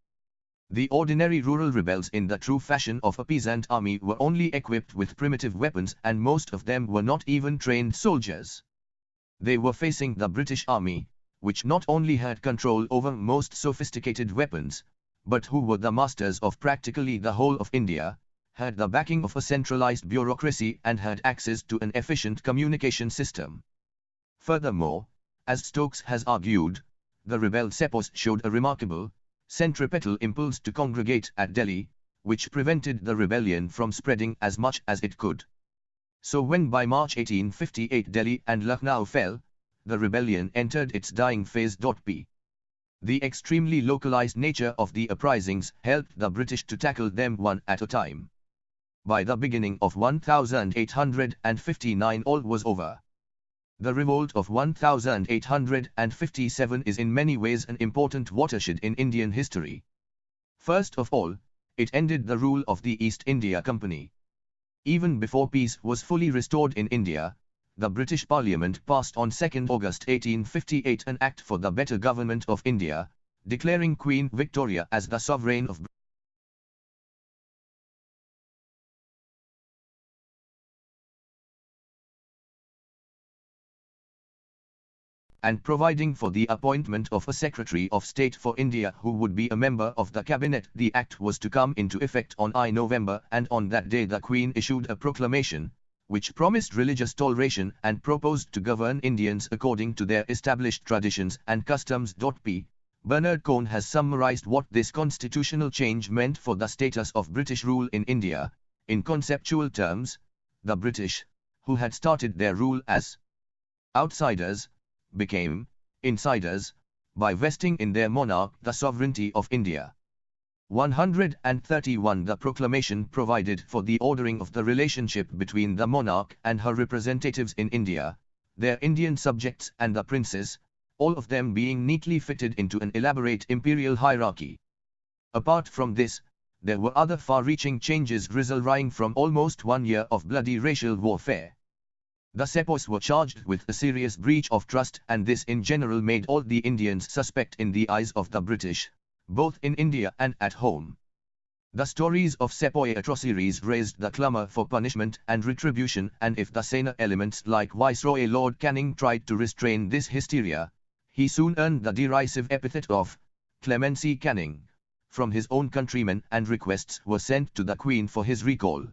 The ordinary rural rebels in the true fashion of a peasant army were only equipped with primitive weapons and most of them were not even trained soldiers. They were facing the British army, which not only had control over most sophisticated weapons, but who were the masters of practically the whole of India, had the backing of a centralized bureaucracy and had access to an efficient communication system. Furthermore, as Stokes has argued, the rebel sepoys showed a remarkable, centripetal impulse to congregate at Delhi, which prevented the rebellion from spreading as much as it could. So when by March 1858 Delhi and Lucknow fell, the rebellion entered its dying phase. The extremely localized nature of the uprisings helped the British to tackle them one at a time. By the beginning of 1859 all was over. The revolt of 1857 is in many ways an important watershed in Indian history. First of all, it ended the rule of the East India Company. Even before peace was fully restored in India, the British Parliament passed on 2 August 1858 an Act for the Better Government of India, declaring Queen Victoria as the sovereign of and providing for the appointment of a Secretary of State for India who would be a member of the Cabinet. The Act was to come into effect on November, and on that day the Queen issued a proclamation, which promised religious toleration and proposed to govern Indians according to their established traditions and customs. Bernard Cohn has summarized what this constitutional change meant for the status of British rule in India. In conceptual terms, the British, who had started their rule as outsiders, became insiders by vesting in their monarch the sovereignty of India. 131 The proclamation provided for the ordering of the relationship between the monarch and her representatives in India, their Indian subjects and the princes, all of them being neatly fitted into an elaborate imperial hierarchy. Apart from this, there were other far-reaching changes resulting from almost 1 year of bloody racial warfare. The sepoys were charged with a serious breach of trust, and this in general made all the Indians suspect in the eyes of the British, both in India and at home. The stories of sepoy atrocities raised the clamour for punishment and retribution, and if the saner elements like Viceroy Lord Canning tried to restrain this hysteria, he soon earned the derisive epithet of Clemency Canning from his own countrymen, and requests were sent to the Queen for his recall.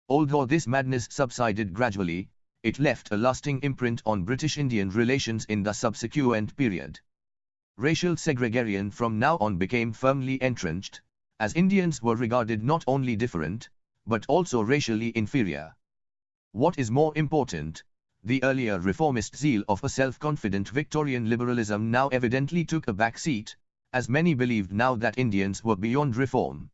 Although this madness subsided gradually, it left a lasting imprint on British-Indian relations in the subsequent period. Racial segregation from now on became firmly entrenched, as Indians were regarded not only different, but also racially inferior. What is more important, the earlier reformist zeal of a self-confident Victorian liberalism now evidently took a back seat, as many believed now that Indians were beyond reform.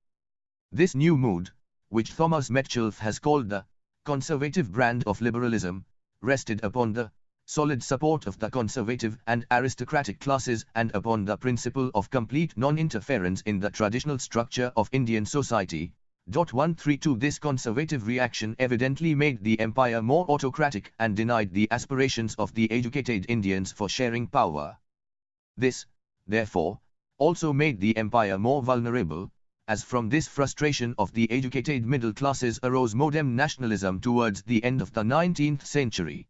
This new mood, which Thomas Metcalfe has called the conservative brand of liberalism, rested upon the solid support of the conservative and aristocratic classes and upon the principle of complete non-interference in the traditional structure of Indian society. 132 This conservative reaction evidently made the empire more autocratic and denied the aspirations of the educated Indians for sharing power. This, therefore, also made the empire more vulnerable, as from this frustration of the educated middle classes arose modern nationalism towards the end of the 19th century.